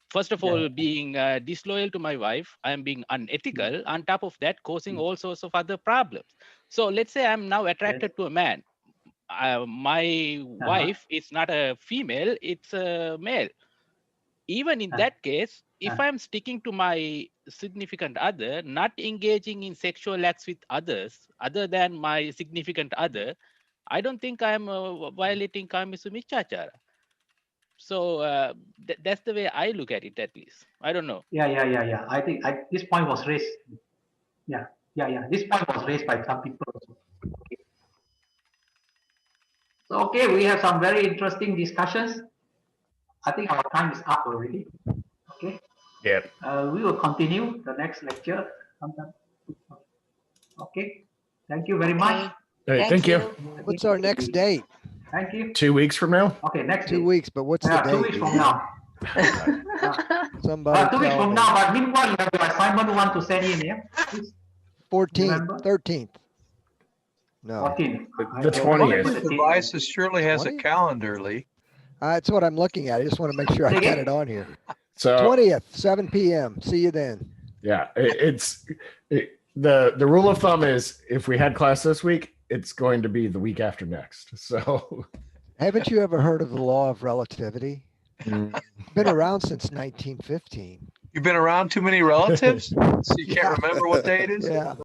first of all being disloyal to my wife. I am being unethical. On top of that, causing all sorts of other problems. So let's say I'm now attracted to a man. My wife is not a female; it's a male. Even in that case, if I'm sticking to my significant other, not engaging in sexual acts with others other than my significant other, I don't think I'm violating Kamisu Michachara. So that's the way I look at it, at least. I don't know. Yeah. I think this point was raised. Yeah. This point was raised by some people also. Okay. So, okay, we have some very interesting discussions. I think our time is up already. Okay. Yeah. We will continue the next lecture sometime. Okay. Thank you very much. Hey, thank you. What's our next date? Thank you. 2 weeks from now. Okay, next 2 weeks, but what's the date? 2 weeks from now. Somebody 2 weeks tell from me. now, but meanwhile, you have your assignment you want to send in, yeah? Please. 14th, 13th. No, 14th. The 20th. This device surely has a 20th? calendar, Lee. that's what I'm looking at. I just want to make sure I got it on here. So 20th, 7 p.m. See you then. yeah, the rule of thumb is if we had class this week, it's going to be the week after next. So Haven't you ever heard of the law of relativity? Been around since 1915. You've been around too many relatives, so you can't remember what day it is? Yeah.